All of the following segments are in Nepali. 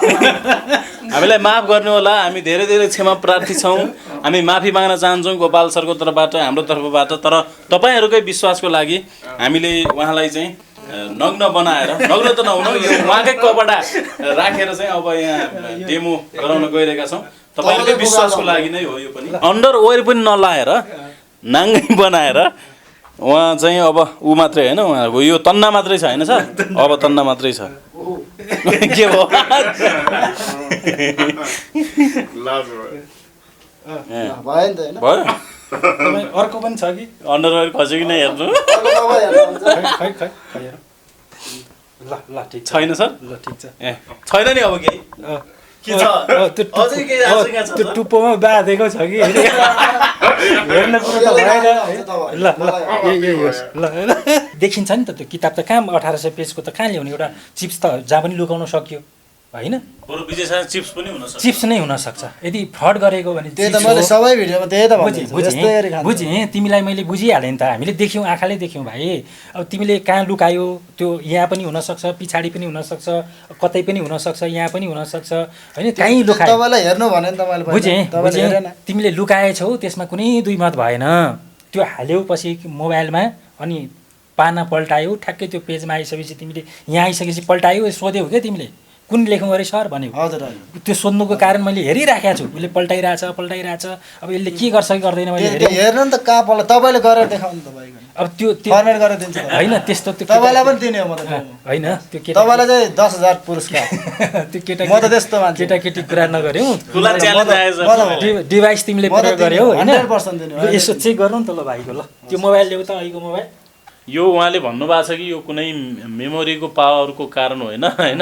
हामीलाई माफ गर्नु होला, हामी धेरै धेरै क्षमा प्रार्थी छौँ। हामी माफी माग्न चाहन्छौँ गोपाल सरको तर्फबाट, हाम्रो तर्फबाट। तर तपाईँहरूकै विश्वासको लागि हामीले उहाँलाई चाहिँ नग्न बनाएर, नग्न त नहुनु, यो उहाँकै कपडा राखेर चाहिँ अब यहाँ डेमो गराउन गइरहेका छौँ। तपाईँहरूकै विश्वासको लागि नै हो यो पनि। अन्डरवेयर पनि नलाएर नाङ्गै बनाएर उहाँ चाहिँ अब ऊ मात्रै होइन, उहाँहरूको यो तन्ना मात्रै छ होइन सर, अब तन्ना मात्रै छ। के भयो? भयो अर्को पनि छ कि अन्डरवेयर खस्यो कि नै हेर्नु ल ठिक छैन सर? ल ठिक छ। ए छैन नि अब केही के छ? अझै केही आशंका छ? त्यो टुप्पोमा बाँधेको छ कि हेर्न कुरो त भएन। ल यही होस् ल। देखिन्छ नि त त्यो किताब त कहाँ 1800 पेजको त कहाँ ल्याउने, एउटा चिप्स त जहाँ पनि लुकाउन सकियो होइन। बरु विजयसँग चिप्स पनि हुन सक्छ। चिप्स नै हुन सक्छ यदि फ्रड गरेको भने। त्यही त मैले सबै भिडियोमा त्यही त भन्छु। बुझेँ तिमीलाई मैले बुझिहालेँ नि त, हामीले देख्यौँ, आँखाले देख्यौँ भाइ। अब तिमीले कहाँ लुकायो त्यो यहाँ पनि हुनसक्छ, पछाडि पनि हुनसक्छ, कतै पनि हुनसक्छ, यहाँ पनि हुनसक्छ होइन। कहीँ लुकायो तपाईँलाई हेर्नु भने तपाईँले बुझेँ तिमीले लुकाएछौ, त्यसमा कुनै दुई मत भएन। त्यो हाल्यौ पछि मोबाइलमा, अनि पाना पल्टायो, ठ्याक्कै त्यो पेजमा आइसकेपछि तिमीले यहाँ आइसकेपछि पल्टायो, सोध्यौ क्या तिमीले कुन लेखौँ अरे सर भन्यो। हजुर त्यो सोध्नुको कारण मैले हेरिराखेको छु, उसले पल्टाइरहेछ। अब यसले के गर्छ कि गर्दैन मैले हेर्नु नि त कहाँ पल्ट तपाईँले गरेर देखाउनु तपाईँ। अब त्यो फर्मेट गरेर दिन्छ होइन त्यस्तो त्यो तपाईँलाई पनि दिने हो म त होइन। त्यो केटा तपाईँलाई चाहिँ 10,000 पुरस्कार। त्यो केटा म त त्यस्तो मान्छे। केटाकेटी कुरा नगर्यौ, खुला च्यालेन्ज आएछ। डिभाइस तिमीले प्रयोग गर्यौ होइन। 100% दिने हो। यसो चेक गर्नु नि त ल भाइको। ल त्यो मोबाइल ल्याऊ त, अहिलेको मोबाइल। यो उहाँले भन्नुभएको छ कि यो कुनै मेमोरीको पावरको कारण होइन होइन,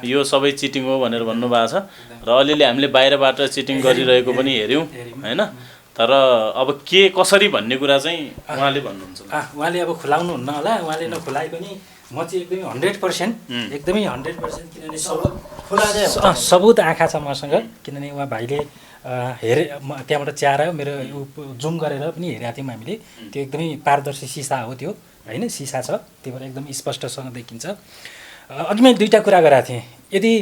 यो सबै चिटिङ हो भनेर भन्नुभएको छ। र अलिअलि हामीले बाहिरबाट चिटिङ गरिरहेको पनि हेऱ्यौँ होइन। तर अब के कसरी भन्ने कुरा चाहिँ उहाँले भन्नुहुन्छ। उहाँले अब खुलाउनुहुन्न होला, उहाँले नखुलाए पनि म चाहिँ एकदमै 100% एकदमै 100%, किनभने सबुत आँखा छ मसँग। किनभने उहाँ भाइले हेरे त्यहाँबाट च्याएर मेरो जुम गरेर पनि हेरेका थियौँ हामीले। त्यो एकदमै पारदर्शी सिसा हो त्यो होइन, सिसा छ, त्यही भएर एकदम स्पष्टसँग देखिन्छ। अघि मैले दुईवटा कुरा गरेको थिएँ, यदि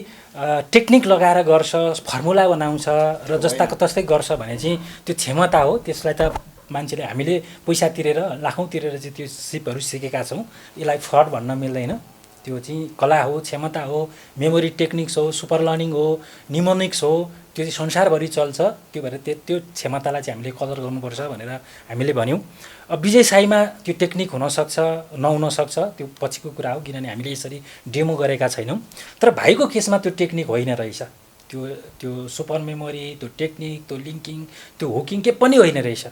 टेक्निक लगाएर गर्छ, फर्मुला बनाउँछ र जस्ताको तस्तै गर्छ भने चाहिँ त्यो क्षमता हो। त्यसलाई त मान्छेले हामीले पैसा तिरेर लाखौँ तिरेर चाहिँ त्यो सिपहरू सिकेका छौँ, यसलाई फ्रड भन्न मिल्दैन। त्यो चाहिँ कला हो, क्षमता हो, मेमोरी टेक्निक्स हो, सुपर लर्निङ हो, निमोनिक्स हो, त्यो चाहिँ संसारभरि चल्छ। त्यो भएर त्यो क्षमतालाई चाहिँ हामीले कदर गर्नुपर्छ भनेर हामीले भन्यौँ। अब विजय साईमा त्यो टेक्निक हुनसक्छ नहुनसक्छ, त्यो पछिको कुरा हो, किनभने हामीले यसरी डेमो गरेका छैनौँ। तर भाइको केसमा त्यो टेक्निक होइन रहेछ। त्यो सुपर मेमोरी, त्यो टेक्निक, त्यो लिङ्किङ, त्यो हुकिङ के पनि होइन रहेछ।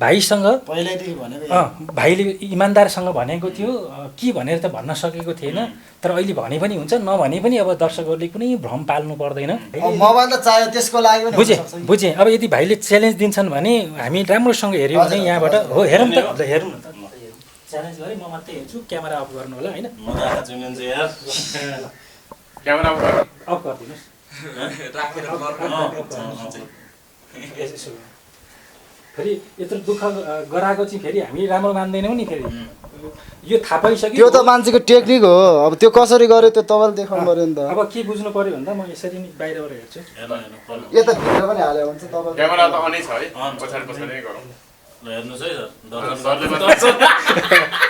भाइसँग पहिल्यैदेखि भनेको भाइले इमान्दारसँग भनेको थियो कि भनेर त भन्न सकेको थिएन। तर अहिले भने पनि हुन्छ, नभने पनि अब दर्शकहरूले कुनै भ्रम पाल्नु पर्दैन। मोबाइल त चाहियो त्यसको लागि पनि बुझेँ। अब यदि भाइले च्यालेन्ज दिन्छन् भने हामी राम्रोसँग हेऱ्यौँ भने यहाँबाट हो, हेरौँ त हेरौँ न त। च्यालेन्ज गरेँ, म मात्रै हेर्छु, क्यामेरा अफ गर्नु होला होइन। क्यामेरा अफ गरिदिनुहोस्। फेरि यत्रो दुःख गराएको चाहिँ फेरि हामी राम्रो मान्दैनौँ नि। फेरि यो थाहा पाइसक्यो, त्यो त मान्छेको टेक्निक हो। अब त्यो कसरी गर्यो त्यो तपाईँले देखाउनु पर्यो नि त। अब के बुझ्नु पर्यो भन्दा म यसरी नि बाहिरबाट हेर्छु। यता भित्र पनि हाल्यो भने चाहिँ तपाईँ क्यामेरा त अनै छ है, पछाडि गरौँ। हेर्नुहोस् है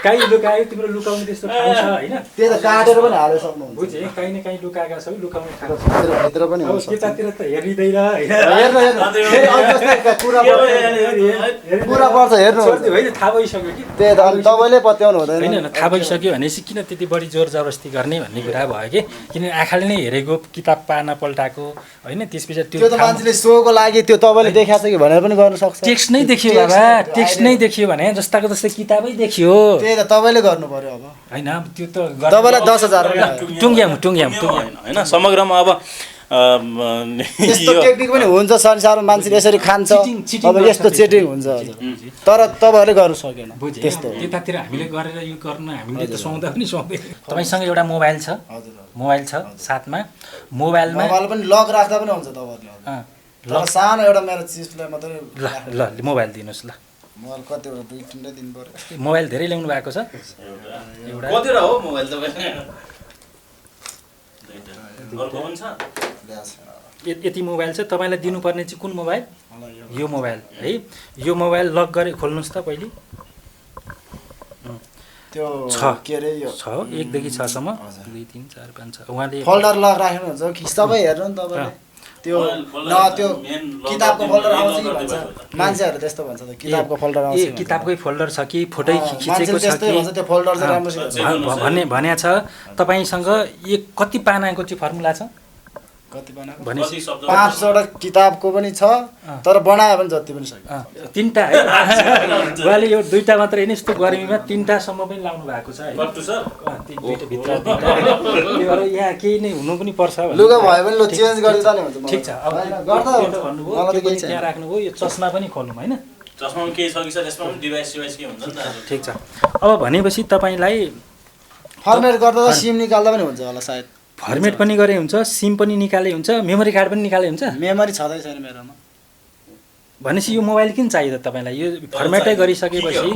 कहीँ लुकायो, तिम्रो लुकाउने त्यस्तो ठाउँ छ होइन। त्यही त काटेर पनि हाल्यो सक्नुहुन्छ। बुझेँ, कहीँ न कहीँ लुकाएका छौ, लुकाउने ठाउँ छ। भित्र पनि अब त्यतातिर त हेरिँदैन होइन। पुरा पर्छ हेर्नु होइन, थाहा भइसक्यो कि। त्यही त अनि तपाईँले पत्याउनु हुँदैन होइन, थाहा भइसक्यो भनेपछि किन त्यति बढी जोर जबरजस्ती गर्ने भन्ने कुरा भयो कि। किनभने आँखाले नै हेरेको, किताब पाना पल्टाएको होइन। त्यसपछि त्यो त मान्छेले सोको लागि त्यो तपाईँले देखाएको छ कि भनेर पनि गर्न सक्छ। टेक्स्ट नै देखियो बाबा, टेक्स्ट नै देखियो भने जस्ताको जस्तै किताबै देखियो। त्यही त तपाईँले गर्नु पर्यो अब होइन। त्यो त तपाईँलाई 10,000 टुङ्ग्याउँ होइन। समग्रमा अब यस्तो टेक्निक पनि हुन्छ संसारमा, मान्छेले यसरी खान्छ। अब यस्तो चिटिङ हुन्छ तर तपाईँहरूले गर्नु सकेन त्यस्तो। त्यतातिर हामीले गरेर यो गर्न हामीले त सुहाउँदा पनि सुहाउँदैन। तपाईँसँग एउटा मोबाइल छ, मोबाइल छ साथमा, मोबाइलमा पनि लक राख्दा पनि हुन्छ तपाईँहरूले। सानो एउटा मेरो चिजलाई मात्रै ल मोबाइल दिनुहोस्। ल मोबाइल कतिवटा 2-3 दिन पर्यो। मोबाइल धेरै ल्याउनु भएको छ। एउटा कतिवटा हो मोबाइल तपाईँ? अर्को पनि छ यति मोबाइल छ तपाईँलाई दिनुपर्ने चाहिँ कुन मोबाइल यो मोबाइल है यो मोबाइल लक गरे खोल्नुहोस् त पहिले त्यो छ के अरे यो 6 1 देखि 6 सम्म 2 3 4 5 6 उहाँले फोल्डर लक राख्नुहुन्छ कि सबै हेर्नु नि तपाईँले त्यो न त्यो किताबको फोल्डर आउँछ कि भन्छ मान्छेहरू त्यस्तो भन्छ त किताबको फोल्डर आउँछ ए किताबकै फोल्डर छ कि फोटो खिचेको छ कि त्यो फोल्डर चाहिँ राम्रोसित भन्ने छ तपाईसँग एक कति पानाको चाहिँ फर्मुला छ कति बनाएको भनेपछि 5वटा किताबको पनि छ तर बनायो भने जति पनि सक्यो 3टा है उहाँले यो 2टा मात्र हैन यस्तो गर्मीमा 3टा सम्म पनि लाउनु भएको छ है पट्टु सर 2टा भित्र 2टा यहाँ केही नै हुनु पनि पर्छ लुगा भयो भने लो चेन्ज गरिदिँदा नि हुन्छ ठीक छ अब गर्दा भन्नुभयो त्यो पनि त्यहाँ राख्नुभयो यो चस्मा पनि खोल्नु हैन चस्मामा के छ कि सर यसमा पनि डिभाइस के हुन्छ नि त ठीक छ अब भनेपछि तपाईलाई फर्मेट गर्दा सिम निकाल्दा पनि हुन्छ होला सायद फर्मेट पनि गरे हुन्छ सिम पनि निकाले हुन्छ मेमोरी कार्ड पनि निकाले हुन्छ मेमोरी छँदै छैन मेरोमा भनेपछि यो मोबाइल किन चाहियो त तपाईँलाई यो फर्मेटै गरिसकेपछि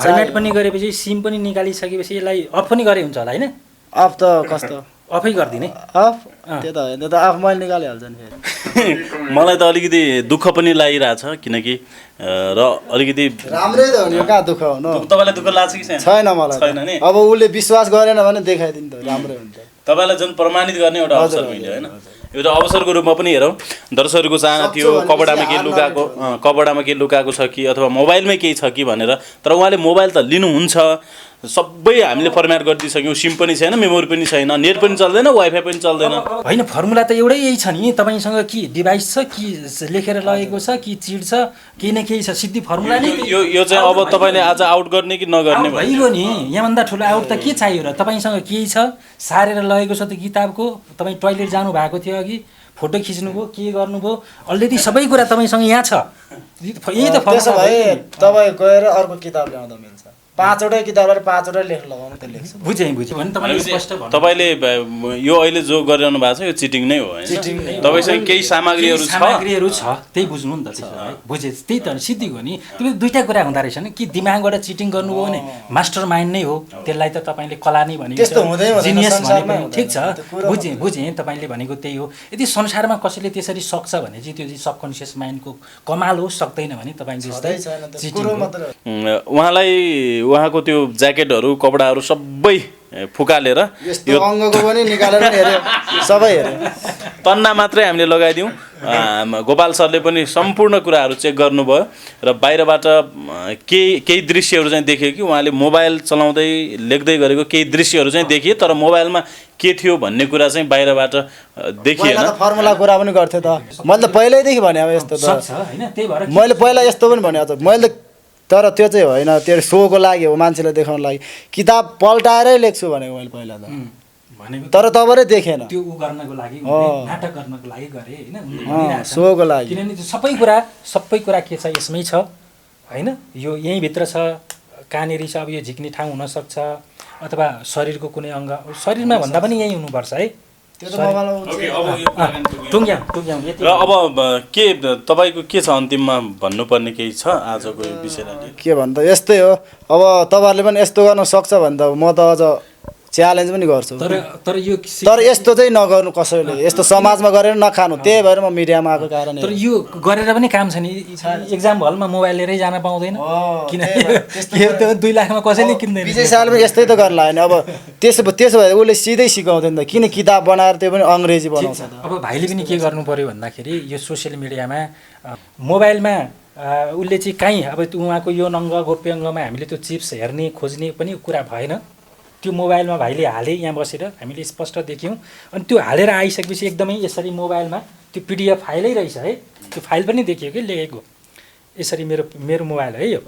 फर्मेट पनि गरेपछि सिम पनि निकालिसकेपछि यसलाई अफ पनि गरे हुन्छ होला हैन अफ त कस्तो अफै गरिदिने अफ त्यो त होइन त्यो त अफ मैले निकालिहाल्छ नि फेरि मलाई त अलिकति दुःख पनि लागिरहेछ किनकि र अलिकति राम्रै त हो नि कहाँ दुःख हो न तपाईँलाई दुःख लाग्छ कि छैन मलाई छैन नि अब उसले विश्वास गरेन भने देखाइदिनु त राम्रै हुन्छ तपाईँलाई जुन प्रमाणित गर्ने एउटा अवसर मिल्यो होइन एउटा अवसरको रूपमा पनि हेरौँ दर्शकहरूको चाहना थियो कपडामा केही लुकाएको छ कि अथवा मोबाइलमै केही छ कि भनेर तर उहाँले मोबाइल त लिनुहुन्छ सबै हामीले फर्मेट गरिदिइसक्यौँ सिम पनि छैन मेमोरी पनि छैन नेट पनि चल्दैन वाइफाई पनि चल्दैन होइन फर्मुला त एउटै यही छ नि तपाईँसँग कि डिभाइस छ कि लेखेर लगेको छ कि चिड छ केही न केही छ सिद्धि फर्मुला नै यो चाहिँ अब तपाईँले आज आउट गर्ने कि नगर्ने भइगयो नि यहाँभन्दा ठुलो आउट त के चाहियो र तपाईँसँग केही छ सारेर लगेको छ त किताबको तपाईँ टोइलेट जानु भएको थियो अघि फोटो खिच्नुभयो के गर्नुभयो अलरेडी सबै कुरा तपाईँसँग यहाँ छ यही त त्यसो भए तपाईँ गएर अर्को किताब ल्याउँदा मिल्छ 5वटै किताबलाई 5वटै लेख लगाउनु त लेख्छ बुझेँ भने तपाईँले स्पष्ट भन्नु तपाईँले यो अहिले जो गरिरहनु भएको छ यो चिटिङ नै हो होइन तपाईँसँग केही सामग्रीहरू छ त्यही बुझ्नु नि त बुझेँ त्यही त सिद्धि हो नि त्यो 2टा कुरा हुँदो रहेछ नि कि दिमागबाट चिटिङ गर्नुभयो भने मास्टर माइन्ड नै हो त्यसलाई त तपाईँले कला नै भनेको त्यस्तो हुँदैन जिनियस भनेको ठिक छ बुझेँ तपाईँले भनेको त्यही हो यदि संसारमा कसैले त्यसरी सक्छ भने चाहिँ त्यो चाहिँ सबकन्सियस माइन्डको कमाल हो सक्दैन भने तपाईँ जस्तै उहाँलाई उहाँको त्यो ज्याकेटहरू कपडाहरू सबै फुकालेर यो अङ्गको पनि निकालेर हेर्यो सबै हेर्यो तन्ना मात्रै हामीले लगाइदिउँ गोपाल सरले पनि सम्पूर्ण कुराहरू चेक गर्नुभयो र बाहिरबाट केही दृश्यहरू चाहिँ देखियो कि उहाँले मोबाइल चलाउँदै लेख्दै गरेको केही दृश्यहरू चाहिँ देखिए तर मोबाइलमा के थियो भन्ने कुरा चाहिँ बाहिरबाट देखिएन फर्मुला कुरा पनि गर्थ्यो त मैले त पहिल्यैदेखि भने अब यस्तो त मैले पहिला यस्तो पनि भने मैले तर त्यो चाहिँ होइन त्यो सोको लागि हो मान्छेलाई देखाउन लागि किताब पल्टाएरै लेख्छु भनेको मैले पहिला त तर तपाईँले देखेन त्यो उ गर्नको लागि नाटक गर्नको लागि गरे हैन सोको लागि किनभने सबै कुरा के छ यसमै छ हैन यो यही भित्र छ कहाँनेरि छ अब यो झिक्ने ठाउँ हुन सक्छ अथवा शरीरको कुनै अङ्ग शरीरमा भन्दा पनि यही हुनुपर्छ है र अब के तपाईँको के छ अन्तिममा भन्नुपर्ने केही छ आजको विषयलाई के भन्दा यस्तै हो अब तपाईँहरूले पनि यस्तो गर्न सक्छ भने त म त अझ च्यालेन्ज पनि गर्छु तर यस्तो चाहिँ नगर्नु कसैले यस्तो समाजमा गरेर नखानु त्यही भएर म मिडियामा आएको कारण तर यो गरेर पनि काम छ नि एक्जाम हलमा मोबाइल लिएरै जान पाउँदैन किन 2 लाखमा कसैले किन्दैन विजय सालमा यस्तै त गर्न लाग्यो अब त्यसो भए उसले सिधै सिकाउँदैन त किन किताब बनाएर त्यो पनि अङ्ग्रेजी बनाउँछ अब भाइले पनि के गर्नु पर्यो भन्दाखेरि यो सोसियल मिडियामा मोबाइलमा उसले चाहिँ कहीँ अब उहाँको यो अङ्ग गोप्य अङ्गमा हामीले त्यो चिप्स हेर्ने खोज्ने पनि कुरा भएन त्यो मोबाइलमा भाइले हाले यहाँ बसेर हामीले स्पष्ट देख्यौँ अनि त्यो हालेर आइसकेपछि एकदमै यसरी मोबाइलमा त्यो पिडिएफ फाइलै रहेछ है त्यो फाइल पनि देखियो कि लेखेको यसरी मेरो मोबाइल है यो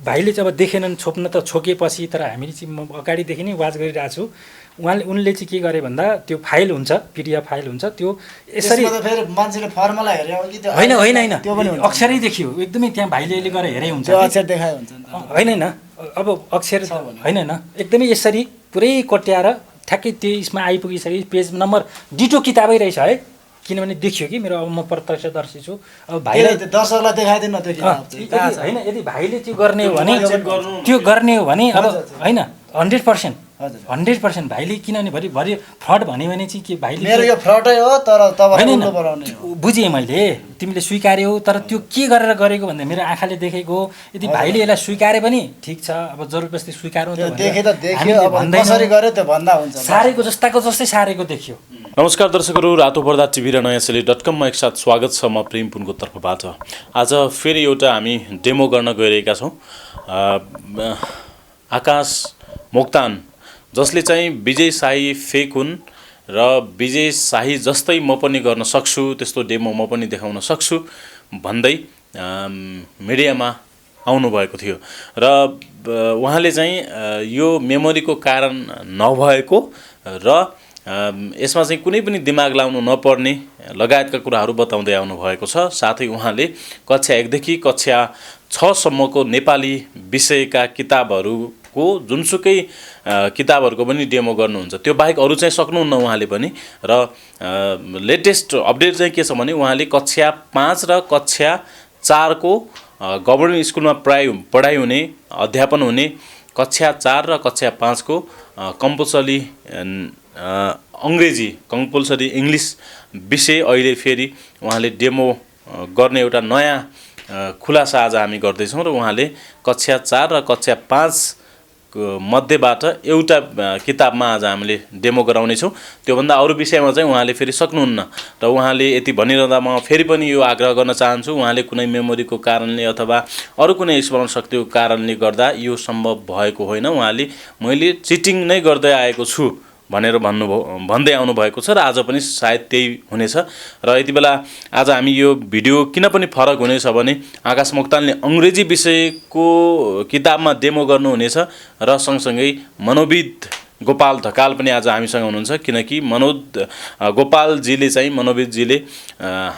भाइले चाहिँ अब देखेनन् छोप्न त छोकेपछि तर हामीले चाहिँ म अगाडिदेखि नै वाच गरिरहेको छु उनले चाहिँ के गरे भन्दा त्यो फाइल हुन्छ पिडिएफ फाइल हुन्छ त्यो यसरी मान्छेले फर्मुला हेर्यो होइन अक्षरै देखियो एकदमै त्यहाँ भाइले अहिले गएर हेरे हुन्छ अक्षर देखायो हुन्छ होइन अब अक्षर होइन एकदमै यसरी पुरै कट्याएर ठ्याक्कै त्यो यसमा आइपुगिसके पेज नम्बर डिटो किताबै रहेछ है किनभने देखियो कि मेरो अब म प्रत्यक्षदर्शी छु अब भाइले दर्शकलाई देखाइदिनु त्यो किताब होइन यदि भाइले त्यो गर्ने हो भने अब होइन 100% हजुर 100% भाइले किनभने भरि फ्रड भन्यो भने चाहिँ के भाइले मेरो यो फ्रडै हो तर तपाईँलाई होइन उल्लो बनाउने हो बुझेँ मैले तिमीले स्वीकार्यौ तर त्यो के गरेर गरेको भन्दा मेरो आँखाले देखेको यदि भाइले यसलाई स्वीकारे पनि ठिक छ अब जरुरजस्ती स्वीकारौँ त्यो त देखे त देखियो हामीले अब भन्दैनौँ। कसरी गर्यो त्यो भन्दा हुन्छ सारेको जस्ताको जस्तै सारेको देखियो। नमस्कार दर्शकहरू, रातो पर्दा टिभी र नयाँ सेली.com मा एकसाथ स्वागत छ म प्रेम पुनको तर्फबाट। आज फेरि एउटा हामी डेमो गर्न गइरहेका छौँ। आकाश मोक्तान जसले चाहिँ विजय शाही फेक हुन् र विजय शाही जस्तै म पनि गर्न सक्छु, त्यस्तो डेमो म पनि देखाउन सक्छु भन्दै मिडियामा आउनुभएको थियो र उहाँले चाहिँ यो मेमोरीको कारण नभएको र यसमा चाहिँ कुनै पनि दिमाग लाउनु नपर्ने लगायतका कुराहरू बताउँदै आउनुभएको छ। साथै उहाँले कक्षा 1 देखि कक्षा 6 सम्मको नेपाली विषयका किताबहरूको जुनसुकै किताबहरूको पनि डेमो गर्नुहुन्छ। त्यो बाहेक अरू चाहिँ सक्नुहुन्न उहाँले पनि। र लेटेस्ट अपडेट चाहिँ के छ भने उहाँले कक्षा 5 र कक्षा 4 को गभर्नमेन्ट स्कुलमा पढाइ हुने अध्यापन हुने कक्षा 4 र कक्षा 5 को कम्पलसरी अङ्ग्रेजी कम्पलसरी इङ्ग्लिस विषय अहिले फेरि उहाँले डेमो गर्ने एउटा नयाँ खुलासा आज हामी गर्दैछौँ र उहाँले कक्षा 4 र कक्षा 5 मध्येबाट एउटा किताबमा आज हामीले डेमो गराउनेछौँ। त्योभन्दा अरू विषयमा चाहिँ उहाँले फेरि सक्नुहुन्न र उहाँले यति भनिरहँदा म फेरि पनि यो आग्रह गर्न चाहन्छु, उहाँले कुनै मेमोरीको कारणले अथवा अरू कुनै स्मरण शक्तिको कारणले गर्दा यो सम्भव भएको होइन। उहाँले मैले चिटिङ नै गर्दै आएको छु भनेर भन्दै आउनुभएको छ र आज पनि सायद त्यही हुनेछ। र यति बेला आज हामी यो भिडियो किन पनि फरक हुनेछ भने आकाश मोक्तानले अङ्ग्रेजी विषयको किताबमा डेमो गर्नुहुनेछ र सँगसँगै मनोविद गोपाल ढकाल पनि आज हामीसँग हुनुहुन्छ, किनकि गोपालजीले चाहिँ मनोविदजीले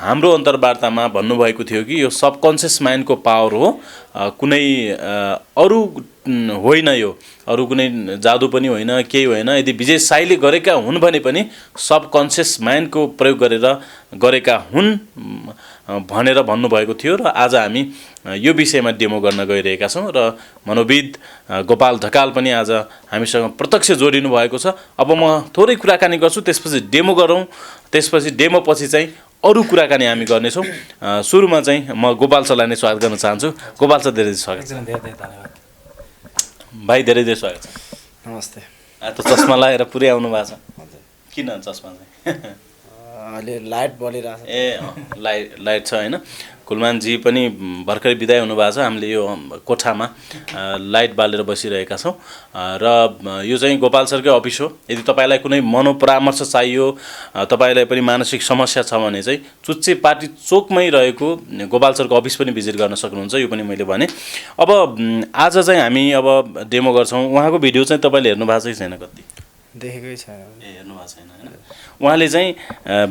हाम्रो अन्तर्वार्तामा भन्नुभएको थियो कि यो सबकन्सियस माइन्डको पावर हो, कुनै अरू होइन, यो अरू कुनै जादु पनि होइन, केही होइन। यदि विजय शाहीले गरेका हुन् भने पनि सबकन्सियस माइन्डको प्रयोग गरेर गरेका हुन् भनेर भन्नुभएको थियो र आज हामी यो विषयमा डेमो गर्न गइरहेका छौँ र मनोविद गोपाल ढकाल पनि आज हामीसँग प्रत्यक्ष जोडिनु भएको छ। अब म थोरै कुराकानी गर्छु, त्यसपछि डेमो गरौँ, त्यसपछि डेमो पछि चाहिँ अरू कुराकानी हामी गर्नेछौँ। सुरुमा चाहिँ म गोपाल सरलाई नै स्वागत गर्न चाहन्छु। गोपाल सर धेरै स्वागत छ। धेरै धन्यवाद भाइ, धेरै धेरै स्वागत छ। नमस्ते। त चस्मा लगाएर पुरै आउनु भएको छ, किन चस्मा चाहिँ? अहिले लाइट बलिरहेको छ। ए लाइट छ होइन। कुलमानजी पनि भर्खरै बिदाय हुनुभएको छ। हामीले यो कोठामा लाइट बालेर बसिरहेका छौँ र यो चाहिँ गोपाल सरकै अफिस हो। यदि तपाईँलाई कुनै मनोपरामर्श चाहियो, तपाईँलाई पनि मानसिक समस्या छ भने चाहिँ चुच्चे पार्टी चोकमै रहेको गोपाल सरको अफिस पनि भिजिट गर्न सक्नुहुन्छ, यो पनि मैले भने। अब आज चाहिँ हामी अब डेमो गर्छौँ। उहाँको भिडियो चाहिँ तपाईँले हेर्नु भएको चाहिँ छैन? कति देखेकै छैन। हेर्नु भएको छैन होइन। उहाँले चाहिँ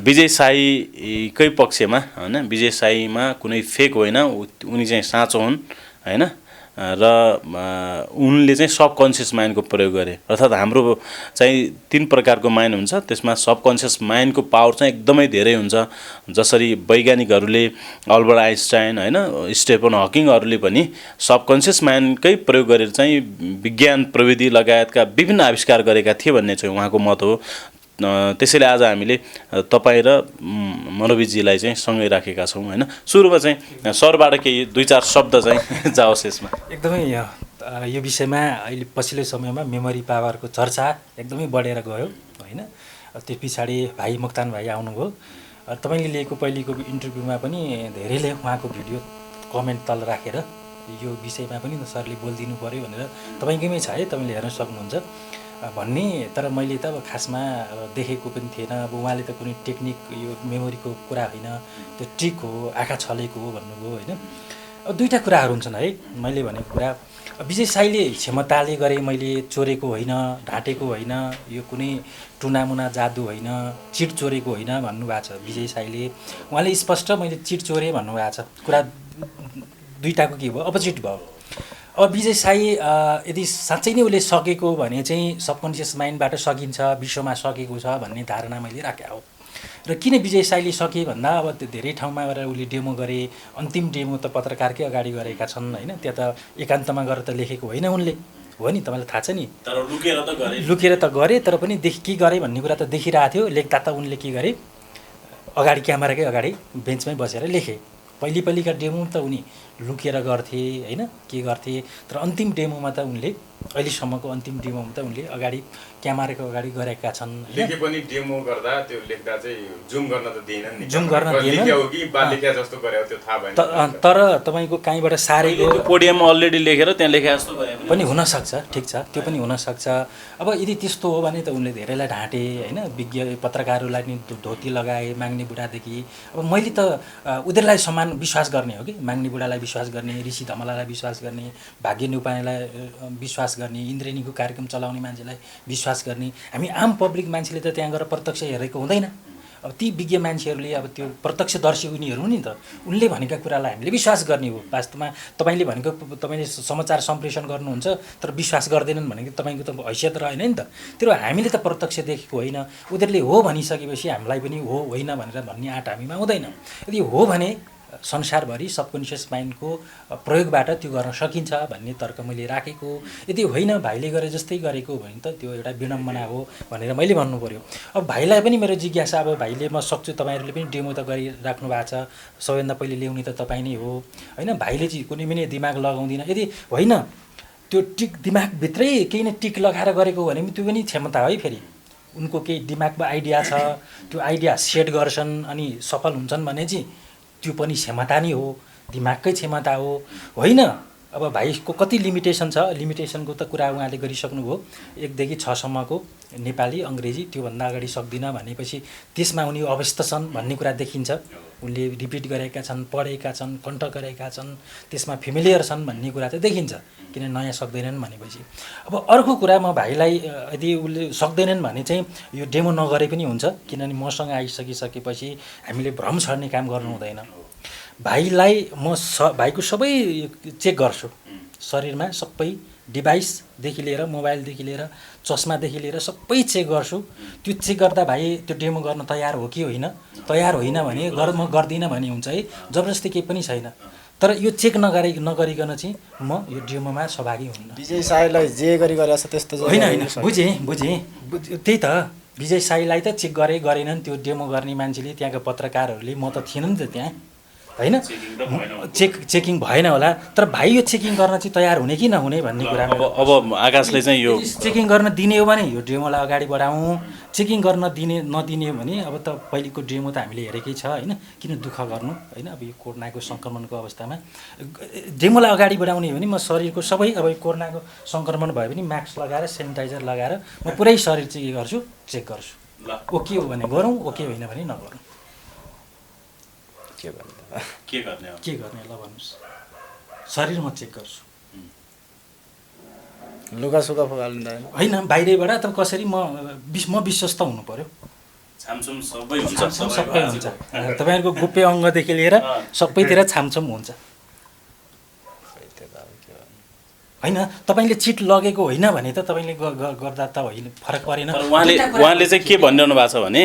विजय शाहीकै पक्षमा होइन, विजय शाहीमा कुनै फेक होइन, उनी चाहिँ साँचो हुन् होइन र उनले चाहिँ सबकन्सियस माइन्डको प्रयोग गरे। अर्थात् हाम्रो चाहिँ 3 प्रकारको माइन्ड हुन्छ, त्यसमा सबकन्सियस माइन्डको पावर चाहिँ एकदमै धेरै हुन्छ। जसरी वैज्ञानिकहरूले अल्बर्ट आइन्स्टाइन होइन, स्टेफन हकिङहरूले पनि सबकन्सियस माइन्डकै प्रयोग गरेर चाहिँ विज्ञान प्रविधि लगायतका विभिन्न आविष्कार गरेका थिए भन्ने चाहिँ उहाँको मत हो। त्यसैले आज हामीले तपाईँ र मनोविदजीलाई चाहिँ सँगै राखेका छौँ होइन। सुरुमा चाहिँ सरबाट केही 2-4 शब्द चाहिँ जाओस् यसमा। एकदमै यो विषयमा अहिले पछिल्लो समयमा मेमोरी पावरको चर्चा एकदमै बढेर गयो होइन। त्यो पछाडि भाइ मोक्तान भाइ आउनुभयो। तपाईँले लिएको पहिलेको इन्टरभ्यूमा पनि धेरैले उहाँको भिडियो कमेन्ट तल राखेर यो विषयमा पनि सरले बोलिदिनु पऱ्यो भनेर तपाईँकैमै छ है, तपाईँले हेर्न सक्नुहुन्छ भन्ने। तर मैले त अब खासमा देखेको पनि थिएन। अब उहाँले त कुनै टेक्निक यो मेमोरीको कुरा होइन, त्यो ट्रिक हो, आँखा छलेको हो भन्नुभयो होइन। अब 2टा कुराहरू हुन्छन् है। मैले भनेको कुरा विजय शाहीले क्षमताले गरे, मैले चोरेको होइन, ढाँटेको होइन, यो कुनै टुनामुना जादु होइन, चिट चोरेको होइन भन्नुभएको छ विजय शाहीले। उहाँले स्पष्ट मैले चिट चोरेँ भन्नुभएको छ। कुरा 2टाको के भयो, अपोजिट भयो। अब विजय शाही यदि साँच्चै नै उसले सकेको भने चाहिँ सबकन्सियस माइन्डबाट सकिन्छ, विश्वमा सकेको छ भन्ने धारणा मैले राखेँ हो। र किन विजय शाहीले सके भन्दा अब धेरै ठाउँमा गएर उसले डेमो गरे, अन्तिम डेमो त पत्रकारकै अगाडि गरेका छन् होइन। त्यहाँ त एकान्तमा गएर त लेखेको होइन उनले हो नि तपाईँलाई थाहा छ नि तर लुकेर त गरे लुकेर त गरे तर पनि के गरे भन्ने कुरा त देखिरहेको थियो लेख्दा त उनले के गरे अगाडि क्यामेराकै अगाडि बेन्चमै बसेर लेखे पहिलीका डेमो त उनी लुकेर गर्थे होइन के गर्थे तर अन्तिम डेमोमा त उनले अहिलेसम्मको अन्तिम डेमोमा त उनले अगाडि क्यामेराको अगाडि गरेका छन् लेखे पनि डेमो गर्दा त्यो लेख्दा चाहिँ जुम गर्न त दिएनन् नि जुम गर्न दिएनन्। लेख्यो कि बा लेख्या जस्तो गर्यो त्यो थाहा भएन तर तपाईँको कहीँबाट सारेको पोडियममा अलरेडी लेखेर त्यहाँ लेखे जस्तो गरे पनि हुनसक्छ ठिक छ त्यो पनि हुनसक्छ अब यदि त्यस्तो हो भने त उनले धेरैलाई ढाँटे होइन विज्ञ पत्रकारहरूलाई नि धोती लगाए माग्ने बुढादेखि अब मैले त उनीहरूलाई समान विश्वास गर्ने हो कि माग्ने बुढालाई विश्वास गर्ने ऋषि धमलालाई विश्वास गर्ने भाग्य न्युपानेलाई विश्वास गर्ने इन्द्रेणीको कार्यक्रम चलाउने मान्छेलाई विश्वास गर्ने हामी आम पब्लिक मान्छेले त त्यहाँ गएर प्रत्यक्ष हेरेको हुँदैन अब ती विज्ञ मान्छेहरूले अब त्यो प्रत्यक्षदर्शी उनीहरू नि त उनले भनेका कुरालाई हामीले विश्वास गर्ने हो वास्तवमा तपाईँले भनेको तपाईँले समाचार सम्प्रेषण गर्नुहुन्छ तर विश्वास गर्दैनन् भनेको तपाईँको त हैसियत रहेन नि त तर हामीले त प्रत्यक्ष देखेको होइन उनीहरूले हो भनिसकेपछि हामीलाई पनि हो होइन भनेर भन्ने आँट हामीमा हुँदैन यदि हो भने संसारभरि सबकन्सियस माइन्डको प्रयोगबाट त्यो गर्न सकिन्छ भन्ने तर्क मैले राखेको यदि होइन भाइले गरे जस्तै गरेको भने त त्यो एउटा विडम्बना हो भनेर मैले भन्नु पर्यो अब भाइलाई पनि मेरो जिज्ञासा अब भाइले म सक्छु तपाईँहरूले पनि डेमो त गरिराख्नु भएको छ सबैभन्दा पहिले ल्याउने त तपाईँ नै हो होइन भाइले चाहिँ कुनै पनि दिमाग लगाउँदिन यदि होइन त्यो टिक दिमागभित्रै केही न टिक लगाएर गरेको भने त्यो पनि क्षमता है फेरि उनको केही दिमागमा आइडिया छ त्यो आइडिया सेट गर्छन् अनि सफल हुन्छन् भने चाहिँ त्यो पनि क्षमता नै हो दिमागकै क्षमता हो होइन अब भाइको कति लिमिटेसन छ लिमिटेसनको त कुरा उहाँले गरिसक्नुभयो 1 देखि 6 सम्मको नेपाली अङ्ग्रेजी त्योभन्दा अगाडि सक्दिनँ भनेपछि त्यसमा उनी अवस्थ छन् भन्ने कुरा देखिन्छ उनले रिपिट गरेका छन् पढेका छन् कण्ठ गरेका छन् त्यसमा फेमिलियर छन् भन्ने कुरा त देखिन्छ किन नयाँ सक्दैनन् भनेपछि अब अर्को कुरा म भाइलाई यदि उसले सक्दैनन् भने चाहिँ यो डेमो नगरे पनि हुन्छ किनभने मसँग आइसकिसकेपछि हामीले भ्रम छर्ने काम गर्नु हुँदैन भाइलाई म भाइको सबै चेक गर्छु शरीरमा सबै डिभाइसदेखि लिएर मोबाइलदेखि लिएर चस्मादेखि लिएर सबै चेक गर्छु त्यो चेक गर्दा भाइ त्यो डेमो गर्न तयार हो कि होइन तयार होइन भने म गर्दिनँ भने हुन्छ है जबरजस्ती केही पनि छैन तर यो चेक नगरिकन चाहिँ म यो डेमोमा सहभागी हुन्न विजय साईलाई जे गरी गरेको छ त्यस्तो होइन बुझेँ त्यही त विजय साईलाई त चेक गरेनन् त्यो डेमो गर्ने मान्छेले त्यहाँका पत्रकारहरूले म त थिएन नि त त्यहाँ होइन चेकिङ भएन होला तर भाइ यो चेकिङ गर्न चाहिँ तयार हुने कि नहुने भन्ने कुरा अब आकाशले चाहिँ यो चेकिङ गर्न दिने हो भने यो डेमोलाई अगाडि बढाउँ चेकिङ गर्न नदिने हो भने अब त पहिलेको डेमो त हामीले हेरेकै छ होइन किन दुःख गर्नु होइन अब यो कोरोनाको सङ्क्रमणको अवस्थामा डेमोलाई अगाडि बढाउने हो भने म शरीरको सबै अब कोरोनाको सङ्क्रमण भयो भने मास्क लगाएर सेनिटाइजर लगाएर म पुरै शरीर चाहिँ के गर्छु चेक गर्छु ओके हो भने गरौँ ओके होइन भने नगरौँ के गर्ने ल भन्नुहोस् शरीर म चेक गर्छु लुगासुगा फुकाल्नु होइन बाहिरबाट त कसरी म विश्वस्त हुनु पर्यो छामछुम सबै हुन्छ तपाईँहरूको गोप्य अङ्गदेखि लिएर सबैतिर छामछुम हुन्छ होइन तपाईँले चिट लगेको होइन भने त तपाईँले गर्दा त होइन फरक परेन उहाँले चाहिँ के भनिरहनु भएको छ भने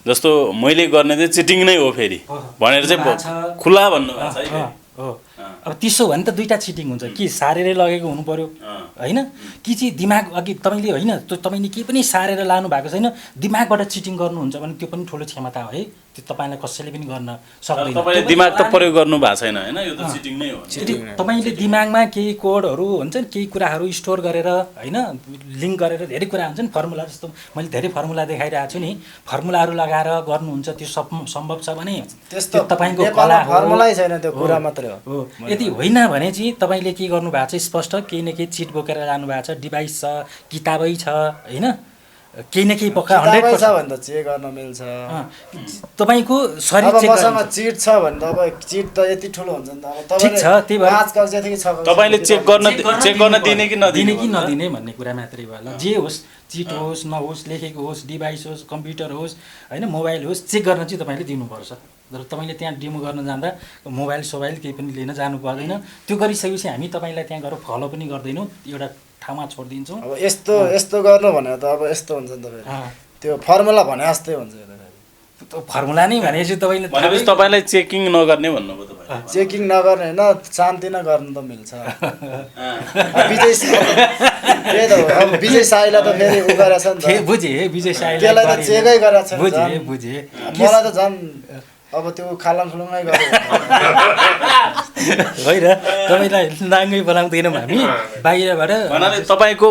जस्तो मैले गर्ने चाहिँ चिटिङ नै हो फेरि भनेर चाहिँ खुला भन्नुभएको छ है हो अब त्यसो भने त दुईवटा चिटिङ हुन्छ कि सारेरै लगेको हुनु पर्यो होइन कि चाहिँ दिमाग अघि तपाईँले होइन तपाईँले केही पनि सारेर लानु भएको छैन दिमागबाट चिटिङ गर्नुहुन्छ भने त्यो पनि ठुलो क्षमता हो है त्यो तपाईँलाई कसैले पनि गर्न सक्दैन तपाईँले दिमाग त प्रयोग गर्नु भएको छैन होइन यो त चिटिङ नै हो तपाईँले दिमागमा केही कोडहरू हुन्छन् केही कुराहरू स्टोर गरेर होइन लिङ्क गरेर धेरै कुरा हुन्छन् फर्मुला जस्तो मैले धेरै फर्मुला देखाइरहेको छु नि फर्मुलाहरू लगाएर गर्नुहुन्छ त्यो सम्भव छ भने त्यस्तो तपाईँको कला फर्मुलै छैन त्यो कुरा मात्रै हो यदि होइन भने चाहिँ तपाईँले के गर्नु भएको छ स्पष्ट केही न केही चिट बोकेर लानु भएको छ डिभाइस छ किताबै छ होइन केही न केही पक्का 100% छ भने त चेक गर्न मिल्छ तपाईँको शरीर चेक मसँग चिट छ भने त अब चिट त यति ठुलो हुन्छ नि त अब ठिक छ त्यही भएर 5 कक्षादेखि 6 कक्षा तपाईँले चेक गर्न दिने कि नदिने भन्ने कुरा मात्रै भयो ल जे होस् चिट होस् नहोस् लेखेको होस् डिभाइस होस् कम्प्युटर होस् होइन मोबाइल होस् चेक गर्न चाहिँ तपाईँले दिनुपर्छ तर तपाईँले त्यहाँ डेमो गर्न जाँदा मोबाइल सोबाइल केही पनि लिन जानु पर्दैन त्यो गरिसकेपछि हामी तपाईँलाई त्यहाँ गएर फलो पनि गर्दैनौँ एउटा ठाउँमा छोडिदिन्छौँ अब यस्तो गर्नु भने त अब यस्तो हुन्छ नि त त्यो फर्मुला भने जस्तै हुन्छ फर्मुला नै भनेपछि तपाईँले चेकिङ नगर्ने भन्नुभयो तपाईँ चेकिङ नगर्ने होइन शान्ति नै गर्नु त मिल्छ विजय त्यही त हो अब विजय साईलाई त फेरि उ गरेछ नि त बुझेँ विजय साईलाई त्यसलाई त चेकै गरेछ नि बुझेँ बुझेँ मलाई त झन् अब त्यो खालङखुलुङै गर्यो होइन तपाईँलाई नाङ्गै बोलाउँदैनौँ हामी बाहिरबाट भन्नाले तपाईँको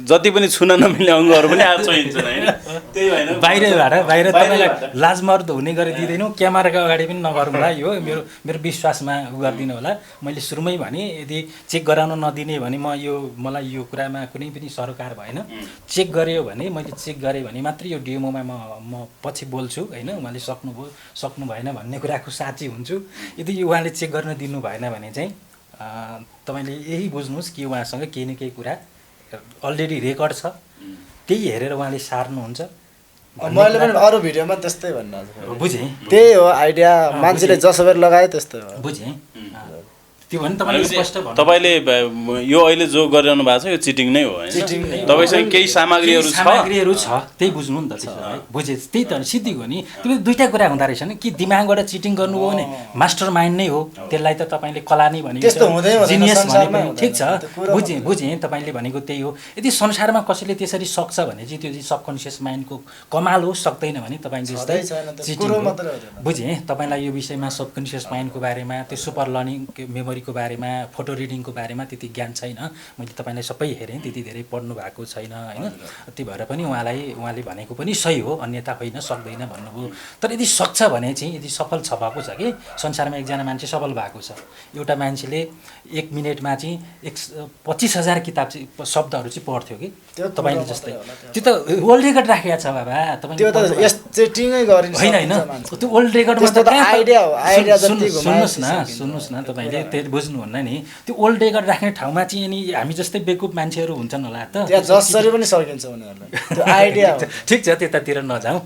जति पनि छुन नमिल्ने अङ्गहरू पनि आज चाहिन्छन् होइन त्यही भएन बाहिर तपाईँलाई लाजमर्द हुने गरिदिँदैनौँ क्यामेराको अगाडि पनि नगरौँला यो मेरो विश्वासमा उ गरिदिनु होला मैले सुरुमै भने यदि चेक गराउन नदिने भने मलाई यो कुरामा कुनै पनि सरोकार भएन चेक गर्यो भने मैले चेक गरेँ भने मात्रै यो डिएमओमा म पछि बोल्छु होइन उहाँले सक्नु भएन भन्ने कुराको साँची हुन्छु यदि उहाँले चेक गर्न दिनु भएन भने चाहिँ तपाईँले यही बुझ्नुहोस् कि उहाँसँग केही न केही कुरा अलरेडी रेकर्ड छ त्यही हेरेर उहाँले सार्नुहुन्छ मैले पनि अरू भिडियोमा त्यस्तै भन्नु बुझेँ त्यही हो आइडिया मान्छेले जसोबेर लगायो त्यस्तै हो बुझेँ त्यो भने तपाईँले स्पष्ट भन्नु तपाईँले यो अहिले जो गरिरहनु भएको छ यो चिटिङ नै हो होइन तपाईँसँग केही सामग्रीहरू छ त्यही बुझ्नु नि त त्यसो भए बुझेँ त्यही त सिद्धिको नि त्यो दुईवटा कुरा हुँदो रहेछ नि कि दिमागबाट चिटिङ गर्नुभयो भने मास्टर माइन्ड नै हो त्यसलाई त तपाईँले कला नै भनेको त्यस्तो हुँदै हुँदैन जिनियस भने संसारमा पनि ठिक छ बुझेँ तपाईँले भनेको त्यही हो यदि संसारमा कसैले त्यसरी सक्छ भने चाहिँ त्यो चाहिँ सबकन्सियस माइन्डको कमाल हो सक्दैन भने तपाईँ जस्तै चिटिङ बुझेँ तपाईँलाई यो विषयमा सबकन्सियस माइन्डको बारेमा त्यो सुपर लर्निङ मेमोरीको बारेमा फोटो रिडिङको बारेमा त्यति ज्ञान छैन मैले तपाईँलाई सबै हेरेँ त्यति धेरै पढ्नु भएको छैन होइन त्यही भएर पनि उहाँले भनेको पनि सही हो अन्यथा होइन सक्दैन भन्नुभयो तर यदि सक्छ भने चाहिँ यदि सफल भएको छ कि संसारमा एकजना मान्छे सफल भएको छ एउटा मान्छेले 1 मिनेटमा चाहिँ 25,000 किताब चाहिँ शब्दहरू चाहिँ पढ्थ्यो कि तपाईँले जस्तै त्यो त वर्ल्ड रेकर्ड राखेको छ बाबा त्यो त चेटिङै गरिन्छ होइन त्यो वर्ल्ड रेकर्डमा त आइडिया हो आइडिया जति सुन्नुहोस् न तपाईँले त्यो बुझ्नुहुन्न नि त्यो वर्ल्ड रेकर्ड राख्ने ठाउँमा चाहिँ नि हामी जस्तै बेकुप मान्छेहरू हुन्छन् होला त त्यहाँ जसरी पनि सकिन्छ उनीहरूलाई त्यो आइडिया हो ठिक छ त्यतातिर नजाउँ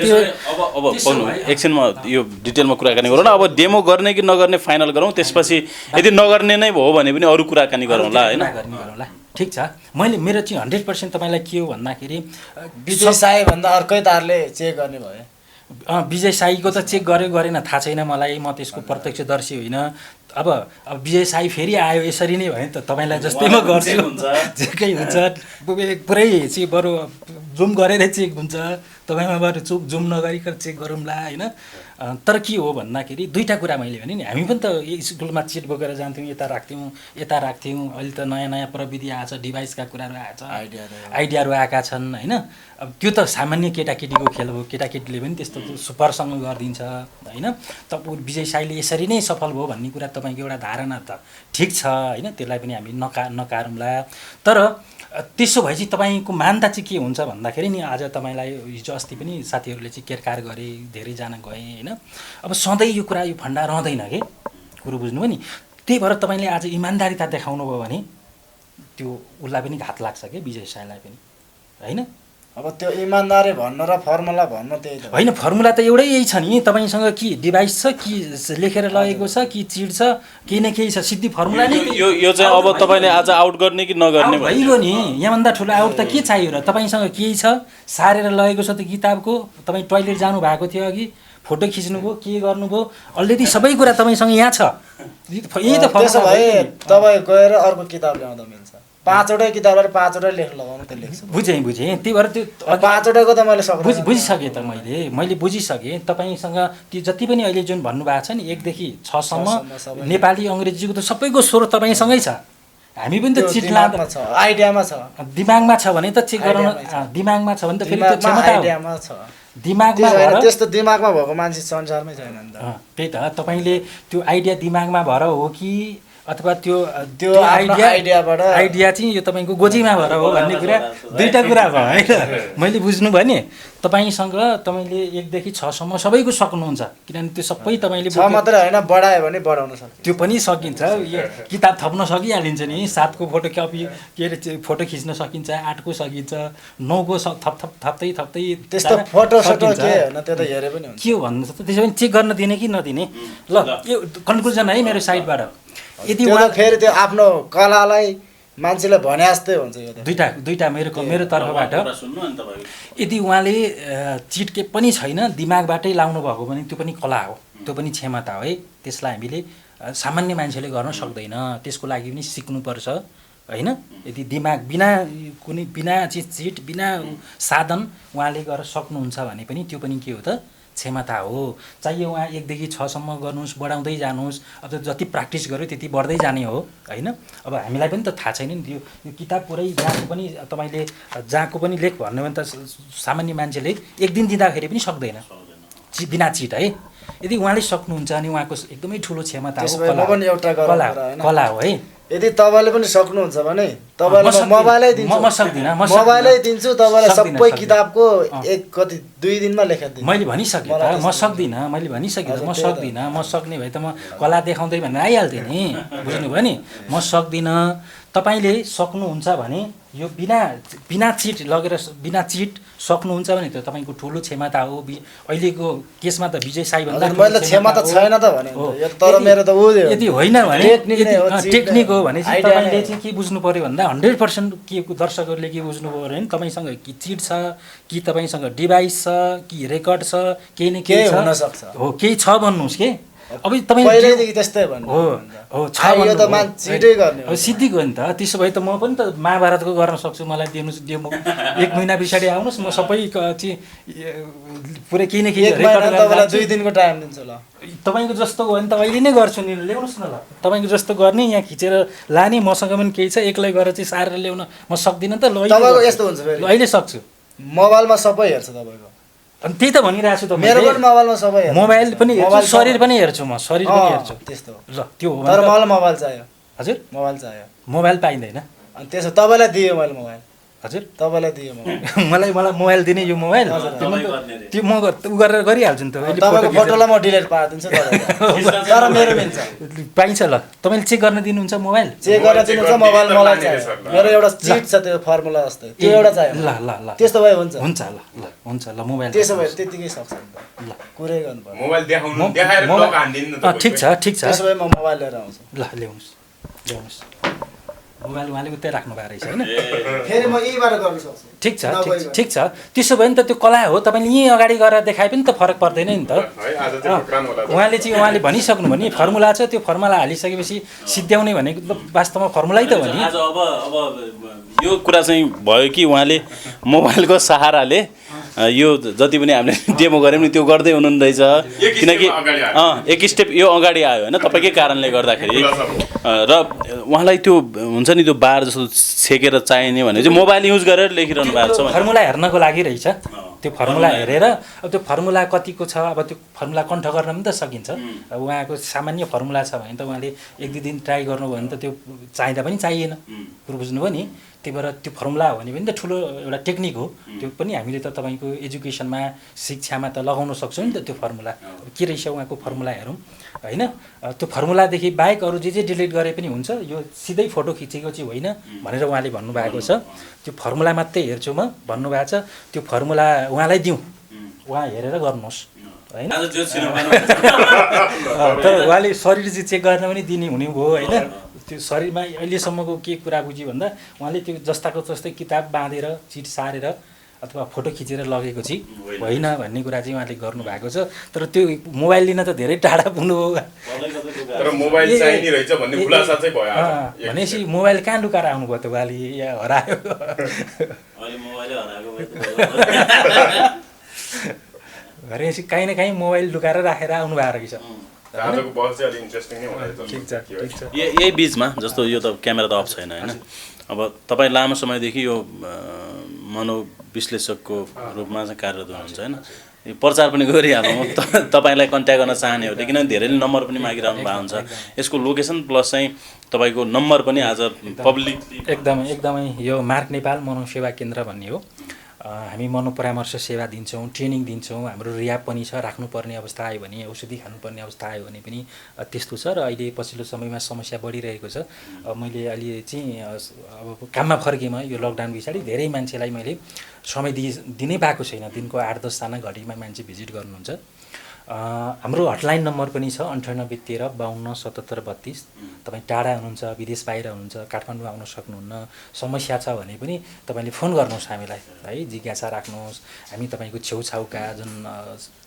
त्यो अब पाउनु एकछिनमा यो डिटेलमा कुराकानी गरौँ न अब डेमो गर्ने कि नगर्ने फाइनल गरौँ त्यसपछि यदि नगर्ने नै भयो भने पनि अरू कुराकानी गरौँला होइन ठिक छ मेरो चाहिँ 100% तपाईँलाई के हो भन्दाखेरि विजय साई भन्दा अर्कै तारले चेक गर्ने भयो विजय साईको त चेक गर्यो गरेन थाहा छैन मलाई म त्यसको प्रत्यक्षदर्शी होइन अब विजय साई फेरि आयो यसरी नै भयो त तपाईँलाई जस्तै म गर्छु जेकै हुन्छ पुरै चाहिँ बरु जुम गरेर चेक हुन्छ तपाईँमा बरु जुम नगरिकन चेक गरौँला होइन तर के हो भन्दाखेरि दुईवटा कुरा मैले भने नि हामी पनि त स्कुलमा चिट बोकेर जान्थ्यौँ यता राख्थ्यौँ अहिले त नयाँ प्रविधि आएको छ डिभाइसका कुराहरू आएको छ आइडियाहरू आएका छन् होइन अब त्यो त सामान्य केटाकेटीको खेल हो केटाकेटीले पनि त्यस्तो सुपरसँग गरिदिन्छ होइन तपाईँ विजय साईले यसरी नै सफल भयो भन्ने कुरा तपाईँको एउटा धारणा त ठिक छ होइन त्यसलाई पनि हामी नकारौँला तर त्यसो भए चाहिँ तपाईँको मान्यता चाहिँ के हुन्छ भन्दाखेरि नि आज तपाईँलाई हिजो अस्ति पनि साथीहरूले चाहिँ केरकार गरे धेरैजना गए होइन अब सधैँ यो कुरा यो फन्डा रहँदैन कि कुरो बुझ्नुभयो नि त्यही भएर तपाईँले आज इमान्दारिता देखाउनु भयो भने त्यो उसलाई पनि घात लाग्छ कि विजय साईलाई पनि होइन अब त्यो इमान्दारी भन्न र फर्मुला भन्न त्यही त होइन फर्मुला त एउटै यही छ नि तपाईँसँग कि डिभाइस छ कि लेखेर लगेको छ कि चिट छ केही न केही छ सिद्धि फर्मुला नै यो चाहिँ अब तपाईँले आज आउट गर्ने कि नगर्ने भइगयो नि यहाँभन्दा ठुलो आउट त के चाहियो र तपाईँसँग केही छ सारेर लगेको छ त किताबको तपाईँ टोइलेट जानु भएको थियो अघि फोटो खिच्नुभयो के गर्नुभयो अलरेडी सबै कुरा तपाईँसँग यहाँ छ यही त त्यसो भए तपाईँ गएर अर्को किताब ल्याउँदा मिल्छ 5वटै किताबबाट 5वटै लेख लगाउनु त लेख्छु बुझेँ त्यही भएर त्यो 5वटाको त मैले सक्छु बुझिसकेँ त मैले बुझिसकेँ तपाईँसँग त्यो जति पनि अहिले जुन भन्नुभएको छ नि 1 देखि 6 सम्म नेपाली अङ्ग्रेजीको त सबैको स्रोत तपाईँसँगै छ हामी पनि त चिट लाँदा आइडियामा छ दिमागमा छ भने त चेक गराउन दिमागमा छ भने त फेरि त्यो क्षमता आइडियामा छ दिमागमा त्यस्तो दिमागमा भएको मान्छे संसारमै छैन नि त त्यही त तपाईँले त्यो आइडिया दिमागमा भएर हो कि अथवा त्यो आइडिया चाहिँ यो तपाईँको गोजीमा भएर हो भन्ने कुरा दुईवटा कुरा भयो होइन मैले बुझ्नु भयो नि तपाईँले 1 देखि 6 सम्म सबैको सक्नुहुन्छ किनभने त्यो सबै तपाईँले 6 मात्रै होइन बढायो भने बढाउन सक्छ त्यो पनि सकिन्छ यो किताब थप्न सकिहालिन्छ नि 7को फोटो कपी के अरे फोटो खिच्न सकिन्छ 8को सकिन्छ 9को थप्दै त्यस्तो फोटो के होइन त्यो त हेरे पनि हुन्छ के हो भन्नु त त्यसो भने चेक गर्न दिने कि नदिने ल यो कन्क्लुजन है मेरो साइडबाट यदि फेरि त्यो आफ्नो कलालाई मान्छेले भने जस्तै हुन्छ यो त दुईटा मेरो तर्फबाट यदि उहाँले चिट के पनि छैन दिमागबाटै लाउनु भएको भने त्यो पनि कला हो त्यो पनि क्षमता हो है। त्यसलाई हामीले सामान्य मान्छेले गर्न सक्दैन, त्यसको लागि पनि सिक्नुपर्छ होइन। यदि दिमाग बिना कुनै बिना चिट बिना साधन उहाँले गर्न सक्नुहुन्छ भने पनि त्यो पनि के हो त क्षमता हो। चाहिए उहाँ 1 देखि 6 सम्म गर्नुहोस्, बढाउँदै जानुहोस्, अब जति प्र्याक्टिस गर्यो त्यति बढ्दै जाने हो होइन। अब हामीलाई पनि त थाहा छैन नि यो किताब पुरै जहाँको पनि तपाईँले जहाँको पनि लेख भन्नु भने त सामान्य मान्छेले 1 दिन दिँदाखेरि पनि सक्दैन बिना चिट है। यदि उहाँले सक्नुहुन्छ अनि उहाँको एकदमै ठुलो क्षमता हो, कला हो है। यदि तपाईँले पनि सक्नुहुन्छ भने तपाईँलाई मोबाइलै दिन्छु, म सक्दिनँ, मोबाइलै दिन्छु तपाईँलाई, सबै किताबको 2 दिनमा लेखेर दिन्छु। मैले भनिसकेँ त म सक्दिनँ, मैले भनिसकेँ म सक्दिनँ। म सक्ने भए त म कला देखाउँदै भनेर आइहाल्थेँ नि, बुझ्नुभयो नि। म सक्दिनँ, तपाईँले सक्नुहुन्छ भने यो बिना चिट लगेर बिना चिट सक्नुहुन्छ भने त तपाईँको ठुलो क्षमता हो। अहिलेको केसमा त विजय साई भन्दा मैले क्षमता छैन त भने तर मेरो त यदि होइन भने टेक्निक हो भने चाहिँ तपाईँले चाहिँ के बुझ्नु पर्यो भन्दा 100% के दर्शकहरूले के बुझ्नु पऱ्यो भने तपाईँसँग कि चिट छ कि तपाईँसँग डिभाइस छ कि रेकर्ड छ, केही न केही हुन सक्छ हो, केही छ भन्नुहोस् के। अब तपाईँ पहिल्यैदेखि त्यस्तै भन्नु हो छ यो त चिटै गर्ने हो, सिद्धि गयो नि त। त्यसो भए त म पनि त महाभारतको गर्न सक्छु, मलाई दिनुहोस्, 1 महिना पछाडि आउनुहोस्, म सबै चाहिँ पुरै केही न केही तपाईँलाई 2 दिनको टाइम दिन्छु ल। तपाईँको जस्तो हो भने त अहिले नै गर्छु नि, ल्याउनुहोस् न ल। तपाईँको जस्तो गर्ने यहाँ खिचेर लाने, मसँग पनि केही छ, एक्लै गएर चाहिँ सारेर ल्याउन म सक्दिनँ त। ल तपाईँको यस्तो हुन्छ फेरि अहिले सक्छु, मोबाइलमा सबै हेर्छ तपाईँको। अनि त्यही त भनिरहेको छु त, मेरो पनि मोबाइलमा सबै हेर्छ, मोबाइल पनि हेर्छु, शरीर पनि हेर्छु, म शरीर पनि हेर्छु। त्यस्तो ल त्यो हो तर मलाई मोबाइल चाहियो। हजुर मोबाइल चाहियो, मोबाइल पाइँदैन। अनि त्यसो तपाईँलाई दियो मैले मोबाइल, हजुर तपाईँलाई दियो मोबाइल, मलाई मोबाइल दिने यो मोबाइल त्यो म गरेर गरिहाल्छु नि त। तपाईँको फोटोलाई म डिलिट पारिदिन्छु तर मेरो मिल्छ, पाइन्छ। ल तपाईँले चेक गर्न दिनुहुन्छ मोबाइल? चेक गर्न दिनुहुन्छ मोबाइल मलाई चाहियो, मेरो एउटा चिट छ त्यो फर्मुला जस्तै, त्यो एउटा चाहियो। ल ल ल त्यस्तो भए हुन्छ हुन्छ ल ल हुन्छ ल मोबाइल त्यसो भए त्यतिकै सक्छ नि त। ल कुरै गर्नु पर्यो, मोबाइल देखाएर ब्लक हान्दिनु न त। ठिक छ ठिक छ, त्यसो भए म मोबाइल लिएर आउँछु। ल ल्याउनुहोस् मोबाइल उहाँले उतै राख्नु भएको रहेछ होइन। फेरि म यहीँबाट गर्न सक्छु। ठिक छ ठिक छ, त्यसो भयो नि त, त्यो कला हो। तपाईँले यहीँ अगाडि गएर देखाए पनि त फरक पर्दैन नि त। उहाँले भनिसक्नु भने फर्मुला छ, त्यो फर्मुला हालिसकेपछि सिद्ध्याउने भनेको त वास्तवमा फर्मुलै त हो नि। आज अब यो कुरा चाहिँ भयो कि उहाँले मोबाइलको सहाराले यो जति पनि हामीले डेमो गऱ्यौँ नि त्यो गर्दै हुनुहुँदो रहेछ, किनकि 1 स्टेप यो अगाडि आयो होइन तपाईँकै कारणले गर्दाखेरि। र उहाँलाई त्यो हुन्छ नि त्यो बार जस्तो छेकेर चाहिने भने चाहिँ मोबाइल युज गरेर लेखिरहनु भएको छ। फर्मुला हेर्नको लागि रहेछ, त्यो फर्मुला हेरेर अब त्यो फर्मुला कतिको छ, अब त्यो फर्मुला कण्ठ गर्न पनि त सकिन्छ। अब उहाँको सामान्य फर्मुला छ भने त उहाँले 1-2 दिन ट्राई गर्नुभयो भने त त्यो चाहिँदा पनि चाहिएन, कुरो बुझ्नुभयो नि। त्यही भएर त्यो फर्मुला हो भने पनि त ठुलो एउटा टेक्निक हो, त्यो पनि हामीले त तपाईँको एजुकेसनमा शिक्षामा त लगाउन सक्छौँ नि त। त्यो फर्मुला के रहेछ उहाँको फर्मुला हेरौँ होइन। त्यो फर्मुलादेखि बाहेक अरू जे डिलिट गरे पनि हुन्छ, यो सिधै फोटो खिचेको चाहिँ होइन भनेर उहाँले भन्नुभएको छ। त्यो फर्मुला मात्रै हेर्छु म भन्नुभएको छ, त्यो फर्मुला उहाँलाई दिउँ, उहाँ हेरेर गर्नुहोस् होइन। तर उहाँले शरीर चाहिँ चेक गर्न पनि दिने हुने भयो होइन। त्यो शरीरमा अहिलेसम्मको के कुरा बुझ्यो भन्दा उहाँले त्यो जस्ताको जस्तै किताब बाँधेर चिट सारेर अथवा फोटो खिचेर लगेको चाहिँ होइन भन्ने कुरा चाहिँ उहाँले गर्नुभएको छ। तर त्यो मोबाइल लिन त धेरै टाढा पुग्नुभयो, तर मोबाइल चाहिने रहेछ भन्ने खुलासा चाहिँ भयो। भनेपछि मोबाइल कहाँ लुकाएर आउनुभयो त उहाँले, या हरायो भनेपछि काहीँ न काहीँ मोबाइल लुकाएर राखेर आउनुभएको रहेछ। आजको बहस चाहिँ अलिक इन्ट्रेस्टिङ नै भयो। ठिक छ ठिक छ। यही बिचमा जस्तो यो त क्यामेरा त अफ छैन होइन। अब तपाईँ लामो समयदेखि यो मनोविश्लेषकको रूपमा चाहिँ कार्यरत हुनुहुन्छ होइन। यो प्रचार पनि गरिहालौँ, तपाईँलाई कन्ट्याक्ट गर्न चाहनेहरूले, किनभने धेरैले नम्बर पनि मागिरहनु भएको हुन्छ। यसको लोकेसन प्लस चाहिँ तपाईँको नम्बर पनि आज पब्लिक एकदमै यो मार्क नेपाल मनोसेवा केन्द्र भन्ने हो। हामी मनोपरामर्श सेवा दिन्छौँ, ट्रेनिङ दिन्छौँ, हाम्रो रियाब पनि छ। राख्नुपर्ने अवस्था आयो भने, औषधि खानुपर्ने अवस्था आयो भने पनि त्यस्तो छ। र अहिले पछिल्लो समयमा समस्या बढिरहेको छ। मैले अहिले चाहिँ अब काममा फर्केमा यो लकडाउन पछाडि धेरै मान्छेलाई मैले समय दिनै पाएको छैन। दिनको 8-10 जना घडीमा मान्छे भिजिट गर्नुहुन्छ। हाम्रो हटलाइन नम्बर पनि छ 9813 52 77 32। तपाईँ टाढा हुनुहुन्छ, विदेश बाहिर हुनुहुन्छ, काठमाडौँ आउन सक्नुहुन्न, समस्या छ भने पनि तपाईँले फोन गर्नुहोस् हामीलाई है, जिज्ञासा राख्नुहोस्। हामी तपाईँको छेउछाउका जुन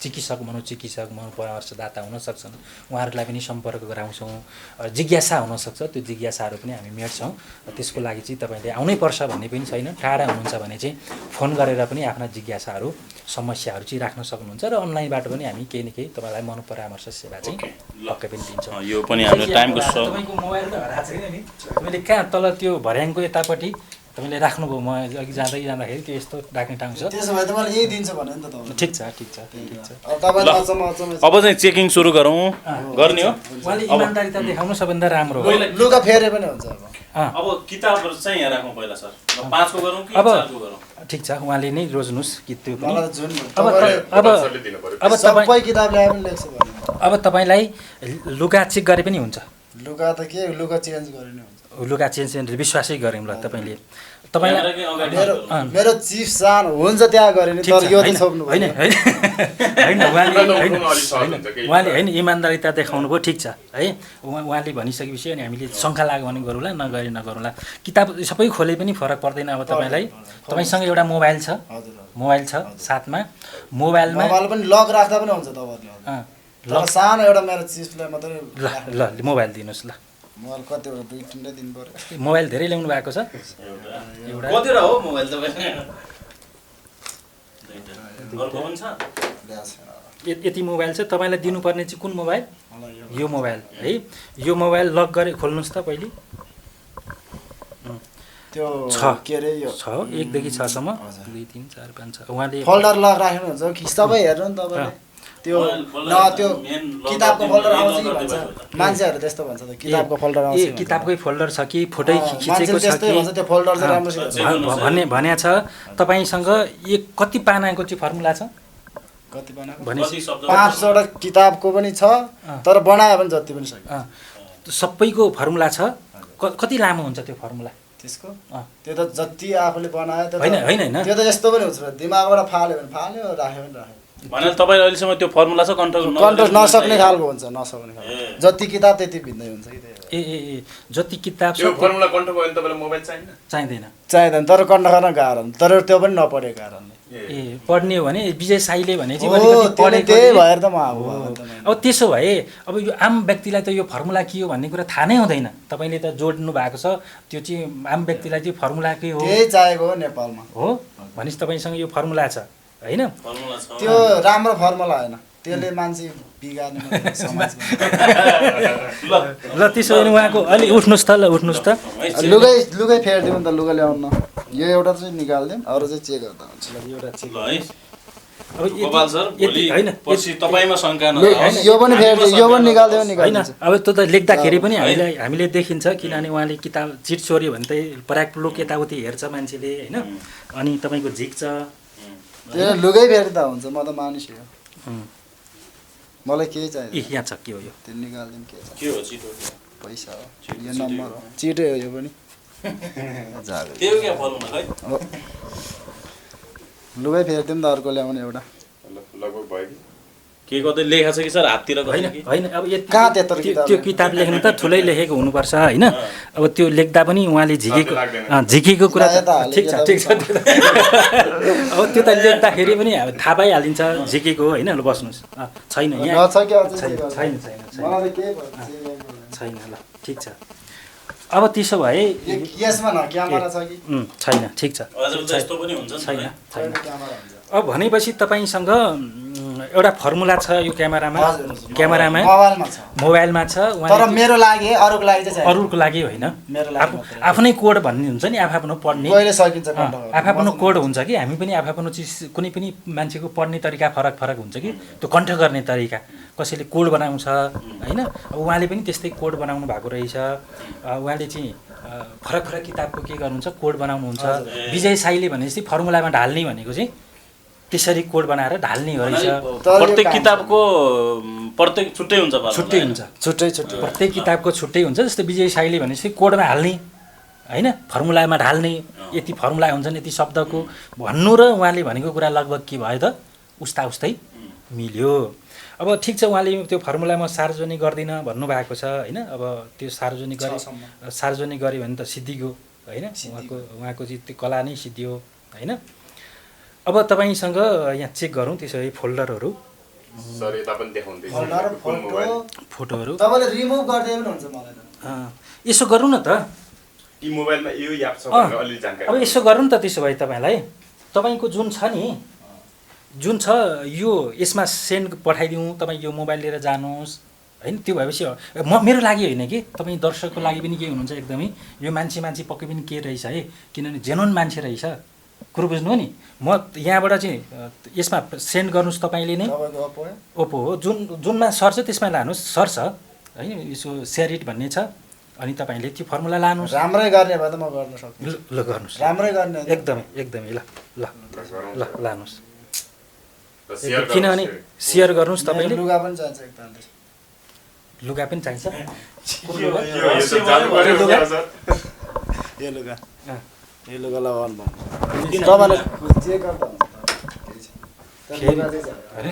चिकित्सक मनोपरामर्शदाता हुन सक्छन् उहाँहरूलाई पनि सम्पर्क गराउँछौँ। जिज्ञासा हुनसक्छ, त्यो जिज्ञासाहरू पनि हामी मेट्छौँ। त्यसको लागि चाहिँ तपाईँले आउनै पर्छ भन्ने पनि छैन। टाढा हुनुहुन्छ भने चाहिँ फोन गरेर पनि आफ्ना जिज्ञासाहरू समस्याहरू चाहिँ राख्न सक्नुहुन्छ र अनलाइनबाट पनि हामी केही न केही तपाईँलाई मनोपरामर्श सेवा चाहिँ पक्कै पनि दिन्छौँ। यो पनि हाम्रो टाइमको तपाईँको मोबाइल त हराएको छैन नि? तपाईँले कहाँ तल त्यो भर्याङको यतापट्टि तपाईँले राख्नुभयो, म अघि जाँदाखेरि त्यो यस्तो राख्ने ठाउँ छ। त्यसो भए त मैले यही दिन्छ भने नि त तपाईँ। ठिक छ। अब तपाईँले अचम्म अब चाहिँ चेकिङ सुरु गरौँ, गर्ने हो। उहाँले इमान्दारिता देखाउनु सबभन्दा राम्रो हो। लुगा फेरे पनि हुन्छ अब किताबहरू चाहिँ यहाँ राखौँ पहिला सर, 5 को गरौँ कि अब 4 को गरौँ? ठिक छ, उहाँले नै रोज्नुहोस् कि त्यो पनि। मलाई जुन अब सबै किताब ल्याए पनि लेख्छु भने अब तपाईँलाई लुगा चेक गरे पनि हुन्छ। लुगा त के लुगा चेन्ज गरे नि हुन्छ। लुगा चेन्ज विश्वासै गऱ्यौँ ल तपाईँले। तपाईँलाई मेरो चिफ सानो हुन्छ त्यहाँ गरे नि, तर यो त छोप्नु होइन उहाँले होइन इमान्दारिता देखाउनु भयो, ठिक छ है। उहाँले भनिसकेपछि अनि हामीले शङ्का लाग्यो भने गरौँला, नगरौँला। किताब सबै खोले पनि फरक पर्दैन। अब तपाईँसँग एउटा मोबाइल छ साथमा, मोबाइलमा पनि लक राख्दा पनि हुन्छ तपाईँहरूले। तर सानो एउटा मेरो चिफलाई मात्रै ल मोबाइल दिनुहोस् ल। मोबाइल कतिवटा 2-3 दिन पर्यो। मोबाइल धेरै ल्याउनु भएको छ? एउटा कतिवटा हो मोबाइल तपाईँ? अर्को पनि छ? यति मोबाइल छ। तपाईँलाई दिनुपर्ने चाहिँ कुन मोबाइल? यो मोबाइल है। यो मोबाइल लक गरे खोल्नुहोस् त पहिले। त्यो छ के अरे यो 6 1 देखि 6 सम्म 2 3 4 5 6 उहाँले फोल्डर लक राख्नु हुन्छ कि सबै हेर्नु नि तपाईँले। त्यो त्यो किताबको फोल्डर आउँछ कि भन्छ मान्छेहरू, त्यस्तो भन्छ त किताबको फोल्डर आउँछ। किताबकै फोल्डर छ कि फोटो खिचेको छ कि त्यो फोल्डर चाहिँ राम्रोसित भन्ने छ। तपाईँसँग कति पानाको चाहिँ फर्मुला छ? कति पाना? भनेपछि 5वटा किताबको पनि छ, तर बनायो भने जति पनि सक्यो। सबैको फर्मुला छ। कति लामो हुन्छ त्यो फर्मुला? त्यसको त्यो त जति आफूले बनायो त्यो होइन त्यो त यस्तो पनि हुन्छ, दिमागबाट फाल्यो भने फाल्यो, राख्यो भने राख्यो। भने तपाईँ अहिलेसम्म त्यो फर्मुला छ कन्ट्रोल नसक्ने खालको हुन्छ, नसक्ने खालको। जति किताब त्यति भिन्दै हुन्छ कि ए जति किताब त्यो फर्मुला कन्ट्रोल भयो भने तपाईँलाई मोबाइल चाहिँदैन। तर कन्ट्रोल गर्न गाह्रो, तर त्यो पनि नपढेको कारणले। पढ्ने हो भने विजय साईले भने चाहिँ त्यही भएर त म अब त्यसो भए अब यो आम व्यक्तिलाई त यो फर्मुला के हो भन्ने कुरा थाहा नै हुँदैन। तपाईँले त जोड्नु भएको छ, त्यो चाहिँ आम व्यक्तिलाई चाहिँ फर्मुला के हो त्यही चाहिएको हो नेपालमा हो भनेपछि तपाईँसँग यो फर्मुला छ होइन? त्यो राम्रो फर्मुला होइन, त्यसले मान्छे बिगार्ने समाजमा। ल त्यसो भने उहाँको अलि उठ्नुहोस् त, उठ्नुहोस् त। लुगै फेरिदिउँ नि त, लुगा ल्याउनु। यो एउटा चाहिँ निकालिदिउँ, अरू चाहिँ चेक गर्दा हुन्छ। एउटा चेक गोपाल सर होइन पछि तपाईँमा शङ्का यो पनि फेरिदिउँ, यो पनि निकालिदिउँ होइन। अब त्यो त लेख्दाखेरि पनि हामीले देखिन्छ, किनभने उहाँले किताब चिट चोर्यो भने त पराक लोक यताउति हेर्छ मान्छेले होइन। अनि तपाईँको झिक्छ त्यो लुगै फेर्दा हुन्छ। म त मानिस हो, मलाई केही चाहियो। यहाँ छ के हो यो? त्यो निकालिदिउँ। के हो चिटो? पैसा हो, यो नम्बर हो, चिटै हो यो पनि। त्यो के फर्मुला है? लुगै फेरिदिउँ त, अर्को ल्याउने एउटा। लगभग भयो के कतै लेखा छ कि सर हाततिर? होइन अब कहाँ त्यत्रो त्यो किताब लेख्नु त ठुलै लेखेको हुनुपर्छ होइन। अब त्यो लेख्दा पनि उहाँले झिकेको कुरा ठिक छ अब त्यो त लेख्दाखेरि पनि थाहा पाइहालिन्छ झिकेको होइन। ल बस्नुहोस्, छैन यहाँ छैन ल ठिक छ। अब त्यसो भए यसमा न क्यामेरा छ कि छैन? ठिक छ छैन। अब भनेपछि तपाईँसँग एउटा फर्मुला छ यो क्यामेरामा मोबाइलमा छ। तर मेरो लागि अरूको लागि चाहिँ अरूको लागि होइन, आफ्नै कोड भन्ने हुन्छ नि, आफ्नो पढ्ने आफ्नो कोड हुन्छ कि। हामी पनि आफ्नो चिज कुनै पनि मान्छेको पढ्ने तरिका फरक फरक हुन्छ कि, त्यो कण्ठ गर्ने तरिका कसैले कोड बनाउँछ होइन। अब उहाँले पनि त्यस्तै कोड बनाउनु भएको रहेछ। उहाँले चाहिँ फरक फरक किताबको के गर्नुहुन्छ, कोड बनाउनुहुन्छ। विजय साईले भनेपछि फर्मुलामा ढाल्ने भनेको चाहिँ त्यसरी कोड बनाएर ढाल्ने हो रहेछ। प्रत्येक किताबको प्रत्येक छुट्टै हुन्छ, छुट्टै प्रत्येक किताबको छुट्टै हुन्छ। जस्तै विजय साईले भनेपछि कोडमा हाल्ने होइन, फर्मुलामा ढाल्ने, यति फर्मुला हुन्छन् यति शब्दको भन्नु र उहाँले भनेको कुरा लगभग के भयो त उस्तै मिल्यो। अब ठिक छ उहाँले त्यो फर्मुला म सार्वजनिक गर्दिनँ भन्नुभएको छ होइन। अब त्यो सार्वजनिक गऱ्यो भने त सिद्धिगयो होइन, उहाँको चाहिँ त्यो कला नै सिद्धियो होइन। अब तपाईँसँग यहाँ चेक गरौँ त्यसो भए फोल्डरहरू सर यता पनि देखाउँदैछ फोटोहरू तपाईँले रिमुभ गर्दै पनि हुन्छ मलाई त। यसो गरौँ न त, यी मोबाइलमा यो एप छ भनेर अलि जानकारी। अब यसो गरौँ न त त्यसो भए तपाईँलाई, तपाईँको जुन छ नि जुन छ यो यसमा सेन्ड पठाइदिउँ, तपाईँ यो मोबाइल लिएर जानुहोस् होइन। त्यो भएपछि मेरो लागि होइन कि तपाईँ दर्शकको लागि पनि के हुनुहुन्छ एकदमै, यो मान्छे पक्कै पनि के रहेछ है, किनभने जेन्युन मान्छे रहेछ, कुरो बुझ्नु हो नि। म यहाँबाट चाहिँ यसमा सेन्ड गर्नुहोस् तपाईँले नै, ओप्पो हो जुनमा सर्छ त्यसमा लानुहोस्, सर्छ होइन, यसो सेयर इट भन्ने छ, अनि तपाईँले त्यो फर्मुला लानुहोस्। राम्रै गर्ने भए त म गर्न सक्छु। ल गर्नुहोस्, राम्रै गर्ने एकदमै ल लानुहोस्, किनभने सेयर गर्नुहोस् तपाईँले। लुगा पनि चाहिन्छ एकताल, लुगा पनि चाहिन्छ, यो लुगा लगाउनु भयो तपाईँले जे गर्दा हुन्छ।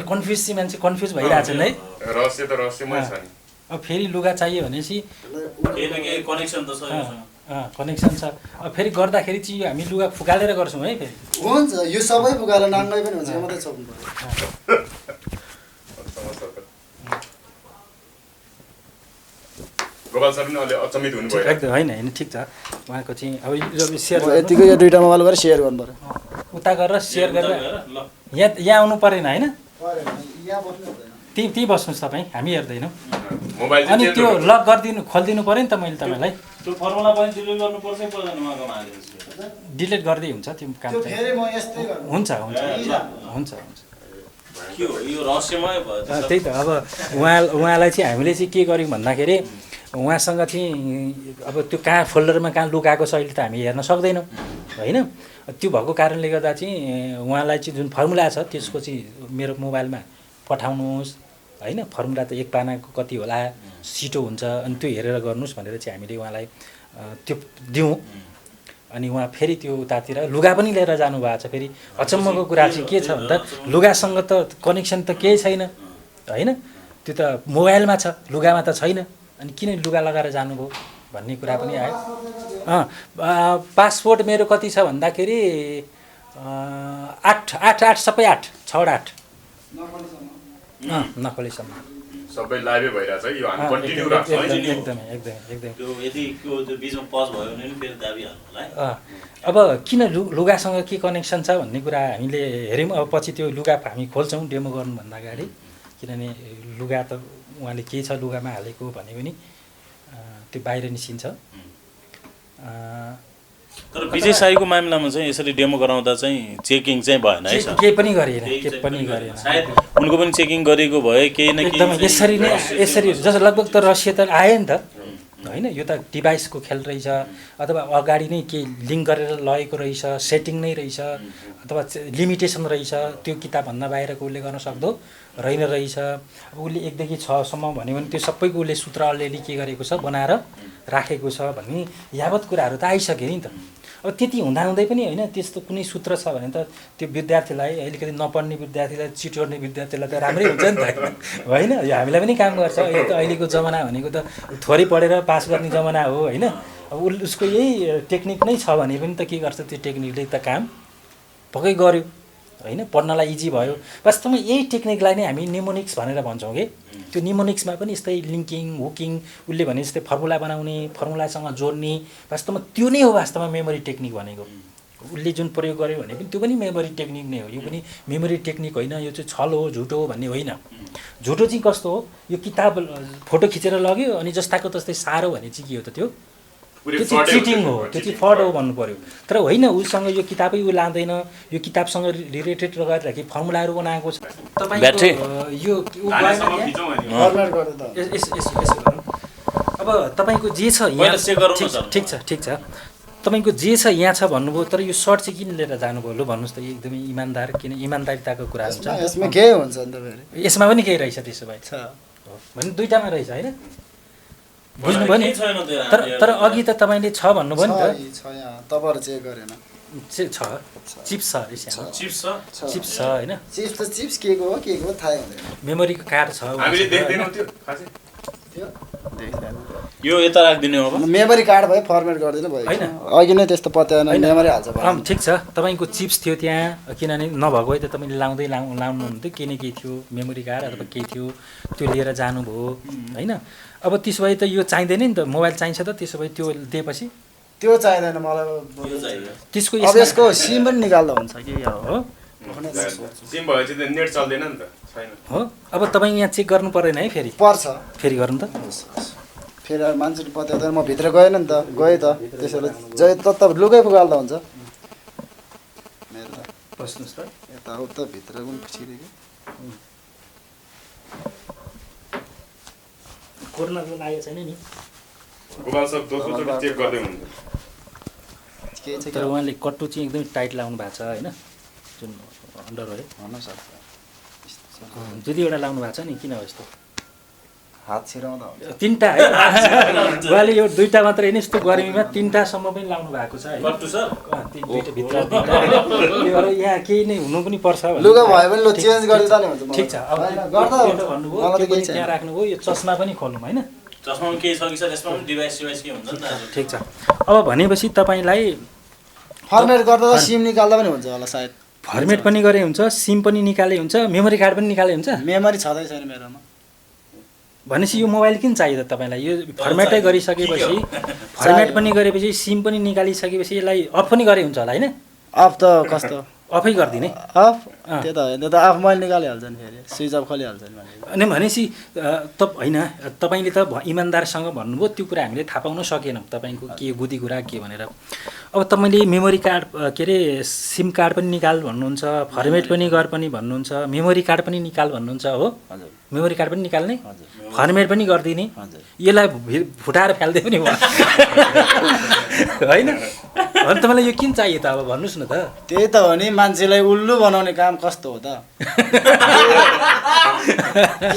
कन्फ्युज चाहिँ मान्छे कन्फ्युज भइरहेछ नि है, रहस्य त रहस्यमय छ नि। अब फेरि लुगा चाहियो भनेपछि कनेक्सन त छ, कनेक्सन छ। अब फेरि गर्दाखेरि चाहिँ हामी लुगा फुकालेर गर्छौँ है फेरि। हुन्छ यो सबै फुकाएर नाङ्गै पनि हुन्छ, मात्रै छोप्नु पर्यो। गोपाल सर पनि अलि अचम्मित हुनु भयो। एकदम होइन ठिक छ, उहाँको चाहिँ अब सेयर यतिकै यो दुईवटा मोबाइल गरेर सेयर गर्नु पर्यो। उता गरेर सेयर गरेर यहाँ आउनु परेन होइन, त्यहीँ बस्नुहोस् तपाईँ, हामी हेर्दैनौँ। अनि त्यो लक खोलिदिनु पऱ्यो नि त मैले तपाईँलाई। त्यो फर्मुला पनि डिलिट गर्नुपर्छ कि पर्दैन उहाँकोमा हालिदिनुहोस्। डिलिट गर्दै हुन्छ त्यो काम चाहिँ। हुन्छ के हो यो रहस्यमय भयो। त्यही त अब उहाँलाई चाहिँ हामीले चाहिँ के गर्यौँ भन्दाखेरि उहाँसँग चाहिँ अब त्यो कहाँ फोल्डरमा कहाँ लुकाएको छ अहिले त हामी हेर्न सक्दैनौँ होइन। त्यो भएको कारणले गर्दा चाहिँ उहाँलाई चाहिँ जुन फर्मुला छ त्यसको चाहिँ मेरो मोबाइलमा पठाउनुहोस् होइन। फर्मुला त एक पानाको कति होला, छिटो हुन्छ, अनि त्यो हेरेर गर्नुहोस् भनेर चाहिँ हामीले उहाँलाई त्यो दिउँ। अनि उहाँ फेरि त्यो उतातिर लुगा पनि लिएर जानुभएको छ। फेरि अचम्मको कुरा चाहिँ के छ भन्दा लुगासँग त कनेक्सन त केही छैन होइन, त्यो त मोबाइलमा छ, लुगामा त छैन, अनि किन लुगा लगाएर जानुभयो भन्ने कुरा पनि आयो। पासपोर्ट मेरो कति छ भन्दाखेरि 8 सबै 8 नक्कलीसम्म सबै लाइभै भइरहेछ यो, हामी कन्टिन्यू राख्छौँ है। एकदमै त्यो यदि त्यो बीचमा पज भयो भने फेरि दाबी हाल्नु होला है। अब किन लुगासँग के कनेक्सन छ भन्ने कुरा हामीले हेऱ्यौँ। अब पछि त्यो लुगा हामी खोल्छौँ डेमो गर्नुभन्दा अगाडि, किनभने लुगा त उहाँले के छ लुगामा हालेको भने पनि त्यो बाहिर निस्किन्छ। तर विजय साईको मामिलामा चाहिँ यसरी डेमो गराउँदा चाहिँ चेकिङ चाहिँ भएन है सर? केही पनि गरेन। सायद उनको पनि चेकिङ गरेको भए केही न केही एकदमै यसरी जस्तो लगभग त रहस्य त आयो नि त होइन। यो त डिभाइसको खेल रहेछ, अथवा अगाडि नै के लिङ्क गरेर लगेको रहेछ, सेटिङ नै रहेछ, अथवा लिमिटेसन रहेछ, त्यो किताबभन्दा बाहिरको उसले गर्न सक्दो रहेछ। अब उसले 1 देखि 6 सम्म भन्यो भने त्यो सबैको उसले सूत्र अलिअलि के गरेको छ, बनाएर राखेको छ भन्ने यावत कुराहरू त आइसक्यो नि त। अब त्यति हुँदाहुँदै पनि होइन त्यस्तो कुनै सूत्र छ भने त त्यो विद्यार्थीलाई अलिकति नपढ्ने विद्यार्थीलाई चिटोर्ने विद्यार्थीलाई त राम्रै हुन्छ नि त होइन। यो हामीलाई पनि काम गर्छ। यो त अहिलेको जमाना भनेको त थोरै पढेर पास गर्ने जमाना हो होइन। अब उसको यही टेक्निक नै छ भने पनि त के गर्छ, त्यो टेक्निकले त काम पक्कै गर्यो होइन, पढ्नलाई इजी भयो। वास्तवमा यही टेक्निकलाई नै हामी निमोनिक्स भनेर भन्छौँ कि। त्यो निमोनिक्समा पनि यस्तै लिङ्किङ हुकिङ, उसले भने जस्तै फर्मुला बनाउने, फर्मुलासँग जोड्ने, वास्तवमा त्यो नै हो वास्तवमा मेमोरी टेक्निक भनेको। उसले जुन प्रयोग गर्यो भने पनि त्यो पनि मेमोरी टेक्निक नै हो। यो पनि मेमोरी टेक्निक होइन, यो चाहिँ छल हो, झुटो हो भन्ने होइन। झुटो चाहिँ कस्तो हो, यो किताब फोटो खिचेर लग्यो अनि जस्ताको तस्तै सारो भने चाहिँ के हो त, त्यो चाहिँ चिटिङ हो, त्यो चाहिँ फ्रड हो भन्नु पर्यो। तर होइन, उसँग यो किताबै ऊ लाँदैन, यो किताबसँग रिलेटेड गरेर कि फर्मुलाहरू बनाएको छ। ब्याट्री यो अब तपाईँको जे छ यहाँ ठिक छ तपाईँको जे छ यहाँ छ भन्नुभयो, तर यो सर्ट चाहिँ किन लिएर जानुभयो लु भन्नुहोस् त। एकदमै इमान्दार, किन इमान्दारिताको कुरा हुन्छ यसमा केही हुन्छ नि त। यसमा पनि केही रहेछ त्यसो भए भने दुईटामा रहेछ होइन, बुझ्नुभयो नि। तर अघि त तपाईँले 6 भन्नुभयो नि त। तपाईँहरू चेक गरेन। छ चिप्स छ अरे सानो चिप्स छ चिप्स छ होइन चिप्स त चिप्स के को हो थाहै हुँदैन मेमोरीको कार्ड छ हामीले देख्दैनौँ त्यो खासै त्यो देख्दैन यो यता राखिदिनु अब मेमोरी कार्ड भयो फर्मेट गरिदिनु भयो होइन। अघि नै त्यस्तो पत्याएन मेमोरी हाल्छ ठिक छ तपाईँको चिप्स थियो त्यहाँ किनभने नभएको भए त तपाईँले लाउनुहुन्थ्यो के न केही थियो मेमोरी कार्ड अथवा केही थियो त्यो लिएर जानुभयो होइन अब त्यसो भए त यो चाहिँदैन नि त मोबाइल चाहिन्छ त त्यसो भए त्यो दिएपछि त्यो चाहिँदैन मलाई यो चाहियो त्यसको अब यसको सिम पनि निकाल्दा हुन्छ कि हो सिम भएपछि त नेट चल्दैन नि त छैन हो अब तपाईँ यहाँ चेक गर्नु परेन है फेरि पर्छ फेरि गर्नु त फेरि मान्छेले पत्याउँदैन म भित्र गएन नि त गएँ त त्यसैले जय त लुकै पुगाल्दा हुन्छ मेरो त बस्नुहोस् त यताउता भित्र पनि छिरेको कोर्नरको लागेको छैन नि गोपाल सर दोस्रोचोटि चेक गर्दै हुनुहुन्छ केही छ तर उहाँले कट्टु चाहिँ एकदमै टाइट लाउनु भएको छ होइन जुन अन्डर हो हुन सक्छ दुई दुईवटा लाउनु भएको छ नि किन हो यस्तो हात छिराउँदा हुन्छ तिनवटा है उहाँले यो दुईवटा मात्रै होइन यस्तो गर्मीमा तिनवटासम्म पनि लाउनु भएको छ है कट्टु सर दुईवटा भित्र त्यही भएर यहाँ केही नै हुनु पनि पर्छ भनेर। लुगा भयो भने लु चेन्ज गरिदिँदा नि हुन्छ ठिक छ अब होइन, गर्दा त्यो हुन्छ। त भन्नुभयो मलाई त त्यो पनि केही छैन। त्यहाँ राख्नुभयो यो चस्मा पनि खोल्नु होइन चस्मामा केही छ कि सर यसमा पनि डिभाइस के हुन्छ नि त ठिक छ अब भनेपछि तपाईँलाई फर्मेट गर्दा त सिम निकाल्दा पनि हुन्छ होला सायद फर्मेट पनि गरे हुन्छ सिम पनि निकाले हुन्छ मेमोरी कार्ड पनि निकाले हुन्छ मेमोरी छँदै छैन मेरोमा भनेपछि यो मोबाइल किन चाहियो त तपाईँलाई यो फर्मेटै गरिसकेपछि फर्मेट पनि गरेपछि सिम पनि निकालिसकेपछि यसलाई अफ पनि गरे हुन्छ होला होइन अफ त कस्तो अफै गरिदिने अफ त्यो त होइन त्यो त आफ मैले निकालिहाल्छ नि फेरि स्विच अफ खोलिहाल्छ नि मैले अनि भनेपछि होइन तपाईँले त इमान्दारसँग भन्नुभयो त्यो कुरा हामीले थाहा पाउन सकेनौँ तपाईँको के गुदी कुरा के भनेर अब तपाईँले मेमोरी कार्ड के अरे सिम कार्ड पनि निकाल भन्नुहुन्छ फर्मेट पनि गर पनि भन्नुहुन्छ मेमोरी कार्ड पनि निकाल भन्नुहुन्छ हो हजुर मेमोरी कार्ड पनि निकाल्ने हजुर फर्मेट पनि गरिदिने हजुर यसलाई फुटाएर फाल्दै पनि भयो होइन अनि तपाईँलाई यो किन चाहियो त अब भन्नुहोस् न त त्यही त हो नि मान्छेलाई उल्लु बनाउने काम कस्तो हो त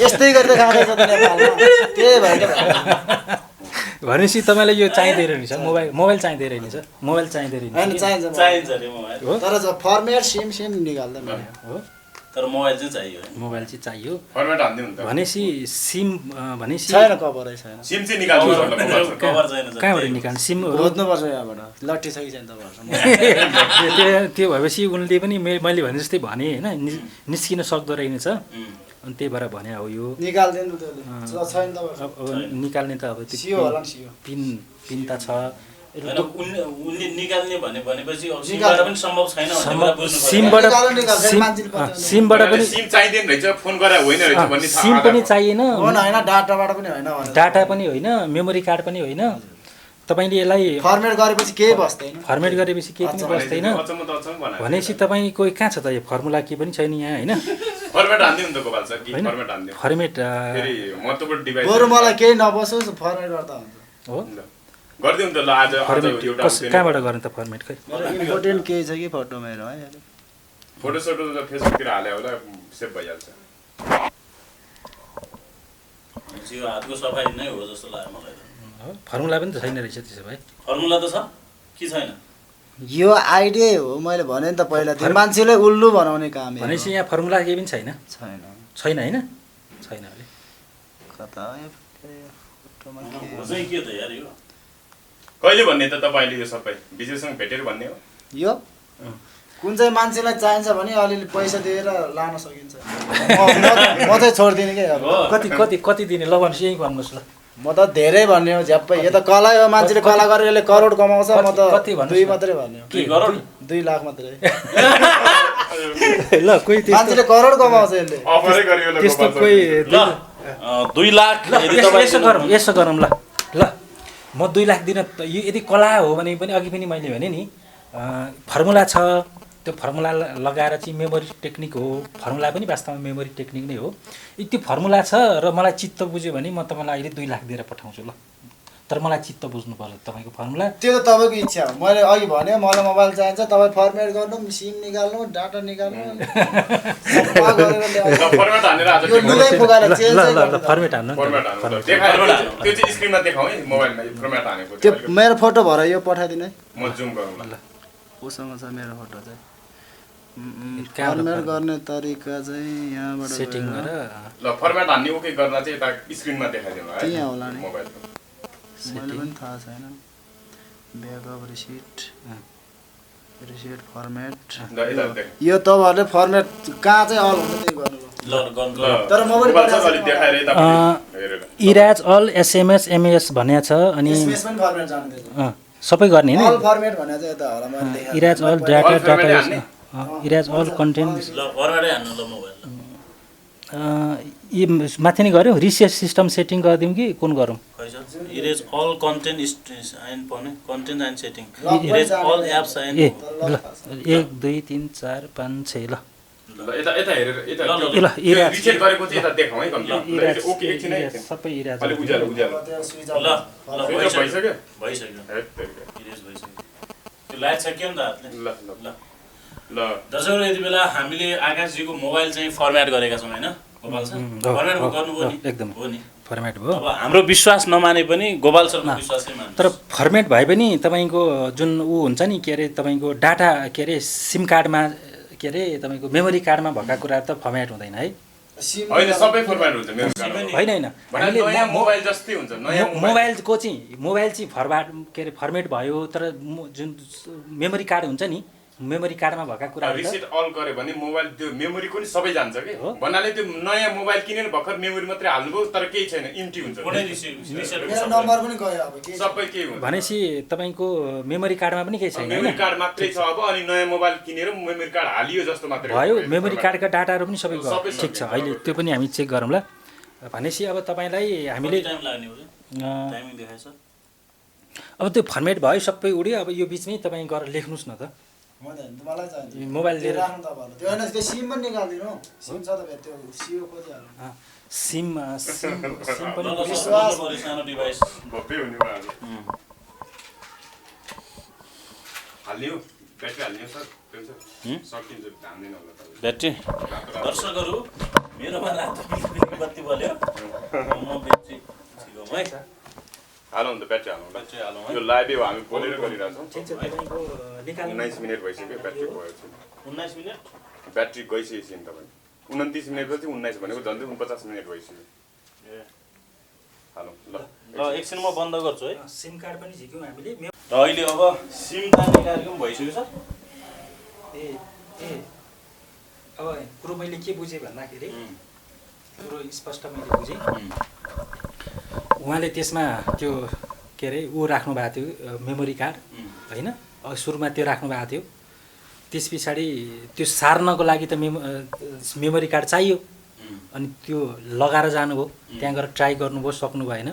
यस्तै गरेर खाँदैछ त नेपालमा त्यही भएर भनेपछि तपाईँलाई यो चाहिँदै रहेछ मोबाइल चाहिँदै रहेछ मोबाइल चाहिँदै होइन रहेछ चाहिन्छ चाहिन्छ अरे मोबाइल हो तर फर्मेट सिम निकाल्दा पनि हो तर मोबाइल चाहिँ चाहियो है। मोबाइल चाहिँ चाहियो फर्मेट हान्दिनु नि त भनेपछि सिम भनेपछि छैन कभरै छैन सिम चाहिँ निकाल्नु पर्छ होला गोपाल सर। कभर छैन सर। कहाँबाट निकाल्ने सिम खोज्नुपर्छ यहाँबाट लट्ठी छ कि छैन तपाईँहरू त्यो भएपछि उनले पनि मैले भने जस्तै भने होइन निस्किन सक्दो रहेछ अनि त्यही भएर भने हो यो निकालिदिनु त्यसले छैन तपाईँहरू अब निकाल्ने त अब सियो होला नि सियो पिन त छ होइन, उनले निकाल्ने भनेपछि अब सिमबाट पनि सम्भव छैन भन्ने कुरा बुझ्नु सिमबाट मान्छेले पत्याउँदैन। सिमबाट पनि सिम चाहिँदैन रहेछ फोन गरेर होइन रहेछ भन्ने थाहा सिम पनि चाहिएन होइन होइन डाटाबाट पनि होइन भनेर। डाटा पनि होइन मेमोरी कार्ड पनि होइन तपाईँले यसलाई फर्मेट गरेपछि केही बस्दैन फर्मेट गरेपछि केही पनि बस्दैन अचम्म त अचम्म बनायो। भनेपछि तपाईँको कहाँ छ त यो फर्मुला के पनि छैन यहाँ होइन फर्मेट हान्दिनु नि त गोपाल सर कि होइन फर्मेट हान्दिनु फर्मेट फेरि महत्त्वपूर्ण डिभाइस बरु मलाई केही नबसोस् फर्मेट गर्दा हुन्छ हो गरिदिउँ त ल आज फर्मेट एउटा कहाँबाट गर्ने त फर्मेट खै मेरो इम्पोर्टेन्ट केही छ कि फोटो मेरो है फोटो सोटो त फेसबुकतिर हाल्यो होला सेभ भइहाल्छ। यो हातको सफाइ नै हो जस्तो लाग्यो मलाई त। फर्मुला पनि त छैन रहेछ त्यसो भए फर्मुला त छ कि छैन? यो आइडिया हो मैले भने नि त पहिला त्यो मान्छेलाई उल्लु बनाउने काम हो भनेपछि यहाँ फर्मुला केही पनि छैन छैन छैन होइन छैन अरे कता फोटोमा हो चाहिँ के त यार यो? कहिले भन्ने त तपाईँले यो सबै विजयसँग भेटेर भन्ने हो? यो कुन चाहिँ मान्छेलाई चाहिन्छ भने अलिअलि पैसा दिएर लान सकिन्छ म चाहिँ छोडिदिने कि अब कति कति कति दिने ल भन्नुहोस् यहीँ भन्नुहोस् ल म त धेरै भन्ने हो झ्याप्पै यो त कला हो मान्छेले कला गरेर यसले करोड कमाउँछ म त कति भन्नुहोस् दुई न? मात्रै भन्ने हो 2 करोड? 2 लाख मात्रै ल कोही मान्छेले करोड कमाउँछ यसले अफरै गरियो ल त्यस्तो गोपाल सर। कोही ल 2 लाख यदि तपाईँ यसो गरौँ ल ल म 2 लाख दिन यो यदि कला हो भने पनि अघि पनि मैले भने नि फर्मुला छ त्यो फर्मुला लगाएर चाहिँ मेमोरी टेक्निक हो फर्मुला पनि वास्तवमा मेमोरी टेक्निक नै हो यदि त्यो फर्मुला छ र मलाई चित्त बुझ्यो भने म तपाईँलाई अहिले 2 लाख दिएर पठाउँछु ल तर मलाई चित्त बुझ्नु पर्छ तपाईँको फर्मुला त्यो त तपाईँको इच्छा हो मैले अघि भने मलाई मोबाइल चाहिन्छ तपाईँ फर्मेट गर्नु सिम निकाल्नु डाटा निकाल्नु सफा गरेर ल्याउनु। ल फर्मेट हानेर आज यो लुगै फुगाएर ल चेन्ज ल ल फर्मेट हान्नु फर्मेट हान्नु त। देखाएर त्यो चाहिँ स्क्रिनमा देखाउँ है मोबाइलमा फर्मेट हानेको त्यो त्यो मेरो फोटो भएर यो पठाइदिनु है म जुम गरौँ ल। कोसँग छ मेरो फोटो चाहिँ कहाँबाट फर्मेट गर्ने तरिका चाहिँ यहाँबाट सेटिङ गएर गरेर ल फर्मेट हान्ने ओके गर्न चाहिँ यता स्क्रिनमा देखाइदिनु है त्यहाँ होला नि। मोबाइलको मैले पनि थाहा छैन ब्याकअप रिसिट फर्मेट ल यता देख यो तपाईँहरूले फर्मेट कहाँ चाहिँ अल हुन्छ त्यही गर्नु ल गर्नु ल तर मोबाइल मोबाइल अलि देखाएर यता हेरेर इराज अल एसएमएस एमएस भन्या छ अनि एसएमएस पनि फर्मेट जानु दिन्छ सबै गर्ने अल होइन फर्मेट भनेर चाहिँ यता होला मैले देखाएको erase all data All format data हान्ने? इराज अल कन्टेन्ट ल फर्मेटै हान्नु ल मोबाइल यी माथि नै गऱ्यौँ रिसेट सिस्टम सेटिङ गरिदिउँ कि कुन गरौँ इरेज अल कन्टेन्ट एन्ड भने content and setting Lock erase पनि अल जाने। एप्स एन्ड ए ल 1 2 3 4 5 6 ल ल यता यता हेरेर यता ल, इराज। रिसेट गरेको चाहिँ यता देखाउँ है कम इराज ओके एकछिन है इराज, सबै इराज अलि उज्यालो उज्यालो त्यो स्विच ल अफ ल स्विच अफ भइसक्यो भइसक्यो हेट तेरिका। इरेज भइसक्यो त्यो लाइट सक्यो नि त हातले ल ल ल ल दर्शकहरू यति बेला हामीले आकाशजीको मोबाइल चाहिँ फर्मेट गरेका छौँ होइन गोपाल सर फर्मेट गर्नुभयो नि एकदम हो नि फर्मेट भयो अब हाम्रो विश्वास नमाने पनि गोपाल सरको विश्वासै मान्छ तर फर्मेट भए पनि तपाईँको जुन ऊ हुन्छ नि के अरे तपाईँको डाटा के अरे सिम कार्डमा के अरे तपाईँको मेमोरी कार्डमा भएका कुराहरू त फर्मेट हुँदैन है सिम होइन सबै फर्मेट हुन्छ मेरो कार्डमा होइन होइन भने हामीले नयाँ मोबाइल जस्तै हुन्छ नयाँ मोबाइलको चाहिँ मोबाइल चाहिँ के अरे फर्मेट भयो तर जुन मेमोरी कार्ड हुन्छ नि मेमोरी कार्डमा भएका कुराहरू त रिसेट अल गर्यो भने मोबाइल त्यो मेमोरीको नि सबै जान्छ कि हो। भन्नाले त्यो नयाँ मोबाइल किनेर भर्खर मेमोरी मात्रै हाल्नुभयो तर केही छैन इम्टी हुन्छ कुनै रिसेट मेरो नम्बर पनि गयो अब के सबै केही हुन्छ भनेपछि तपाईँको मेमोरी कार्डमा पनि केही छैन मेमोरी होइन कार्ड मात्रै छ अब अनि नयाँ मोबाइल किनेर मेमोरी कार्ड हालियो जस्तो मात्रै भयो हो। मेमोरी कार्डका डाटाहरू पनि सबै सबै गयो ठिक छ सबै। अहिले त्यो पनि हामी चेक गरौँ ल भनेपछि अब तपाईँलाई हामीले टाइम लाग्ने हो अँ, टाइमिङ देखाएछ अब त्यो फर्मेट भयो सबै उड्यो अब यो बिचमै तपाईँ गएर लेख्नुहोस् न त मलाई चाहिन्छ मोबाइल लिएर राख्नु तपाईँहरूले त्यो होइन त्यो सिम पनि निकालिदिनु सिम छ त त्यो सियो खोजिहाल्नु सिम सिम सिम ल पनि ल विश्वास। सक्नु सानो डिभाइस भप्पै हुने भयो हालियो ब्याट्री हाल्ने सर सकिन्छ हान्दैन होला तपाईँ ब्याट्री दर्शकहरू मेरोमा रातो बत्ती बल्यो म ब्याट्री छिगौँ है हालौँ त ब्याट्री हालौँ ब्याट्री हालौँ यो है लाइभै हो हामी बोलेर गरिरहेछौँ ठिक छ तपाईँको निकाल्नु 19 मिनट भइसक्यो ब्याट्री गयो चाहिँ 19 मिनट ब्याट्री गइसकेपछि नि तपाईँ 29 मिनट जति 19 भनेको झन्डै 49 मिनट भइसक्यो ए हालौँ ल ल एकछिन म बन्द गर्छु है सिम कार्ड पनि झिक्यौँ हामीले र अहिले अब सिम तान्ने कार्यक्रम भइसक्यो सर ए ए अब कुरो मैले के बुझेँ भन्दाखेरि कुरो स्पष्ट मैले बुझेँ उहाँले त्यसमा त्यो के अरे ऊ राख्नु भएको थियो मेमोरी कार्ड होइन सुरुमा त्यो राख्नु भएको थियो त्यस पछाडि त्यो सार्नको लागि त मेमोरी कार्ड चाहियो अनि त्यो लगाएर जानुभयो त्यहाँ गएर ट्राई गर्नुभयो सक्नु भएन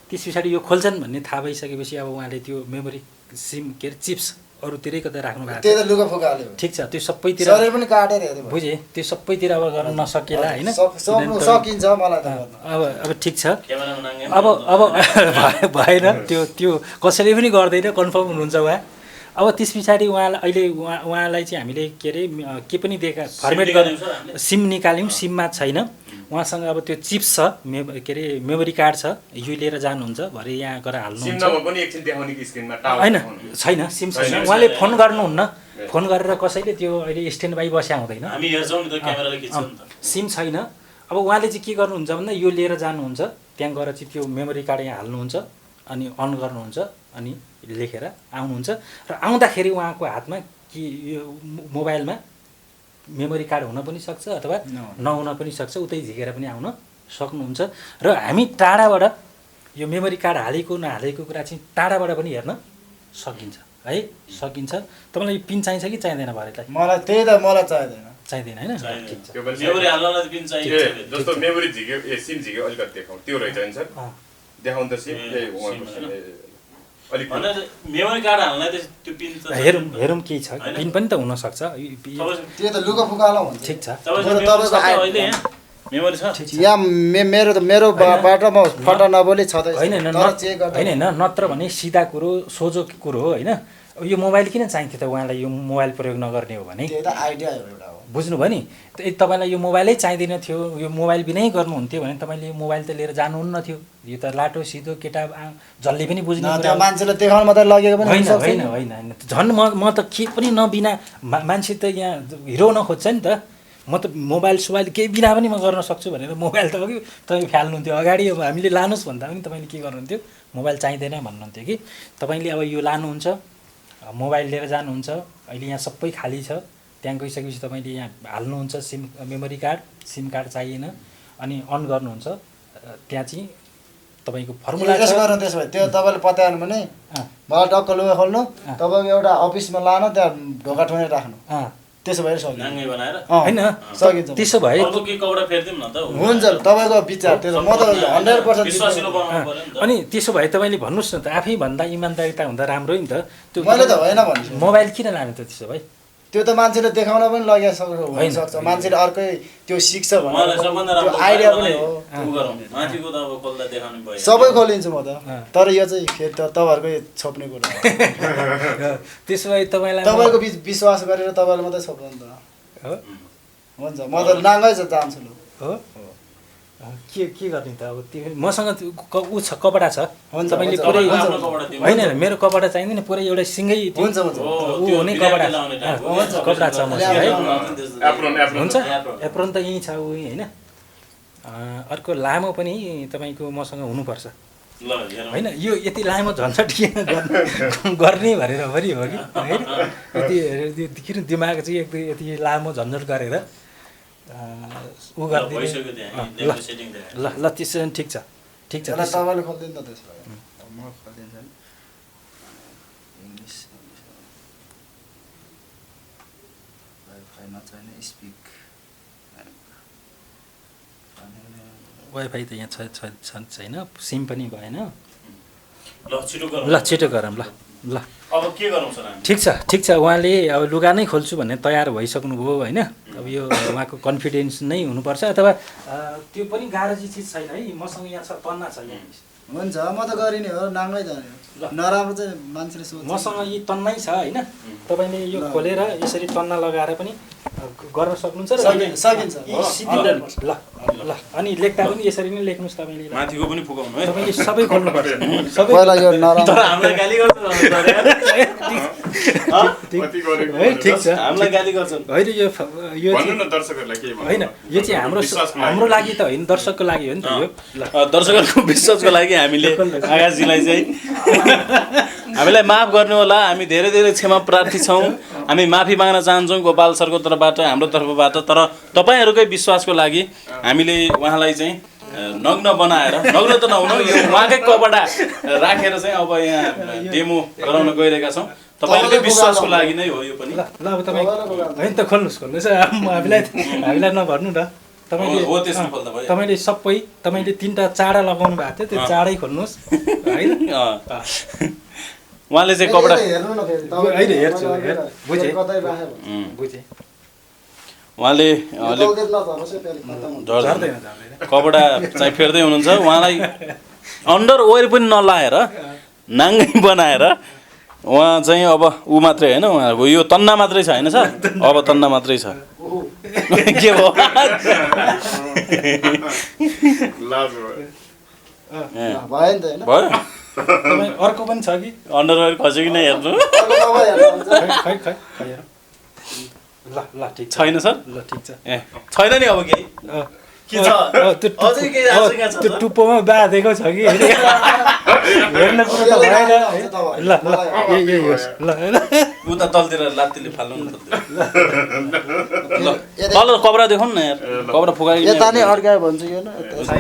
त्यस पछाडि यो खोल्छन् भन्ने थाहा भइसकेपछि अब उहाँले त्यो मेमोरी सिम के अरे चिप्स अरूतिरै कतै राख्नु भएको त्यही थियो त लुगा फुकाल्यो ठिक छ त्यो सबैतिर शरीर पनि काटेर हेऱ्यो बुझेँ त्यो सबैतिर अब गर्न नसकेला होइन सक्नु सकिन्छ मलाई त गर्न। अब ठिक छ क्यामेरामा नाङ्गे अब भएन त्यो कसैले पनि गर्दैन कन्फर्म हुनुहुन्छ उहाँ अब त्यस पछाडि उहाँलाई अहिले उहाँलाई चाहिँ हामीले के अरे के पनि दिएका फर्मेट गर्नु सिम निकाल्यौँ सिममा छैन उहाँसँग अब त्यो चिप्स छ के अरे मेमोरी कार्ड छ यो लिएर जानुहुन्छ भरे यहाँ गएर सिम हाल्नुहुन्छ नभए पनि एकछिन देखाउने कि स्क्रिनमा टावर होइन देखाउनु। छैन सिम छैन छैन, उहाँले छैन। फोन गर्नुहुन्न फोन गरेर कसैले त्यो अहिले स्ट्यान्ड बाई बस्या हुँदैन हामी हेर्छौँ नि त क्यामेराले खिच्छौँ नि त सिम छैन अब उहाँले चाहिँ के गर्नुहुन्छ भन्दा यो लिएर जानुहुन्छ त्यहाँ गएर चाहिँ त्यो मेमोरी कार्ड यहाँ हाल्नुहुन्छ अनि अन गर्नुहुन्छ अनि लेखेर आउनुहुन्छ र आउँदाखेरि उहाँको हातमा कि यो मोबाइलमा मेमोरी कार्ड हुन पनि सक्छ अथवा नहुन पनि सक्छ उतै झिकेर पनि आउन सक्नुहुन्छ र हामी टाढाबाट यो मेमोरी कार्ड हालेको नहालेको कुरा चाहिँ टाढाबाट पनि हेर्न सकिन्छ है सकिन्छ तपाईँलाई यो पिन चाहिन्छ कि चाहिँदैन भरेलाई मलाई त्यही त मलाई चाहिँदैन चाहिँदैन होइन ठिक छ त्यो पनि मेमोरी हाल्नलाई पिन ए चाहियो जस्तो मेमोरी झिक्यो सिम झिक्यो अलिकति देखाउँ त्यो रहेछ नि सर अँ। देखाउँ त सिम ए, ए उहाँको सिम सिम, ए, अलिक भने मेमोरी कार्ड हाल्नलाई त त्यो पिन त हेरौँ के छ होइन। पिन पनि त हुनसक्छ त्यो त लुगा फुकाला हुन्छ ठिक छ तपाईँको अहिले यहाँ मेमोरी छ यहाँ मेरो बाट म फटा नबोली छँदैछ होइन तर चेक गर्दा होइन होइन नत्र भने सिधा कुरो सोझो कुरो हो होइन यो मोबाइल किन चाहिन्थ्यो त उहाँलाई यो मोबाइल प्रयोग नगर्ने हो भने त्यो त आइडिया एउटा हो बुझ्नुभयो नि तपाईँलाई यो मोबाइलै चाहिँदैन थियो यो मोबाइल बिनै गर्नुहुन्थ्यो भने तपाईँले यो मोबाइल त लिएर जानुहुन्न थियो यो त लाटो सिधो केटा जसले पनि बुझ्ने त्यो मान्छेले देखाउन मात्रै लगेको पनि होइन हुनसक्छ होइन होइन होइन झन् म त के पनि नबिना मान्छे त यहाँ हिरो नखोज्छ नि त म त मोबाइल सोबाइल केही बिना पनि म गर्न सक्छु भनेर मोबाइल त अघि तपाईँ फाल्नुहुन्थ्यो अगाडि अब हामीले लानुहोस् भन्दा पनि तपाईँले के गर्नुहुन्थ्यो मोबाइल चाहिँदैन भन्नुहुन्थ्यो कि तपाईँले अब यो लानुहुन्छ मोबाइल लिएर जानुहुन्छ अहिले यहाँ सबै खाली छ त्यहाँ गइसकेपछि तपाईँले यहाँ हाल्नुहुन्छ मेमोरी कार्ड सिम कार्ड चाहिएन अनि अन गर्नुहुन्छ त्यहाँ चाहिँ तपाईँको फर्मुला यसो गर्नु त्यसो भए त्यो तपाईँले पत्याउनु भने मलाई टक्क लुगा खोल्नु तपाईँको एउटा अफिसमा लानु त्यहाँ ढोका ठुने राख्नु त्यसो भएर सकिन्छ नाङ्गे बनाएर होइन सकिन्छ त्यसो भए अर्को के कपडा फेर्दिउँ न त हुन्छ तपाईँको विचार त्यो म त 100% विश्वासिलो बनाउनु पर्यो नि त अनि त्यसो भए तपाईँले भन्नुहोस् न त आफै भन्दा इमान्दारिता हुँदा राम्रो नि त त्यो मैले त होइन भन्छु मोबाइल किन लानु त त्यसो भए त्यो त मान्छेले देखाउन पनि हुनसक्छ मान्छेले अर्कै त्यो सिक्छ मलाई सबभन्दा त्यो राम्रो आइडिया पनि हो उ गरौँ माथिको त अब खोल्दा देखाउनु भयो सबै खोलिन्छु म त तर यो चाहिँ फेरि त तपाईँहरूकै छोप्ने कुरा हो त्यसो भए तपाईँलाई तपाईँको विश्वास गरेर तपाईँले मात्रै छोप्नु नि त हो हुन्छ म त नाङ्गै जान्छु लु हो के गर्ने त अब त्यो मसँग ऊ छ कपडा छ हुन्छ, तपाईँले हुन्छ, पुरै हुन्छ, कपडा दिउँ। होइन मेरो कपडा चाहिँदैन पुरै एउटा सिँगै हुन्छ हुन्छ ऊ हुने कपडा कपडा छ मसँग है हुन्छ एप्रोन त यहीँ छ ऊ होइन अर्को लामो पनि तपाईँको मसँग हुनुपर्छ ल हेरौँ होइन यो यति लामो झन्झट किन गर्ने भनेर पनि हो कि होइन यति किन दिमाग चाहिँ यति लामो झन्झट गरेर ऊ गरिदिने भइसक्यो त्यहाँ डेमो सेटिङ ल ल त्यसो भने ठिक छ ठिक छ त्यसलाई तपाईँले खोलिदिनु त त्यसो भए म खोलिदिन्छु नि इङ्ग्लिस वाइफाई नचाहिने स्पिक वाइफाई त यहाँ छैन सिम पनि भएन ल छिटो गरौँ ल छिटो गरौँ ल ल अब के गरौँ सर हामी ठिक छ उहाँले अब लुगा नै खोल्छु भन्ने तयार भइसक्नुभयो होइन अब यो उहाँको कन्फिडेन्स नै हुनुपर्छ अथवा त्यो पनि गाह्रो चिज छैन है मसँग यहाँ छ तन्ना छ यहाँ हुन्छ म त गरिने हो नाङ्गै जाने हो नराम्रो चाहिँ मान्छेले सोध्छ मसँग यी तन्नै छ होइन तपाईँले यो खोलेर यसरी तन्ना लगाएर पनि गर्न सक्नुहुन्छ र सकिन्छ यी सिधै ल ल अनि लेख्दा पनि यसरी नै लेख्नुहोस् तपाईँले माथिको पनि फुकाउनु है तपाईँले सबै खोल्नुपर्छ सबै पहिला यो नराम्रो तर हामीलाई गाली गर्छ है ठिक छ हामीलाई गाली गर्छन् होइन यो भन्नु न दर्शकहरूलाई के भन्नु होइन यो चाहिँ हाम्रो लागि त होइन दर्शकको लागि हो नि त यो ल दर्शकहरूको विश्वासको लागि हामीले आकाशजीलाई चाहिँ हामीलाई माफ गर्नु होला हामी धेरै धेरै क्षमा प्रार्थी छौँ हामी माफी माग्न चाहन्छौँ गोपाल सरको तर्फबाट हाम्रो तर्फबाट तर तपाईँहरूकै विश्वासको लागि हामीले उहाँलाई चाहिँ नग्न बनाएर नग्न त नहुनु यो उहाँकै कपडा राखेर चाहिँ अब यहाँ डेमो गराउन गइरहेका छौँ तपाईँहरूकै विश्वासको लागि नै हो यो पनि ल अब तपाईँ होइन त खोल्नुहोस् हामीलाई नभर्नु न तपाईँले हो त्यसो खोल्दा भयो तपाईँले सबै तपाईँले 3टा चाडा लगाउनु भएको थियो त्यो चाडै खोल्नुहोस् होइन उहाँले चाहिँ कपडा हेर्नु न फेरि होइन हेर्छु बुझेँ कतै राख्यो बुझेँ उहाँले अलिक झर्दैन कपडा चाहिँ फेर्दै हुनुहुन्छ उहाँलाई अन्डर वेयर पनि नलाएर नाङ्गै बनाएर उहाँ चाहिँ अब ऊ मात्रै होइन उहाँहरूको यो तन्ना मात्रै छ होइन सर अब तन्ना मात्रै छ के भयो भयो नि त होइन भयो तपाईँ अर्को पनि छ कि अन्डरवेयर खस्यो कि नै हेर्नु खै खै खै ल ल ठिक छ छैन सर ल ठिक छ ए छैन नि अब केही के छ अझै केही आशंका छ त्यो टुप्पोमा बाँधेको छ कि हेर्न कुरो त भएन ल ल यही होस् ल उता तलतिर लात्तीले फाल्नु न ल तल कपडा देखाउनु न यार कपडा फुकाइ यता नै अड्कायो भन्छु यो न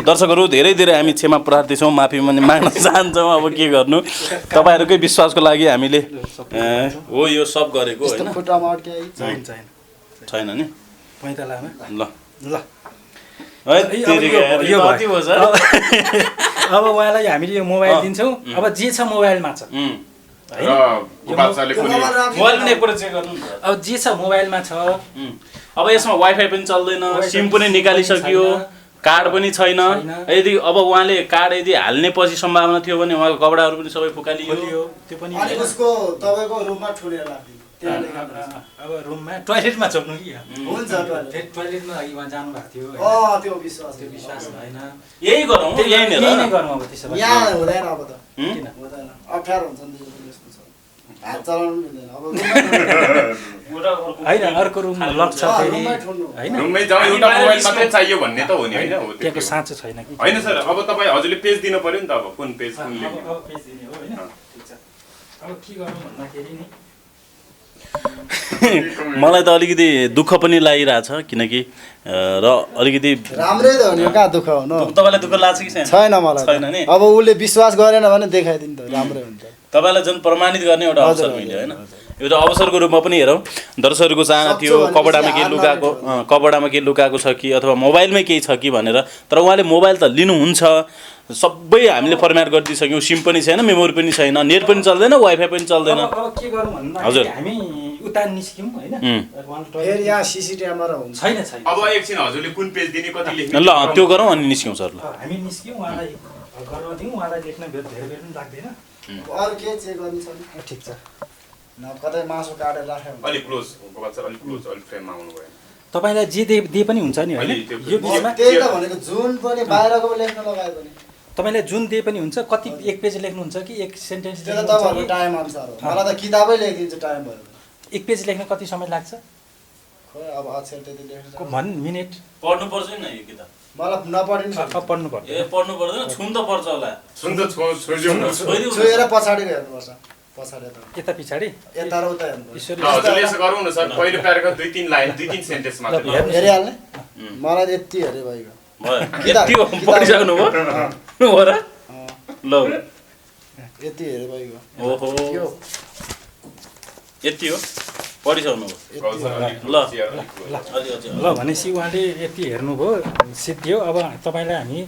दर्शकहरू धेरै धेरै हामी क्षमा प्रार्थी छौँ माफी पनि माग्न चाहन्छौँ अब के गर्नु तपाईँहरूकै विश्वासको लागि हामीले हो यो सब गरेको होइन खुट्टामा अड्काइ छैन नि पैँतालामा ल ल यो अब उहाँलाई हामीले यो मोबाइल दिन्छौँ अब जे छ मोबाइलमा छ मोबाइल पनि एकपल्ट चेक गर्नु नि त। अब जे छ मोबाइलमा छ अब यसमा वाइफाई पनि चल्दैन सिम पनि निकालिसकियो कार्ड पनि छैन। यदि अब उहाँले कार्ड यदि हाल्ने पछि सम्भावना थियो भने उहाँको कपडाहरू पनि सबै फुकालियो। त्यो पनि अनि उसको तपाईँको रुममा ठुलेर राखिदिनु। अब रुममा टोयलेटमा छोड्नु कि हुन्छ टोयलेटमा अघि उहाँ जानु भएको थियो त्यो विश्वास भएन। यही गरौँ यहीँनिर यही नै गरौँ अब त्यसो भए। यहाँ हुँदैन अब त किन हुँदैन, अप्ठ्यारो हुन्छ नि यस्तो छ, हात चलाउनु मिल्दैन अब। होइन अर्को रुम लक छ फेरि रुममै ठुल्नु। होइन रुममै जाउँ, एउटा मोबाइल मात्रै चाहियो भन्ने त हो नि होइन? हो त्यहाँको त्यो साँचो छैन कि होइन सर, अब तपाईँ हजुरले पेज दिनु पर्यो नि त। अब कुन पेज कुन लेख्ने? अब पेज दिने हो होइन? ठिक छ। अब के गर्नु भन्दाखेरि नि मलाई त अलिकति दुःख पनि लागिरहेछ किनकि र अलिकति राम्रै त हो नि, कहाँ दुःख हुनु। तपाईँलाई दुःख लाग्छ कि छैन मलाई छैन नि। अब उसले विश्वास गरेन भने देखाइदिनु त, राम्रै हुन्छ। तपाईँलाई जुन प्रमाणित गर्ने एउटा अवसर मिल्यो होइन, एउटा अवसरको रूपमा पनि हेरौँ। दर्शकहरूको चाहना थियो कपडामा केही लुकाएको कपडामा केही लुकाएको छ कि अथवा मोबाइलमै केही छ कि भनेर, तर उहाँले मोबाइल त लिनुहुन्छ। सबै हामीले फर्म्याट गरिदिइसक्यौँ, सिम पनि छैन, मेमोरी पनि छैन, नेट पनि चल्दैन, वाइफाई पनि चल्दैन। अब के गरौँ भन्दाखेरि हामी उता निस्क्यौँ होइन? फेरि यहाँ सिसी क्यामेरा हुन्छ। छैन अब एकछिन हजुरले कुन पेज दिने कति लेख्ने? ल त्यो गरौँ अनि निस्क्यौँ सर। ल हामी निस्क्यौँ, उहाँलाई गर्न दिउँ, उहाँलाई लेख्न धेरै बेर पनि लाग्दैन। अरू के चेक गर्नु छ नि? ठिक छ। कतै मासु काटेर राख्यो भने। अलिक क्लोज गोपाल सर, अलिक क्लोज, अलिक फ्रेममा आउनु भयो। तपाईँलाई जे दिए पनि हुन्छ नि होइन? यो बिचमा त्यही त भनेको, जुन पनि बाहिरको लेख्न लगायो भने तपाईँलाई जुन दिए पनि हुन्छ। कति एक पेज लेख्नुहुन्छ कि एक सेन्टेन्स त्यो त तपाईँहरूको टाइम अनुसार हो। मलाई त किताबै लेखिदिन्छ टाइम भयो भने। एक पेज लेख्न कति समय लाग्छ? खोइ अब अक्षर त्यति लेख्नु भन् मिनेट पढ्नु पर्छ नि यो किताब। मलाई नपढिनु अब पढ्नु पर्छ। ए पढ्नु पर्दैन, छुन त पर्छ होला। सुन त छोडिदिउँ न। छुएर पछाडिको हेर्नुपर्छ, पछाडि यता पछाडि यता र उता हेर्नुपर्छ। ईश्वर हजुरले यसो गरौँ न सर, पहिलो प्याराग्राफ 2-3 लाइन 2-3 सेन्टेन्स मात्र। हेरिहाल्ने मलाई त यति हेरे भइगयो। यति हो पढिसक्नु भयो हो र? ल यति हेरे भइगयो। ओहो यति हो पढिसक्नु भयो। ल ल भनेपछि उहाँले यति हेर्नुभयो, सिद्धियो। अब तपाईँलाई हामी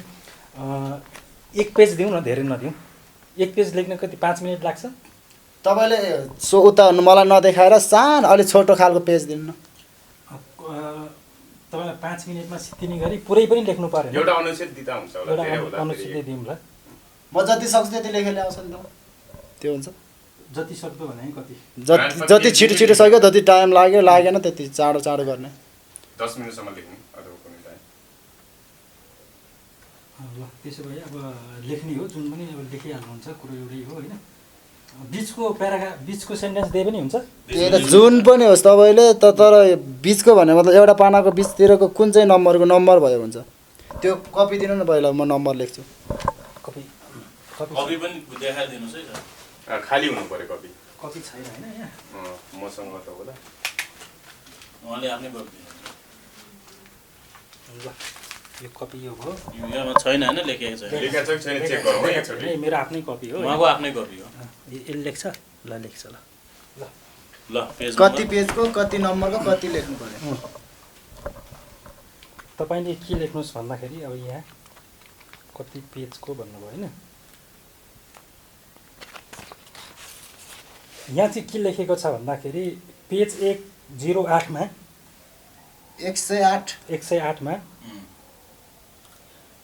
एक पेज दिउँ न, धेरै नदिउँ। एक पेज लेख्न कति 5 मिनट लाग्छ? तपाईँले उता मलाई नदेखाएर सानो अलिक छोटो खालको पेज दिनु न। तपाईँलाई 5 मिनटमा सिद्धिने गरी पुरै पनि लेख्नु पऱ्यो। एउटा अनुच्छेद दिँदा हुन्छ होला, धेरै एउटा होला। अनुच्छेद दिउँ ल। म जति सक्छु त्यति लेखेर ल्याउँछ नि त, त्यो हुन्छ। जति सक्दो भने कति जति छिटो छिटो सक्यो, जति टाइम लाग्यो लागेन त्यति चाँडो चाँडो गर्ने। 10 मिनेटसम्म लेख्ने अथवा कुनै टाइम। ल त्यसो भए अब लेख्ने हो, जुन पनि अब लेखिहाल्नुहुन्छ कुरो एउटै हो होइन? बिचको प्याराग्राफ बिचको सेन्टेन्स दिए पनि हुन्छ। त्यही त जुन पनि होस् तपाईँले त, तर बिचको भने मतलब एउटा पानाको बिचतिरको कुन चाहिँ नम्बरको नम्बर भयो हुन्छ। त्यो कपी दिनु न पहिला, म नम्बर लेख्छु। कपी कपी पनि देखाइदिनुहोस् है सर। खाली हुनु पर्यो कपी। कपी छैन होइन यहाँ? मसँग त होला। उहाँले आफ्नै कपी ल यो कपी यो भयो। योमा छैन होइन, लेखेको छैन। लेखेको छ कि छैन चेक गरौँ है एकचोटि। मेरो आफ्नै कपी हो। उहाँको आफ्नै कपी हो। यसले लेख्छ ल, लेख्छ ल। ल पेज कति पेजको कति नम्बरको कति लेख्नु पर्यो। तपाईँले के लेख्नुहोस् भन्दाखेरि अब यहाँ कति पेजको भन्नुभयो होइन? यहाँ चाहिँ के लेखेको छ भन्दाखेरि पेज 108मा 108मा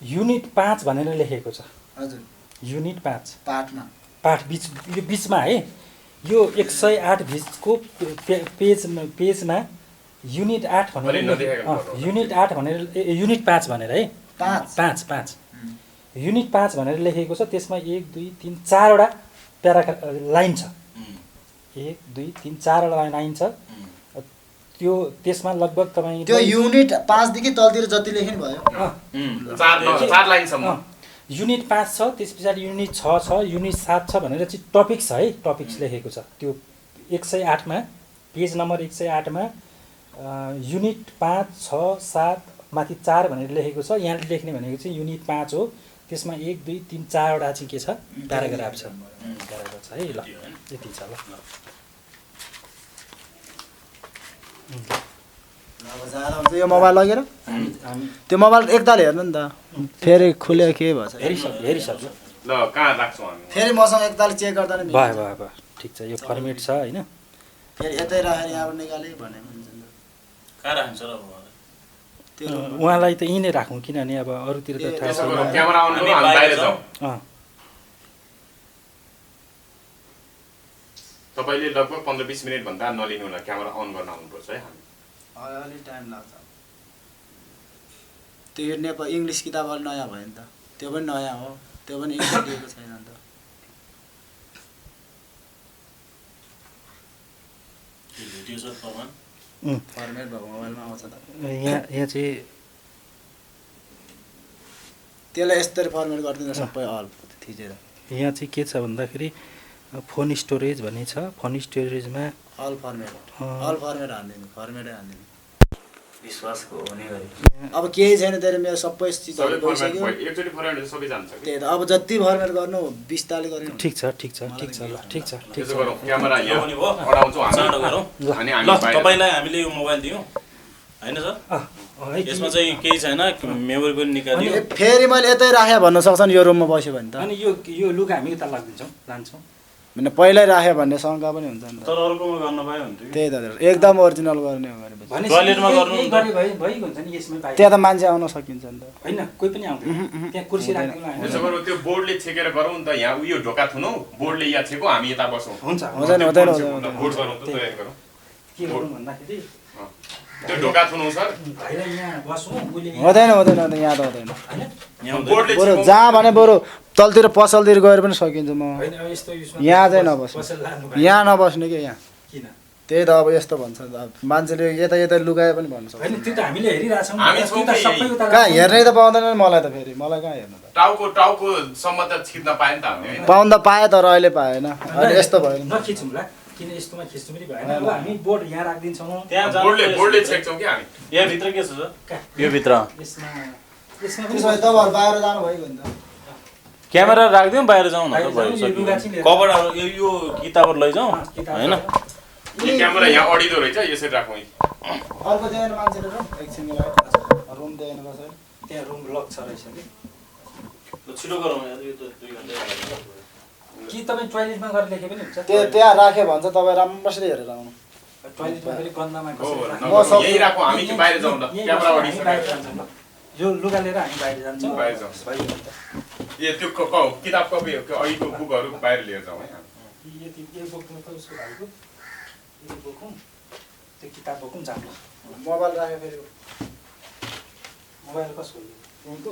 युनिट 5 भनेर लेखेको छ। हजुर, युनिट 5 पाठ बिच यो बिचमा है, यो 108 बिचको पेजमा युनिट 8 भनेर युनिट 8 भनेर युनिट 5 भनेर है, 5 युनिट 5 भनेर लेखेको छ। त्यसमा 1 2 3 4वटा प्याराग्राफ लाइन छ। 1 2 3 4वटा लाइन छ। त्यो त्यसमा लगभग तपाईँ त्यो युनिट 5 देखि तलतिर जति लेख्नु भयो, 4 लाइनसम्म युनिट 5 छ। त्यस पछाडि युनिट 6 छ, युनिट 7 छ भनेर चाहिँ टपिक्स है, टपिक्स लेखेको छ। त्यो 108मा पेज नम्बर 108मा युनिट 5 6 7 माथि 4 भनेर लेखेको छ। यहाँ लेख्ने भनेको चाहिँ युनिट 5 हो। त्यसमा 1 2 3 4वटा चाहिँ के छ, प्याराग्राफ छ। प्याराग्राफ छ है। ल यति छ। ल यो मोबाइल लगेर त्यो मोबाइल एकताल हेर्नु नि त, फेरि खुल्यो के भएछ। हेरिसक्छ। ल कहाँ राख्छौँ हामी? फेरि मसँग एकताल चेक गर्दा नि भयो ठिक छ। यो फर्मेट छ होइन? फेरि यतै राखेर यहाँ निकाले भने हुन्छ। कहाँ राख्छ र उहाँलाई त यहीँ नै राखौँ किनभने अब अरूतिर त थाहा त्यसो छैन गरौँ क्यामेरा अन गरौँ हामी बाहिर जाउँ अँ, तपाईँले लगभग 15-20 मिनट भन्दा नलिनु होला क्यामेरा अन गर्न आउनुपर्छ है हामी अलिक टाइम लाग्छ त्यो यो नेपाल इङ्ग्लिस किताब अलि नयाँ भयो नि त त्यो पनि नयाँ हो त्यो पनि इङ्ग्लिस दिएको छैन नि त भेटियो सर प्रमाण फर्मेट भएको मोबाइलमा आउँछ त यहाँ चाहिँ त्यसलाई यस्तरी फर्मेट गरिदिँदा सबै अल थिचेर यहाँ चाहिँ के छ भन्दाखेरि फोन स्टोरेज भन्ने छ फोन स्टोरेजमा अल फर्मेट हानिदिनु फर्मेटै हानिदिनु विश्वासको हुने गरी अब केही छैन तेरो मेरो सबै सबै चिजहरू फर्मेट गइसक्यो एकचोटि फर्मेट सबै जान्छ कि त्यही त अब जति फर्मेट गर्नु 20 ताले गर्नु ठिक छ ठिक छ ठिक छ ल ठिक छ ठिक त्यसो छ गरौँ क्यामेरा यहाँ पनि भयो अडाउँछौँ चाँडो गरौँ अनि ल हामी बाहिर तपाईँलाई हामीले यो मोबाइल दियौँ होइन सर है यसमा चाहिँ केही छैन मेमोरी पनि निकालियो अनि फेरि मैले यतै राखेँ भन्न सक्छन् यो रुममा बस्यो भने त अनि यो लुगा हामी उता लगिदिन्छौँ लान्छौँ भने पहिल्यै राखेँ भन्ने शङ्का पनि हुन्छ नि त तर अर्कोमा गर्न पायो हुन्थ्यो त्यही त एकदम ओरिजिनल गर्ने हो गरेपछि भने टोयलेटमा गर्नु यही गरे भइगयो हुन्छ नि यसमै बाहिर त्यहाँ त मान्छे आउन सकिन्छ नि त होइन कोही पनि आउँदैन त्यहाँ कुर्सी राखिदिनु त्यसो गरौँ त्यो बोर्डले छेकेर गरौँ नि त यहाँ उयो ढोका थुनौ बोर्डले यहाँ छेको हामी यता बसौँ हुन्छ हुँदैन हुँदैन हुँदैन बोर्ड गरौँ त तयारी गरौँ के गरौँ भन्दाखेरि त्यो ढोका थुनौ सर भाइलाई यहाँ बसौँ उसले हुँदैन हुँदैन हुँदैन यहाँ त हुँदैन होइन यहाँ बोर्डले बरु छेकौँ। जहाँ भने बरु तलतिर पसलतिर गएर पनि सकिन्छ म होइन अब यस्तो उयसमा यहाँ चाहिँ नबस्नु पसल लानु यहाँ नबस्ने कि यहाँ किन त्यही त अब यस्तो भन्छ नि त अब मान्छेले यता यता लुगाए पनि भन्न सक्छ होइन त्यो त हामीले हेरिरहेछौँ हामी त्यो छौँ त कि सबै उता कहाँ हेर्नै त पाउँदैन नि मलाई त फेरि मलाई कहाँ हेर्नु त टाउको सम्म त छिर्न पायो नि त हामीले होइन पाउनु त पाएँ तर अहिले पाएन अहिले यस्तो भयो नि नखिचौँला किन यस्तोमा खिच्नु पनि भएन अब हामी बोर्ड यहाँ राखिदिन्छौँ त्यहाँ बोर्डले छेक्छौँ कि हामी यहाँ भित्र के छ सर कहाँ? यो भित्र यसमा यसमा पनि त्यसो भए तपाईँहरू बाहिर जानु भइगयो नि त क्यामेरा राखिदिउँ बाहिर जाउँ न त बाहिर जाउँ, यो लुगा चाहिँ लिएर कभरहरू यो किताबहरू लैजाउँ किताब होइन यो क्यामेरा यहाँ अडिँदो रहेछ यसरी राखौँ अर्को दिएन मान्छेले रुम एकछिनको लागि रुम दिएन कसैले त्यहाँ रुम लक छ रहेछ कि ल छिटो गरौँ यार यो त 2 घन्टा लाग्यो। कि तपाईँ टोइलेटमा गएर लेखे पनि हुन्छ त्यहाँ राख्यो भन्छ तपाईँ राम्रोसरी हेरेर आउनु टोइलेटमा फेरि गन्दामा हो कसरी म सक्छु। यही राखौँ हामी कि बाहिर जाउँ ल यहीँ क्यामेरा बस्छौँ, हामी बाहिर अडिसकेर जान्छौँ ल। यो लुगा लिएर हामी बाहिर जान्छौँ बाहिर जाउँ। भइगयो नि त। ए त्यो किताब कपी अहिलेको बुकहरू बाहिर लिएर जाउँ है हामी यति यो बोक्नु त उसको भाइको यो बोकौँ त्यो किताब बोकौँ जानु मोबाइल राख्यो फेरि मोबाइल कसको यहीँको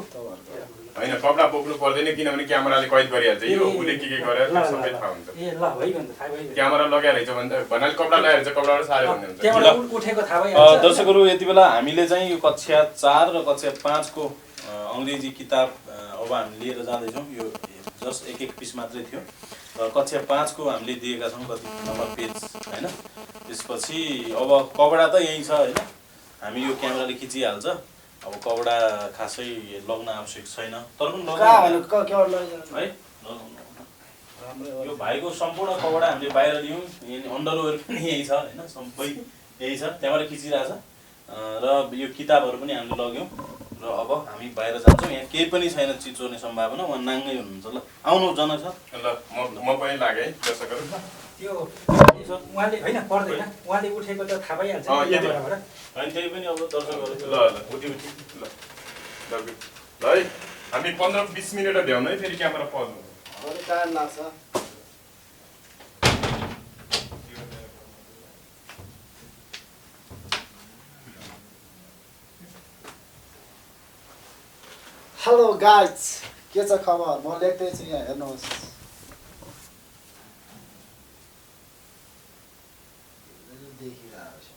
होइन कपडा बोक्नु पर्दैन किनभने क्यामेराले कैद गरिहाल्छ यो उसले के गरेर ल, ल, सबै ल। थाहा हुन्छ ए ल भइगयो नि त थाहा भइगयो क्यामेरा लगाएर रहेछ भने त भन्नाले कपडा लगाएर रहेछ कपडाबाट साह्रै भन्ने हुन्छ त्यहाँबाट उठेको थाहा भइहाल्छ दर्शकहरू यति बेला हामीले चाहिँ यो कक्षा 4 र कक्षा 5 को अङ्ग्रेजी किताब अब हामी लिएर जाँदैछौँ यो जस्ट एक पिस मात्रै थियो र कक्षा 5 को हामीले दिएका छौँ कति नम्बर पेज होइन त्यसपछि अब कपडा त यही छ होइन हामी यो क्यामेराले खिचिहाल्छ अब कपडा खासै लग्न आवश्यक छैन तर पनि कहाँ लगाउनु भने केवल लैजानु है यो भाइको सम्पूर्ण कपडा हामीले बाहिर लियौँ अन्डरवेयर पनि यही छ होइन सबै यही छ त्यहाँबाट खिचिरहेछ र यो किताबहरू पनि हामीले लग्यौँ र अब हामी बाहिर जान्छौँ यहाँ केही पनि छैन चिज चोर्ने सम्भावना उहाँ नाङ्गै हुनुहुन्छ ल आउनु जनक सर ल म पनि लागेँ है दर्शकहरू त्यो उहाँले होइन पर्दैन उहाँले उठेको त थाहा भइहाल्छ नि यति। क्यामेराबाट। होइन त्यही पनि अब दर्शकहरू ल उठी ल है हामी 15-20 मिनट भ्याउनु है फेरि क्यामेरा पर्नु अलिक टाइम लाग्छ हेलो गाइज के छ खबर म लेख्दैछु यहाँ हेर्नुहोस् देखिरहेको छु।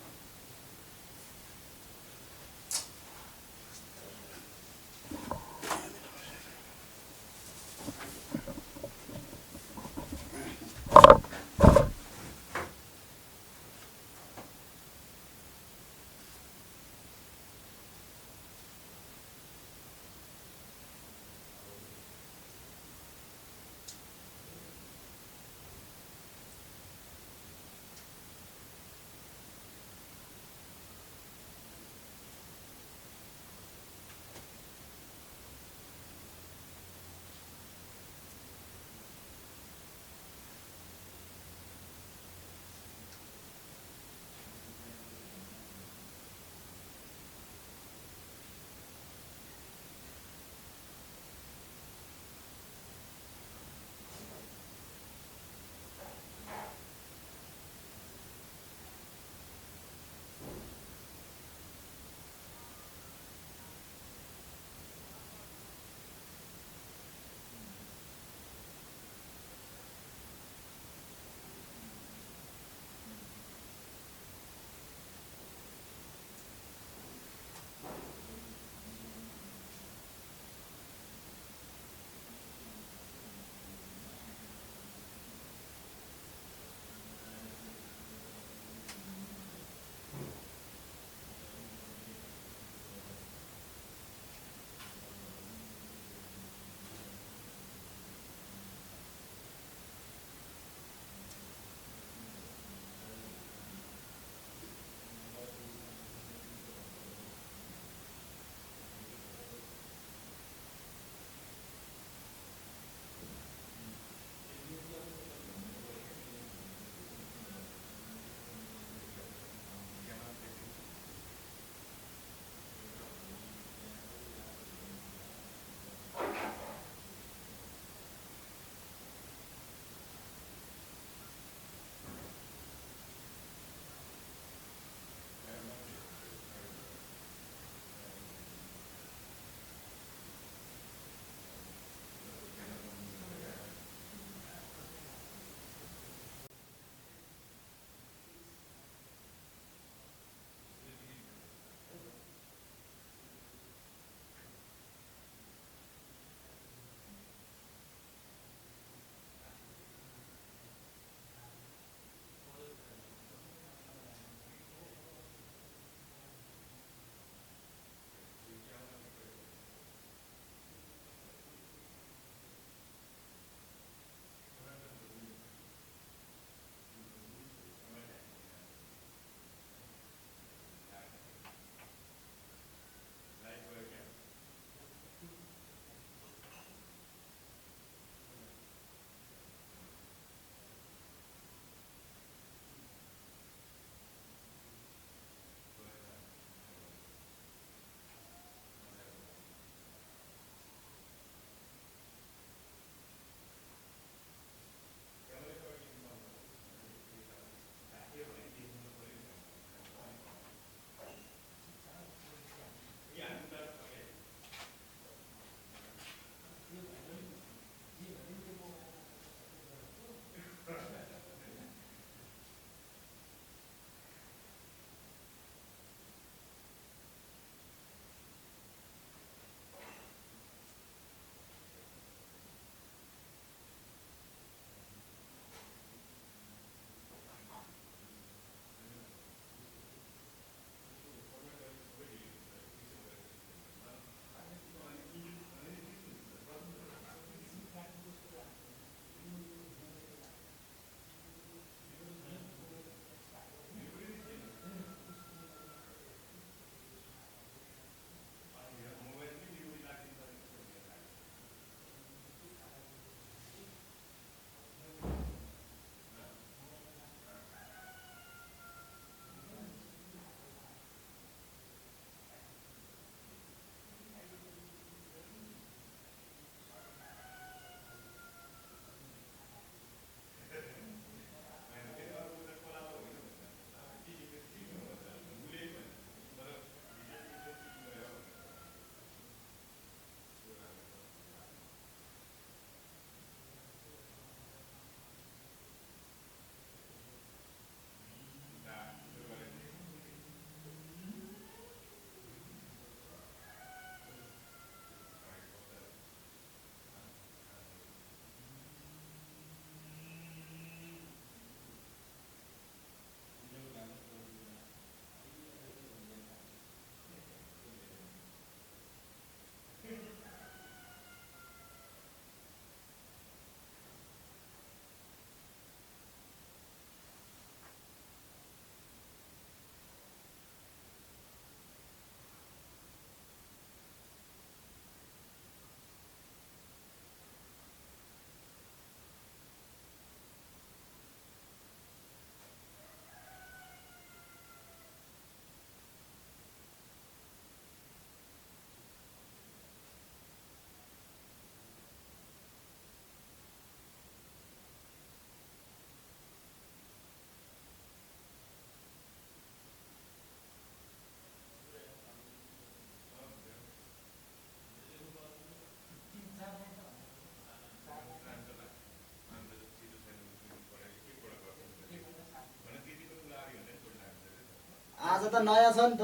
त नयाँ छ नि त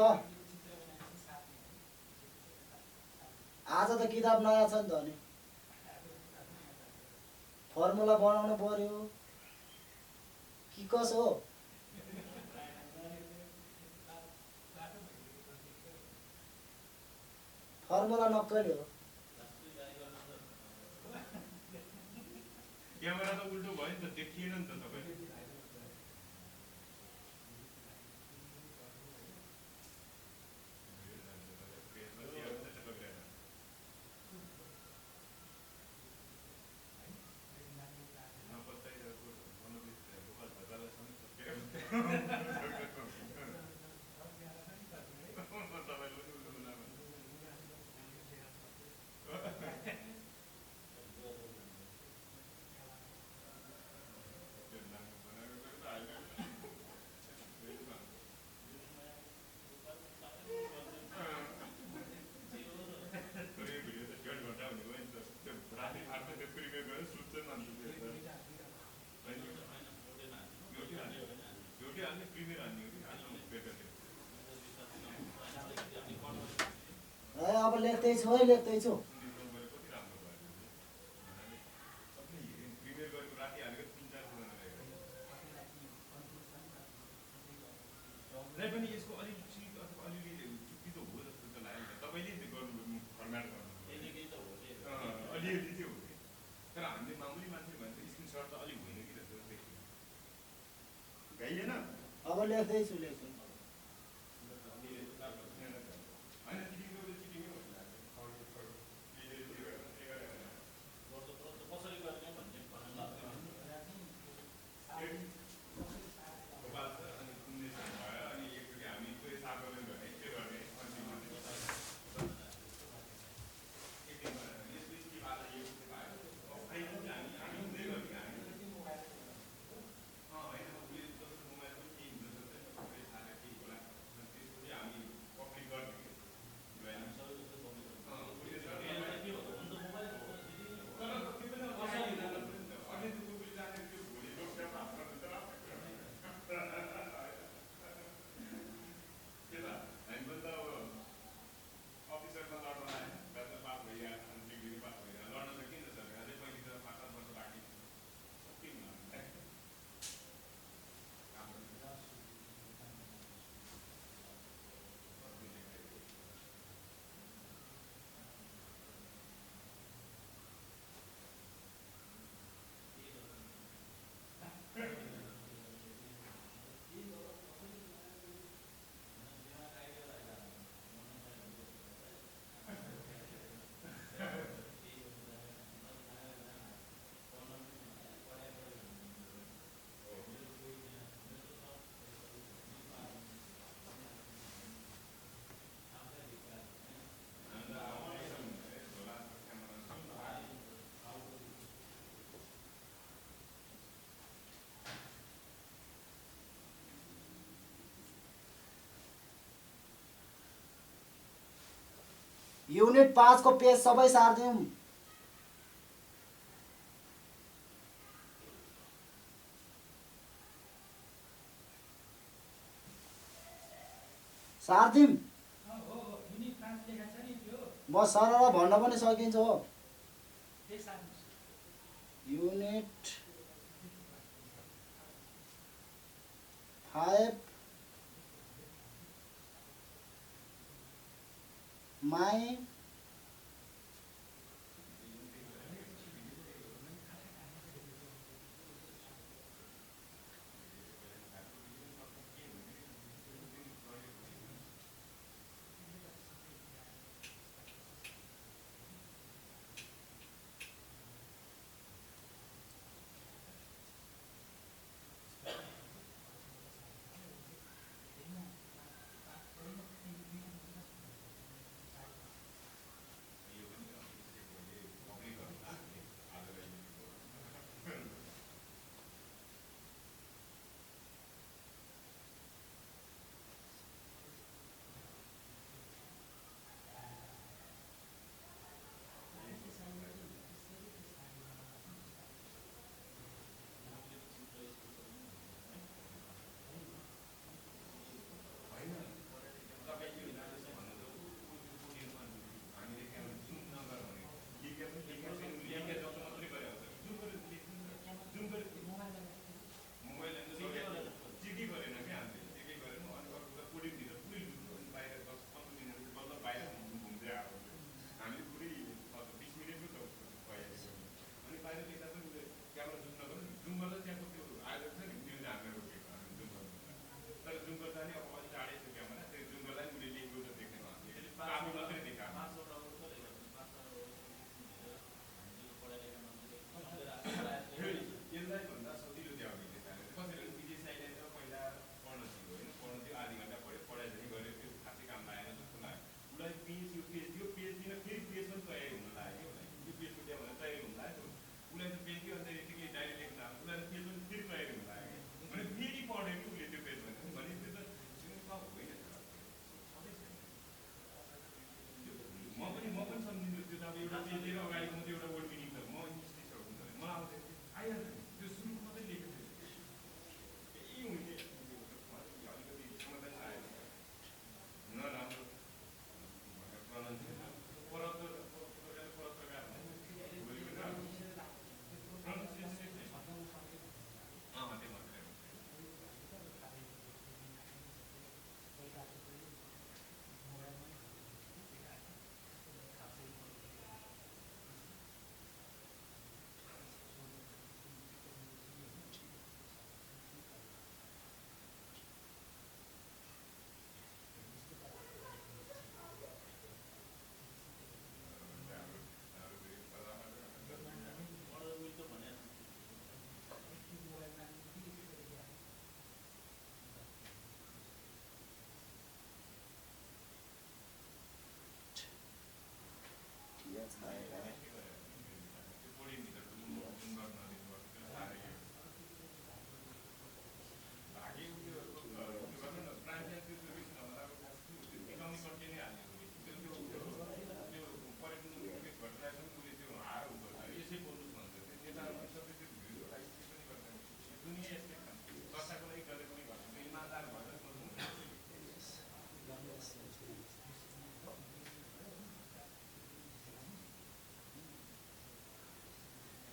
आज त किताब नयाँ छ नि त अनि फर्मुला बनाउनु पर्यो कि कसो हो फर्मुला नक्कली हो क्यामेरा त उल्टो भयो नि त देखिएन नि त तपाईँ अब लेख्दैछु है लेख्दैछु पनि यसको अलिकति अथवा अलिअलि चुक्ति त हो जस्तो त लाग्यो तपाईँले त्यो गर्नु फर्मेट गर्नु अलिअलि चाहिँ हो कि तर हामीले मामुली मान्छे भन्छ स्क्रिनसट त अलिक होइन कि जस्तो देखियो भ्याइएन अब लेख्दैछु लेख्छु युनिट 5 को पेज सबै सार्दियौँ सार्दिम म सरल भन्न पनि सकिन्छ हो युनिट 5 माई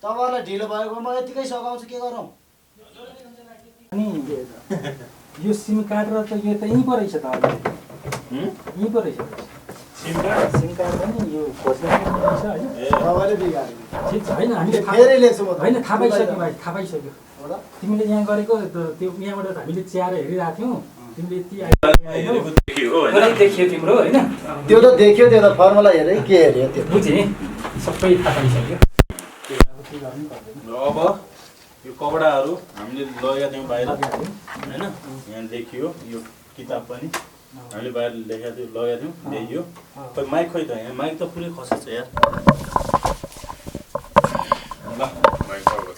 तपाईँहरूलाई ढिलो भएको म यतिकै सघाउँछु के गरौँ अनि यो सिम कार्ड र त यो त यहीँ पो रहेछ त अहिले यहीँ पो रहेछ सिम कार्ड पनि यो खोज्न सक्ने रहेछ होइन तपाईँले बिगारेको ठिक छ होइन हामीले फेरि लेख्छु म होइन थाहा पाइसक्यो भाइ थाहा पाइसक्यो तिमीले यहाँ गरेको त्यो यहाँबाट हामीले च्याएर हेरिरहेको थियौँ तिमीले देखियो तिम्रो होइन त्यो त देखियो त्यो त फर्मुला हेरेँ के हेऱ्यो त्यो बुझेँ सबै थाहा पाइसक्यो अब के गर्नु पर्दैन अब यो कपडाहरू हामीले लगेका थियौँ बाहिर होइन यहाँ लेखियो यो किताब पनि हामीले बाहिर लेखेका थियौँ लगेका थियौँ देखियो खोइ माइक खोइ त यहाँ माइक त पुरै खसेको छ यार ल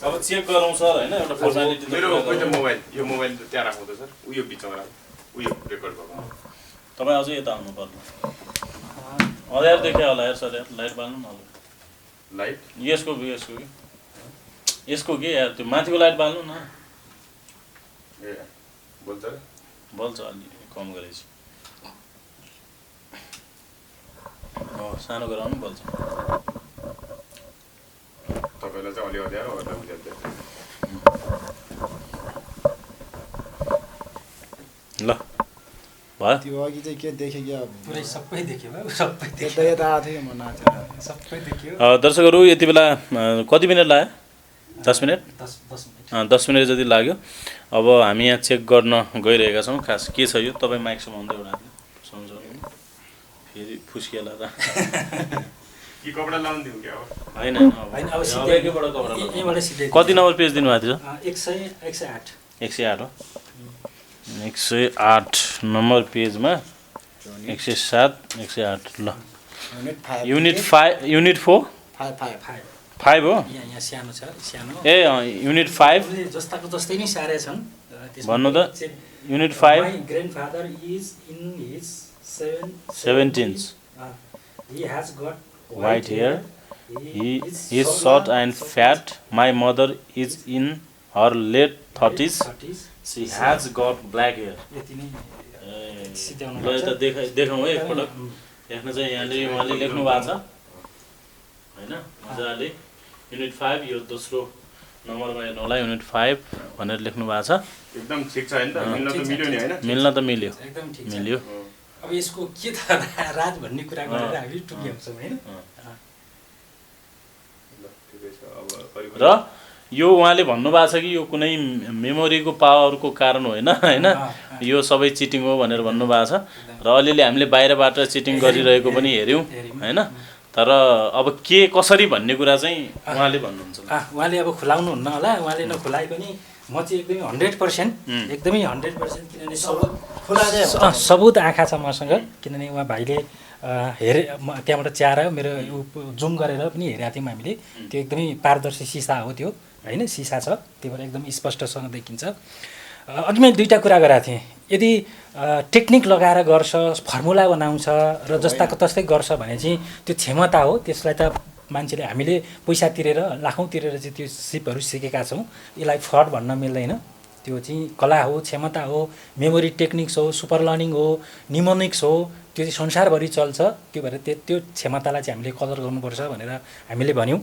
अब चेक गरौँ सर होइन एउटा फोर्मालिटी मेरो खोइ त मोबाइल यो मोबाइल त त्यहाँ राख्नु त सर उयो बिचमा उयो रेकर्ड भएको तपाईँ अझै यता आउनु पर्ने अँध्यार देख्यो होला यार सर यार लाइट बाल्नु न लाइट यसको के यार त्यो माथिको लाइट बाल्नु न ए बोल्छ बल्छ अलि कम गरेपछि सानो गराउनु बल्छ तपाईँलाई चाहिँ अलि अँध्यारो अरूलाई बुझाउँछ ल भयो त्यो अघि चाहिँ के देखेँ क्या पुरै सबै देख्यो सबै यता यता आएको थियो म नाचेर सबै देख्यो दर्शकहरू यति बेला कति मिनट लाग्यो 10 मिनट 10 मिनट जति लाग्यो अब हामी यहाँ चेक गर्न गइरहेका छौँ खास के छ यो तपाईँ माइकसम्म आउँदै एउटा सम्झाउनु फेरि फुस्किएला त कि कपडा लाउनु दिउँ क्या होइन अब कति नम्बर पेज दिनुभएको थियो 108 108 हो 108 नम्बर पेजमा 107 108 ल युनिट 4 5 हो यहाँ सानो छ सानो ए युनिट 5 जस्ताको जस्तै नै सारे छन् भन्नु त unit 5 grandfather is in his 17 he has got white hair he is short and fat my mother is in her late 30s she has got black hair यति नै सिध्याउनु ल त देखाउँ है एकपटक लेख्न चाहिँ यहाँले उहाँले लेख्नु भएको छ हैन मजाले युनिट 5 यो दोस्रो नम्बरमा हेर्नु होला युनिट 5 भनेर लेख्नु भएको छ एकदम ठिक छ हैन त मिल्न त मिल्यो नि हैन मिल्न त मिल्यो एकदम ठिक छ मिल्यो अब यसको के त राज भन्ने कुरा गरेर हामी टुक्याउँछौँ हैन र यो उहाँले भन्नुभएको छ कि यो कुनै मेमोरीको पावरको कारण होइन होइन यो सबै चिटिङ हो भनेर भन्नुभएको छ र अलिअलि हामीले बाहिरबाट चिटिङ गरिरहेको पनि हेऱ्यौँ होइन तर अब के कसरी भन्ने कुरा चाहिँ उहाँले भन्नुहुन्छ उहाँले अब खुलाउनु हुन्न होला उहाँले नखुलाए पनि म चाहिँ एकदमै 100% एकदमै 100% किनभने सबुत आँखा छ मसँग किनभने उहाँ भाइले हेरे त्यहाँबाट च्याएर मेरो जुम गरेर पनि हेरेका थियौँ हामीले त्यो एकदमै पारदर्शी सिसा हो त्यो होइन सिसा छ त्यो भएर एकदम स्पष्टसँग देखिन्छ अघि मैले दुईवटा कुरा गरेको थिएँ यदि टेक्निक लगाएर गर्छ फर्मुला बनाउँछ र जस्ताको तस्तै गर्छ भने चाहिँ त्यो क्षमता हो त्यसलाई त मान्छेले हामीले पैसा तिरेर लाखौँ तिरेर चाहिँ त्यो सिपहरू सिकेका छौँ यसलाई फ्रड भन्न मिल्दैन त्यो चाहिँ कला हो क्षमता हो मेमोरी टेक्निक्स हो सुपर लर्निङ हो निमोनिक्स हो त्यो चाहिँ संसारभरि चल्छ त्यो भएर त्यो क्षमतालाई चाहिँ हामीले कदर गर्नुपर्छ भनेर हामीले भन्यौँ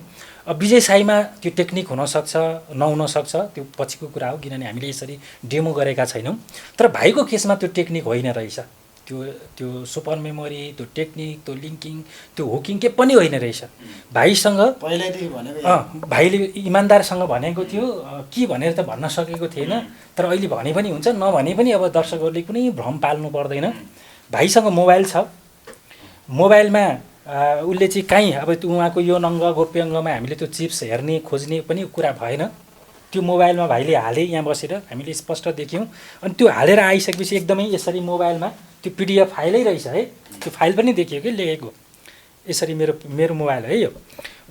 अब विजय साईमा त्यो टेक्निक हुनसक्छ नहुनसक्छ त्यो पछिको कुरा हो किनभने हामीले यसरी डेमो गरेका छैनौँ तर भाइको केसमा त्यो टेक्निक होइन रहेछ त्यो सुपर मेमोरी त्यो टेक्निक त्यो लिङ्किङ त्यो हुकिङ के पनि होइन रहेछ भाइसँग पहिल्यैदेखि भनेको भाइले इमान्दारसँग भनेको थियो के भनेर त भन्न सकेको थिएन तर अहिले भने पनि हुन्छ नभने पनि अब दर्शकहरूले कुनै भ्रम पाल्नु पर्दैन भाइसँग मोबाइल छ मोबाइलमा उसले चाहिँ कहीँ अब उहाँको यो अङ्ग गोप्याङ्गमा हामीले त्यो चिप्स हेर्ने खोज्ने पनि कुरा भएन त्यो मोबाइलमा भाइले हाले यहाँ बसेर हामीले स्पष्ट देख्यौँ अनि त्यो हालेर आइसकेपछि एकदमै यसरी मोबाइलमा त्यो पिडिएफ फाइलै रहेछ है त्यो फाइल पनि देखियो कि लेखेको यसरी मेरो मोबाइल है यो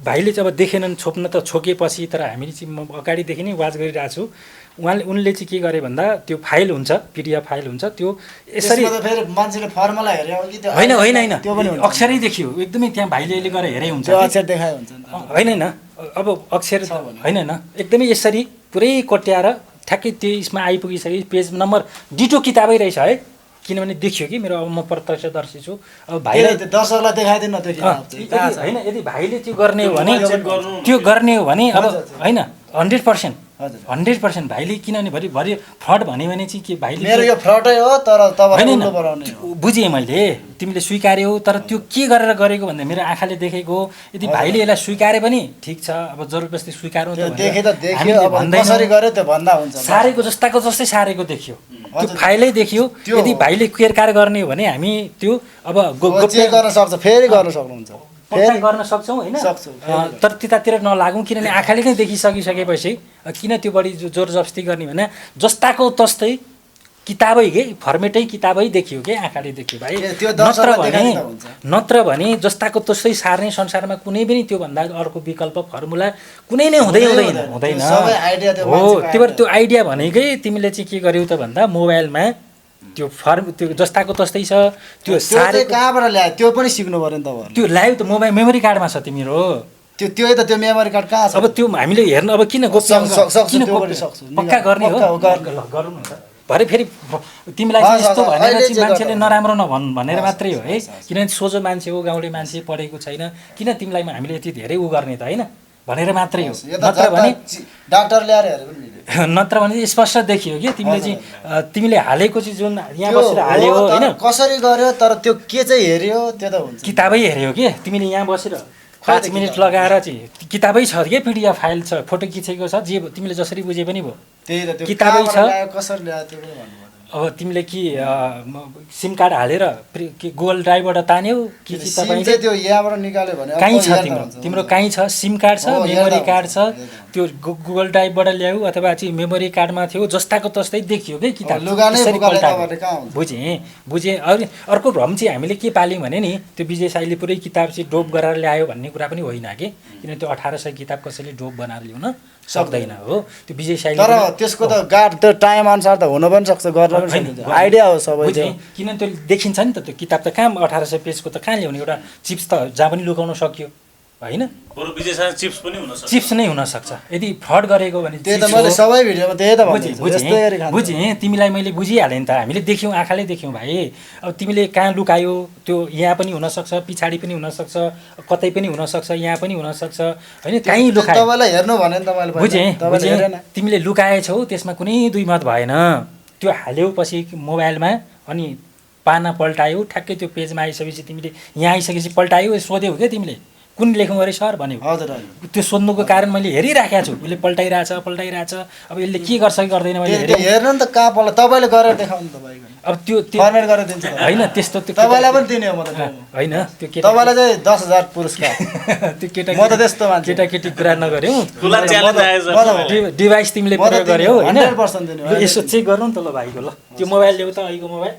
भाइले चाहिँ अब देखेनन् छोप्न त छोकेपछि तर हामीले चाहिँ म अगाडिदेखि नै वाच गरिरहेको छु उनले चाहिँ के गरे भन्दा त्यो फाइल हुन्छ पिडिएफ फाइल हुन्छ त्यो यसरी मान्छेले फर्मुला हेर्यो कि त्यो होइन अक्षरै देखियो एकदमै त्यहाँ भाइले अहिले गएर हेरे हुन्छ अक्षर देखायो हुन्छ होइन अब अक्षर होइन एकदमै यसरी पुरै कोट्याएर ठ्याक्कै त्यो यसमा आइपुगिसके पेज नम्बर डिटो किताबै रहेछ है किनभने देखियो कि मेरो अब म प्रत्यक्षदर्शी छु अब किन भाइलाई त्यो दर्शकलाई देखाइदिनु न त्यो किताब चाहिँ कहाँ छ होइन यदि भाइले त्यो गर्ने हो भने गर्नु। त्यो गर्ने हो भने अब हजुर, हजुर। होइन 100% हजुर 100% भाइले किनभने भरि फ्रड भन्यो भने चाहिँ के भाइले मेरो यो फ्रडै हो तर तपाईँलाई होइन उल्लो बनाउने हो बुझेँ मैले तिमीले स्वीकार्यौ तर त्यो के गरेर गरेको भन्दा मेरो आँखाले देखेको हो यदि भाइले यसलाई स्वीकारे पनि ठिक छ अब जरुरबस्ती स्वीकारौँ त्यो त देखे त भनेर देखियो हामीले अब भन्दैनौँ। कसरी गर्यो त्यो भन्दा हुन्छ सारेको जस्ताको जस्तै सारेको देखियो त्यो हजुर। फाइलै देखियो त्यो यदि भाइले केरकार गर्ने हो भने हामी त्यो अब चेक गर्न सक्छ फेरि गर्न सक्नुहुन्छ पक्का गर्न सक्छौँ होइन सक्छौँ, तर त्यतातिर नलागौँ किनभने आँखाले नै देखिसकिसकेपछि किन त्यो बढी जोर जबस्ती गर्ने भने जस्ताको तस्तै किताबै के फर्मेटै किताबै देखियो के आँखाले देखियो भाइ त्यो नत्र दर्शकलाई भने देखाइदिँदा हुन्छ। नत्र भने जस्ताको तस्तै सार्ने संसारमा कुनै पनि त्योभन्दा अर्को विकल्प फर्मुला कुनै नै हुँदैन त्यो सबै आइडिया त्यो हो मान्छेको त्यही भएर त्यो आइडिया भनेकै तिमीले चाहिँ के गर्यौ त भन्दा मोबाइलमा त्यो फर्म त्यो जस्ताको तस्तै छ त्यो त्यो चाहिँ सारेको कहाँबाट ल्यायो त्यो पनि सिक्नु पर्यो नि तपाईँहरू त्यो लाइभ त मोबाइल मेमोरी कार्डमा छ तिम्रो त्यही त त्यो मेमोरी कार्ड कहाँ छ अब त्यो हामीले हेर्नु अब किन गोप्य सक्छु, किन त्यो गोप्य पनि सक्छु। पक्का गर्ने हो पक्का, गर्ने। ल गरौँ न त भरे फेरि तिमीलाई चाहिँ हस्, यस्तो हस्, भनेर अहिले चाहिँ चाहिँ मान्छेले गर्नु। नराम्रो नभन् भनेर हस्, मात्रै हो है हस्, हस्। किनभने सोझो मान्छे हो गाउँले मान्छे पढेको छैन किन तिमीलाई हामीले यति धेरै उ गर्ने त होइन भनेर मात्रै हो यो त नत्र भने डाक्टर ल्याएर हेरे पनि मिल्यो। नत्र भने चाहिँ स्पष्ट देखियो कि तिमीले चाहिँ तिमीले हालेको चाहिँ जुन यहाँ त्यो बसेर हाल्यो हो, तर होइन कसरी गर्यो तर त्यो के चाहिँ हेऱ्यो त्यो त हुन्छ किताबै हेऱ्यो कि तिमीले यहाँ बसेर 5 मिनट लगाएर चाहिँ किताबै छ के पिडिएफ फाइल छ फोटो खिचेको छ जे तिमीले जसरी बुझे पनि भयो त्यही त त्यो किताबै कहाँबाट छ। ल्यायो, कसरी ल्यायो त्यो पनि भन्नु पर्यो। अब तिमीले कि सिम कार्ड हालेर के गुगल ड्राइभबाट तान्यौ कि चाहिँ सिम तपाईँले चाहिँ त्यो यहाँबाट निकाल्यो भने अब कहीँ छ हेर्दा तिम्रो हुन्छ। तिम्रो कहीँ छ सिम कार्ड छ हो, मेमोरी हेर्दा कार्ड हुन्छ, छ हेर्दा। त्यो गुगल ड्राइभबाट ल्याऊ अथवा चाहिँ मेमोरी कार्डमा थियो जस्ताको तस्तै देखियो कि किताब अब लुगा नै त्यसरी बोकाले पल्टाएको। तपाईँले कहाँ हुन्छ? बुझेँ अर्को भ्रम चाहिँ हामीले के पाल्यौँ भने नि त्यो विजय साईले पुरै किताब चाहिँ डोप गरेर ल्यायो भन्ने कुरा पनि होइन कि किन त्यो 1800 किताब कसैले डोप बनाएर ल्याउन सक्दैन हो त्यो विजय साईले तर पनि- त्यसको त गाड त्यो टाइम अनुसार त हुन पनि सक्छ गर्न पनि होइन, सकिन्छ आइडिया हो सबै बुझेँ किन त्यो देखिन्छ नि त त्यो किताब त कहाँ 1800 पेजको त कहाँ ल्याउने एउटा चिप्स त जहाँ पनि लुकाउन सक्यो होइन बरु विजयसँग चिप्स पनि हुनसक्छ चिप्स नै हुनसक्छ यदि फ्रड गरेको भने त्यही त चिप्स मैले हो। सबै भिडियोमा त्यही त बुझेँ भन्दैछु यस्तै गरी खान्छ। बुझेँ तिमीलाई मैले बुझिहालेँ नि त हामीले देख्यौँ आँखाले देख्यौँ भाइ अब तिमीले कहाँ लुकायो त्यो यहाँ पनि हुनसक्छ पछाडि पनि हुनसक्छ कतै पनि हुनसक्छ यहाँ पनि हुनसक्छ होइन कहीँ लुकायो तपाईँलाई हेर्नु भने नि तपाईँले पहिला। बुझेँ तपाईँले हेरेन तिमीले लुकाएछौ त्यसमा कुनै दुई मत भएन त्यो हाल्यौ पछि मोबाइलमा अनि पाना पल्टायो ठ्याक्कै त्यो पेजमा आइसकेपछि तिमीले यहाँ आइसकेपछि पल्टायो सोध्यौ क्या तिमीले कुन लेखौँ अरे सर भन्यो हजुर हजुर त्यो सोध्नुको कारण मैले हेरिराखेको छु उसले पल्टाइरहेछ अब यसले के गर्छ कि गर्दैन मैले त्यो हेरेँ हेर्नु नि त कहाँ पर्ला तपाईँले गरेर देखाउनु तपाईँको अब त्यो फर्मेट गरेर दिन्छ होइन त्यस्तो त्यो तपाईँलाई पनि दिने हो म त होइन त्यो केटा तपाईँलाई चाहिँ 10,000 पुरस्कार त्यो केटा म त त्यस्तो मान्छे केटाकेटी कुरा नगर्यौ खुला च्यालेन्ज आएछ म त- डिभाइस तिमीले म त प्रयोग गर्यौ होइन 100% दिने हो। ल, यसो चेक गर्नु नि त ल भाइको ल त्यो मोबाइल ल्याऊ त अहिलेको मोबाइल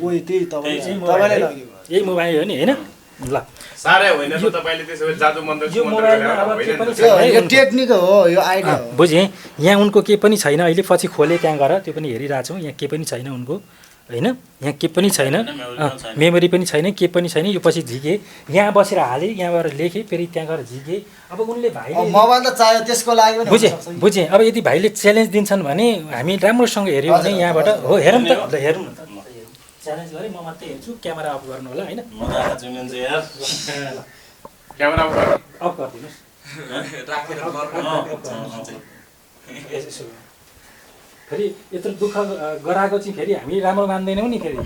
उही त्यही तपाईँले लग्यो यही मोबाइल हो नि होइन ल साह्रै होइन त तपाईँले त्यसो भए जादु मन्त्र यो मोबाइलमा अब के पनि त्यो छैन यो टेक्निक हो यो आइडिया हो बुझेँ यहाँ उनको केही पनि छैन अहिले पछि खोले त्यहाँ गएर त्यो पनि हेरिरहेछौँ यहाँ केही पनि छैन उनको होइन यहाँ केही पनि छैन मेमोरी पनि छैन केही पनि छैन यो पछि झिके यहाँ बसेर हालेँ यहाँ गएर लेखेँ फेरि त्यहाँ गएर झिके अब उनले भाइले मोबाइल त चाहियो त्यसको लागि पनि बुझेँ हुनसक्छ। बुझेँ अब यदि भाइले च्यालेन्ज दिन्छन् भने हामी राम्रोसँग हेऱ्यौँ भने यहाँबाट हो हेरौँ त ल हेरौँ न त च्यालेन्ज गरेँ म मात्रै हेर्छु क्यामेरा अफ गर्नु होला होइन म त आँखा चिम्लिन्छ यार क्यामेरा अफ गरिदिनुहोस् यसो फेरि यत्रो दुःख गराएको चाहिँ फेरि हामी राम्रो मान्दैनौँ नि फेरि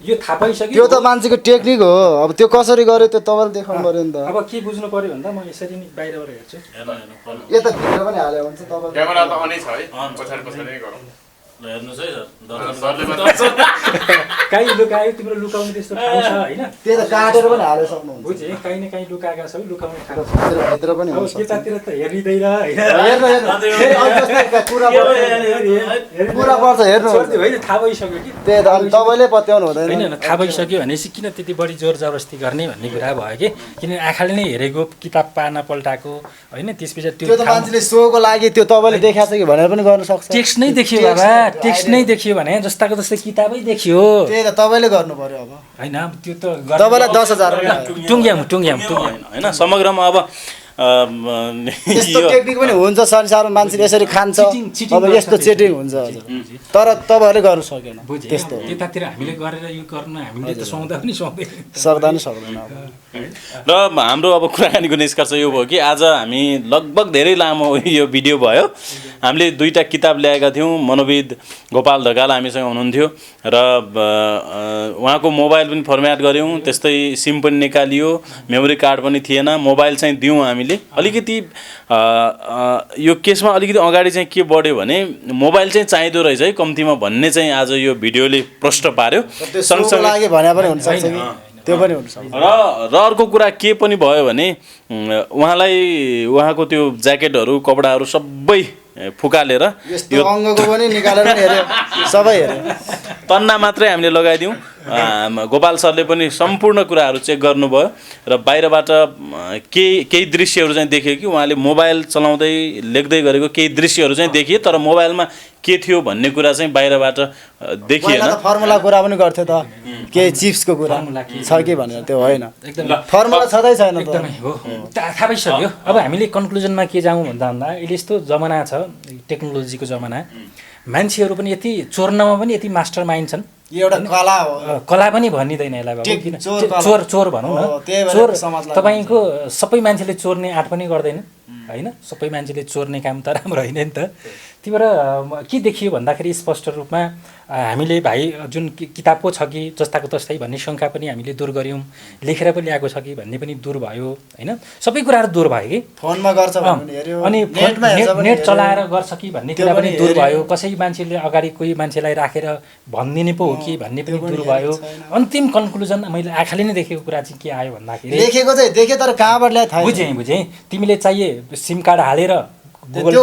यो थाहा पाइसक्यो त्यो त मान्छेको टेक्निक हो अब त्यो कसरी गर्यो त्यो तपाईँले देखाउनु पर्यो नि त अब के बुझ्नु पर्यो भन्दा म यसरी नै बाहिरबाट हेर्छु हेर्नु यता भित्र पनि हाल्यो भने चाहिँ तपाईँले क्यामेरा त अनै छ है पछाडि पछाडि नै गरौँ ल हेर्नुहोस् है सरले दर्शक कहीँ लुकायो तिम्रो लुकाउने त्यस्तो ठाउँ छ होइन त्यही त काटेर पनि हाल्यो सक्नुहुन्छ बुझेँ कहीँ न कहीँ लुकाएका छौ लुकाउने ठाउँ छ भित्र पनि अब हुनसक्छ। त्यतातिर त हेरिँदैन होइन हेर्नु हेर्नु फेरि अब जस्तै कुरा पर्छ कुरा पर्छ हेर्नु सोध्यो होइन थाहा भइसक्यो कि त्यही त अनि तपाईँले पत्याउनु हुँदैन होइन थाहा भइसक्यो भनेपछि किन त्यति बढी जोर जबरजस्ती गर्ने भन्ने कुरा भयो कि किनभने आँखाले नै हेरेको किताब पाना पल्टाएको होइन त्यस पछाडि त्यो त मान्छेले सोको लागि त्यो तपाईँले देखाएको छ कि भनेर पनि गर्न सक्छ टेक्स्ट नै देखियो बाबा टेक्स्ट नै देखियो भने जस्ताको जस्तै किताबै देखियो त्यही त तपाईँले गर्नु पर्यो अब होइन त्यो त तपाईँलाई 10,000 पनि आयो। टुङ्ग्याउँ होइन समग्रमा अब यस्तो यो टेक्निक पनि हुन्छ संसारमा मान्छेले यसरी खान्छ चिटिङ अब यस्तो गर्छ चेटिङ हुन्छ हजुर तर तपाईँहरूले गर्नु सकेन बुझेँ त्यस्तो त्यतातिर हामीले गरेर यो गर्न हामीले त सुहाउँदा पनि सुहाउँदैन सक्दा नि सक्दैन अब र हाम्रो अब कुराकानीको निष्कर्ष यो भयो कि आज हामी लगभग धेरै लामो यो भिडियो भयो हामीले 2टा किताब ल्याएका थियौँ मनोविद गोपाल ढकाल हामीसँग हुनुहुन्थ्यो र उहाँको मोबाइल पनि फर्म्याट गऱ्यौँ त्यस्तै सिम पनि निकालियो मेमोरी कार्ड पनि थिएन मोबाइल चाहिँ दियौँ हामीले अलिकति यो केसमा अलिकति अगाडि चाहिँ के बढ्यो भने मोबाइल चाहिँ चाहिँदो रहेछ है कम्तीमा भन्ने चाहिँ आज यो भिडियोले प्रश्न पार्यो सँगसँगै लागि भने पनि हुनसक्छ कि त्यो पनि हुनसक्छ र अर्को कुरा के पनि भयो भने उहाँलाई उहाँको त्यो ज्याकेटहरू कपडाहरू सबै फुकालेर यस्तो अङ्गको पनि निकालेर पनि हेऱ्यो सबै हेऱ्यो तन्ना मात्रै हामीले लगाइदियौँ गोपाल सरले पनि सम्पूर्ण कुराहरू चेक गर्नुभयो र बाहिरबाट केही दृश्यहरू चाहिँ देखियो कि उहाँले मोबाइल चलाउँदै लेख्दै गरेको केही दृश्यहरू चाहिँ देखिए तर मोबाइलमा के थियो भन्ने कुरा चाहिँ बाहिरबाट देखिएन फर्मुला कुरा पनि गर्थ्यो त केही चिप्सको कुरा छ कि भनेर त्यो होइन फर्मुला छँदै छैन त एकदमै हो थाहा भइसक्यो अब हामीले कन्क्लुजनमा के जाउँ भन्दा अहिले यस्तो जमाना छ टेक्नोलोजीको जमाना मान्छेहरू पनि यति चोर्नमा पनि यति मास्टर माइन्ड छन् एउटा कला हो कला पनि भनिँदैन यसलाई बाबु किन चोर चोर भनौँ न चोर तपाईँको सबै मान्छेले चोर्ने आँट पनि गर्दैन होइन सबै मान्छेले चोर्ने काम त राम्रो होइन नि त त्यही भएर के देखियो भन्दाखेरि स्पष्ट रूपमा हामीले भाइ जुन किताब पो छ कि जस्ताको तस्तै भन्ने शङ्का पनि हामीले दूर गऱ्यौँ लेखेर पनि ल्याएको छ कि भन्ने पनि दूर भयो होइन सबै कुराहरू दूर भयो कि फोनमा गर्छ अनि नेट चलाएर गर्छ कि भन्ने कुरा पनि दूर भयो कसै मान्छेले अगाडि कोही मान्छेलाई राखेर भनिदिने पो हो कि भन्ने पनि दूर भयो अन्तिम कन्क्लुजन मैले आँखाले नै देखेको कुरा चाहिँ के आयो भन्दाखेरि लेखेको चाहिँ देखे तर कहाँबाट ल्याए थाहा बुझेँ तिमीले चाहिए सिम कार्ड हालेर गुगल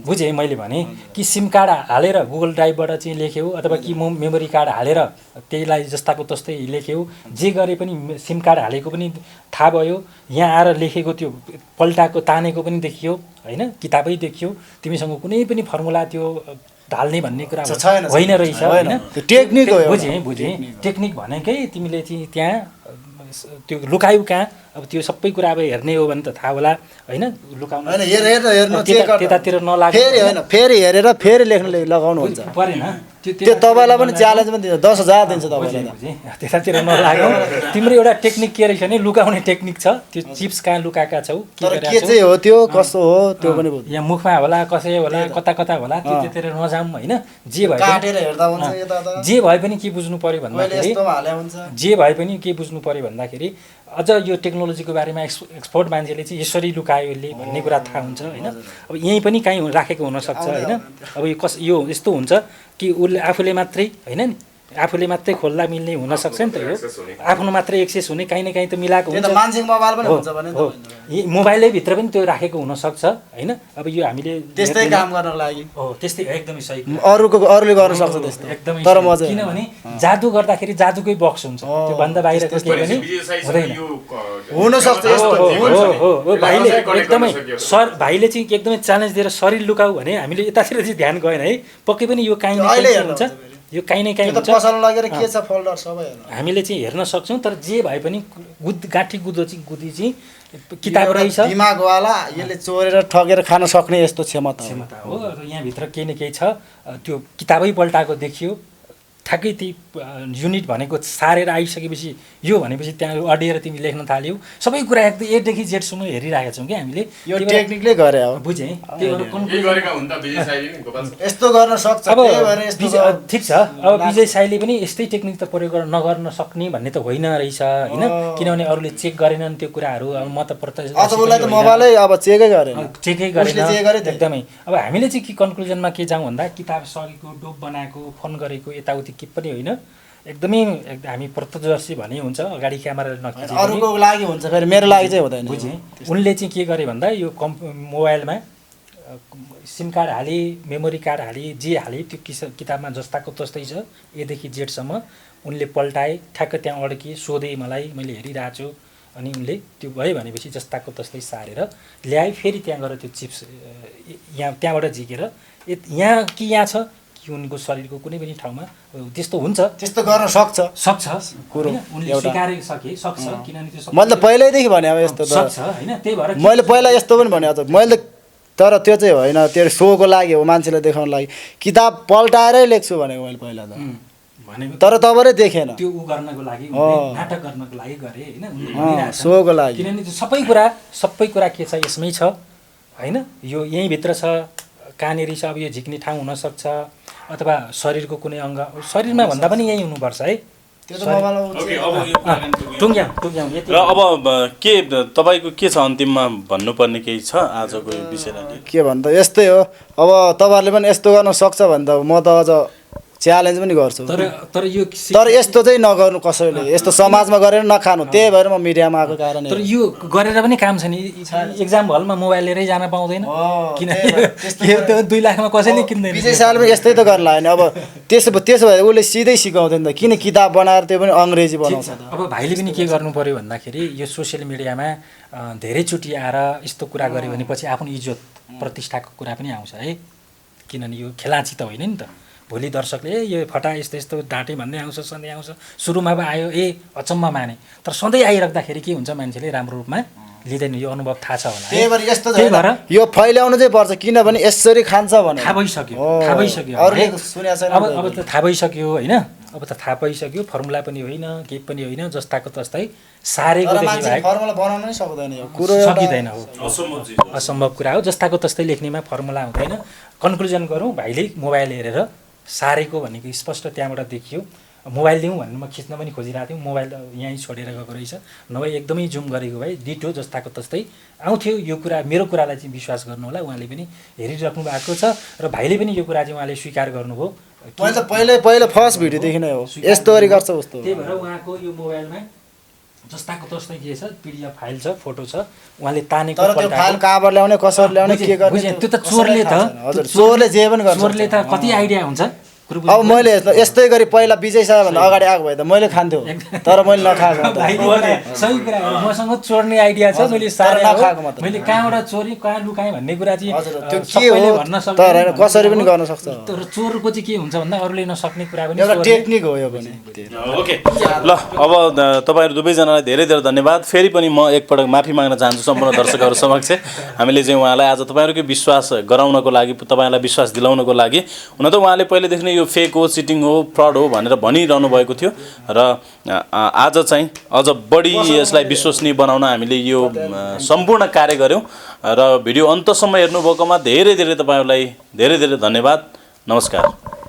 बुझेँ मैले भने कि सिम कार्ड हालेर गुगल ड्राइभबाट चाहिँ लेख्यौ अथवा कि मेमोरी कार्ड हालेर त्यहीलाई जस्ताको तस्तै लेख्यौ जे गरे पनि सिम कार्ड हालेको पनि थाहा भयो यहाँ आएर लेखेको त्यो पल्टाको तानेको पनि देखियो होइन किताबै देखियो तिमीसँग कुनै पनि फर्मुला त्यो ढाल्ने भन्ने कुरा होइन रहेछ होइन टेक्निक हो बुझेँ टेक्निक भनेकै तिमीले चाहिँ त्यहाँ त्यो लुकायौ कहाँ अब त्यो सबै कुरा अब हेर्ने हो भने त थाहा होला होइन लुकाउनु त्यतातिर नलाग्नु फेरि हेरेर फेरि लेख्न लगाउनु हुन्छ परेन त्यो तपाईँलाई पनि च्यालेन्ज पनि दिन्छ 10,000 दिन्छ तपाईँलाई त्यतातिर नलाग्नु तिम्रो एउटा टेक्निक के रहेछ भने लुकाउने टेक्निक छ त्यो चिप्स कहाँ लुकाएका छौ के चाहिँ हो त्यो कस्तो हो त्यो पनि यहाँ मुखमा होला कसै होला कता कता होला त्यतिर नजाऊँ होइन जे भए काटेर हेर्दा हुन्छ यता जे भए पनि के बुझ्नु पर्यो भन्दाखेरि जे भए पनि के बुझ्नु पर्यो भन्दाखेरि अझ यो टेक्नोलोजीको बारेमा एक्सपर्ट मान्छेले चाहिँ यसरी लुकायो यसले भन्ने कुरा थाहा हुन्छ होइन अब यहीँ पनि कहीँ राखेको हुनसक्छ होइन अब यो यस्तो हुन्छ कि उसले आफूले मात्रै होइन नि आफूले मात्रै खोल्दा मिल्ने हुनसक्छ नि त यो आफ्नो मात्रै एक्सेस हुने काहीँ न काहीँ त मिलाएको हुन्छ मोबाइलै भित्र पनि त्यो राखेको हुनसक्छ होइन अब यो हामीले त्यस्तै काम गर्नको लागि हो त्यस्तै एकदमै सही अरूले गर्न सक्छ त्यस्तो एकदमै तर किनभने जादु गर्दाखेरि जादुकै बक्स हुन्छ त्यो भन्दा बाहिरको केही पनि हुँदैन हुनसक्छ भाइले एकदमै भाइले चाहिँ एकदमै च्यालेन्ज दिएर शरीर लुकाऊ भने हामीले यतातिर चाहिँ ध्यान गएन है पक्कै पनि यो काहीँ हुन्छ यो काहीँ न काहीँ हामीले चाहिँ हेर्न सक्छौँ तर जे भए पनि गाँठी गुदी चाहिँ किताब रहेछ दिमागवाला यसले चोरेर ठगेर खान सक्ने यस्तो क्षमता हो र यहाँभित्र केही न केही छ त्यो किताबै पल्टाएको देखियो ठ्याक्कै ती युनिट भनेको सारेर आइसकेपछि यो भनेपछि त्यहाँ अडिएर तिमी लेख्न थाल्यौ सबै कुरा एकदम एदेखि जेडसम्म हेरिरहेका छौँ कि हामीले यो टेक्निकले गरे हो बुझेँ यस्तो गर्न सक्छ अब ठिक छ अब विजय साईले पनि यस्तै टेक्निक त प्रयोग नगर्न सक्ने भन्ने त होइन रहेछ होइन किनभने अरूले चेक गरेनन् त्यो कुराहरू अब म त मोबाइलै अब चेकै गरेन एकदमै अब हामीले चाहिँ के कन्क्लुजनमा के जाउँ भन्दा किताब सकेको डोप बनाएको फोन गरेको यताउति के पनि होइन एकदमै हामी प्रत्यक्षदर्शी भने हुन्छ अगाडि क्यामेरा नखिचे अरूको लागि हुन्छ फेरि मेरो लागि चाहिँ हुँदैन बुझेँ उनले चाहिँ के गरे भन्दा यो मोबाइलमा सिम कार्ड हाले मेमोरी कार्ड हाले जे हाले त्यो किताबमा जस्ताको तस्तै छ एदेखि जेडसम्म उनले पल्टाए ठ्याक्क त्यहाँ अड्किए सोधे मलाई मैले हेरिरहेको छु अनि उनले त्यो भयो भनेपछि जस्ताको तस्तै सारेर ल्याए फेरि त्यहाँ गएर त्यो चिप्स यहाँ त्यहाँबाट झिकेर यहाँ कि यहाँ छ कि उनको शरीरको कुनै पनि ठाउँमा त्यस्तो हुन्छ त्यस्तो गर्न सक्छ कुरो उनले स्वीकारै सक्छ किनभने त्यो मैले त पहिल्यैदेखि भने अब यस्तो त सक्छ होइन त्यही भएर मैले पहिला यस्तो पनि भने मैले तर त्यो चाहिँ होइन त्यो सोको लागि हो मान्छेलाई देखाउन लागि किताब पल्टाएरै लेख्छु भनेको मैले पहिला त भनेको तर तपाईँले देखेन त्यो उ गर्नको लागि नाटक गर्नको लागि गरे होइन उनले भनिरहेछन् सोको लागि किनभने त्यो सबै कुरा के छ यसमै छ होइन यो यहीँभित्र छ कहाँनिर छ अब यो झिक्ने ठाउँ हुनसक्छ अथवा शरीरको कुनै अङ्ग शरीरमा भन्दा पनि यही हुनुपर्छ है त्यो त मोबाइलमा ओके, अब यो कुराकानी टुङ्ग्याउँ यति र अब के तपाईँको के छ अन्तिममा भन्नुपर्ने केही छ आजको यो विषयलाई लिएर? के भन्दा यस्तै हो अब तपाईँहरूले पनि यस्तो गर्न सक्छ भने त म त अझ च्यालेन्ज पनि गर्छु तर यो तर यस्तो चाहिँ नगर्नु कसैले यस्तो समाजमा गरेर नखानु त्यही भएर म मिडियामा आएको कारण तर यो गरेर पनि काम छ नि एक्जाम हलमा मोबाइल लिएरै जान पाउँदैन किनभने 2 लाखमा कसैले किन्दैन विजय सालमा यस्तै त गर्न लाग्यो अब त्यसो भए उसले सिधै सिकाउँदैन त किन किताब बनाएर त्यो पनि अङ्ग्रेजी बनाउँछ त अब भाइले पनि के गर्नु पर्यो भन्दाखेरि यो सोसियल मिडियामा धेरैचोटि आएर यस्तो कुरा गर्यो भने पछि आफ्नो इज्जत प्रतिष्ठाको कुरा पनि आउँछ है किनभने यो खेलाची त होइन नि त भोलि दर्शकले यो फटा यस्तो यस्तो डाँटे भन्ने आउँछ सधैँ आउँछ सुरुमा अब आयो अचम्म माने तर सधैँ आइराख्दाखेरि के हुन्छ मान्छेले राम्रो रूपमा लिँदैन यो अनुभव थाहा छ होला त्यही भएर यस्तो यो फैल्याउनु चाहिँ पर्छ किनभने यसरी खान्छ भने थाहा भइसक्यो अब त थाहा भइसक्यो होइन अब त थाहा पाइसक्यो फर्मुला पनि होइन केही पनि होइन जस्ताको तस्तै सारेको फर्मुला बनाउन नै सक्दैन यो कुरो सकिँदैन हो असम्भव कुरा हो जस्ताको तस्तै लेख्नेमा फर्मुला हुँदैन कन्क्लुजन गरौँ भाइले मोबाइल हेरेर सारेको भनेको स्पष्ट त्यहाँबाट देखियो मोबाइल दिउँ भन्नु म खिच्न पनि खोजिरहेको थियौँ मोबाइल यहीँ छोडेर गएको रहेछ नभए एकदमै जुम गरेको भए डिटो जस्ताको तस्तै आउँथ्यो यो कुरा मेरो कुरालाई चाहिँ विश्वास गर्नु होला उहाँले पनि हेरिराख्नु भएको छ र भाइले पनि यो कुरा चाहिँ उहाँले स्वीकार गर्नुभयो मैले त पहिला फर्स्ट भिडियोदेखि नै हो यस्तो गरी गर्छ उस्तो त्यही भएर उहाँको यो मोबाइलमा जस्ताको तस्तै के छ पिडिएफ फाइल छ फोटो छ उहाँले तानेको तर त्यो फाइल कहाँबाट ल्याउने कसरी ल्याउने के गर्ने त्यो त चोरले त हजुर चोरले जे पनि गर्छ चोरले त कति आइडिया हुन्छ अब मैले यस्तै गरी पहिला विजय साहबभन्दा अगाडि आएको भए त मैले खान्थ्यो तर मैले नखाएको सही कुरा हो मसँग चोर्ने आइडिया छ मैले सारा नखाएको मैले कहाँबाट चोरी कहाँ लुकाएँ भन्ने कुरा चाहिँ त्यो के हो भन्न सक्छ तर हैन कसरी पनि गर्न सक्छ तर चोरको चाहिँ के हुन्छ भन्दा अरूले नसक्ने कुरा पनि एउटा टेक्निक हो यो पनि ओके ल अब तपाईँहरू दुवैजनालाई धेरै धेरै धन्यवाद फेरि पनि म एकपटक माफी माग्न चाहन्छु सम्पूर्ण दर्शकहरू समक्ष हामीले चाहिँ उहाँलाई आज तपाईँहरूकै विश्वास गराउनको लागि तपाईँहरूलाई विश्वास दिलाउनको लागि हुन त उहाँले पहिलेदेखि नै यो फेक हो चिटिङ हो फ्रड हो भनेर भनिरहनु भएको थियो र आज चाहिँ अझ बढी यसलाई विश्वसनीय बनाउन हामीले यो सम्पूर्ण कार्य गऱ्यौँ र भिडियो अन्तसम्म हेर्नुभएकोमा धेरै धेरै तपाईँहरूलाई धेरै धेरै धन्यवाद नमस्कार।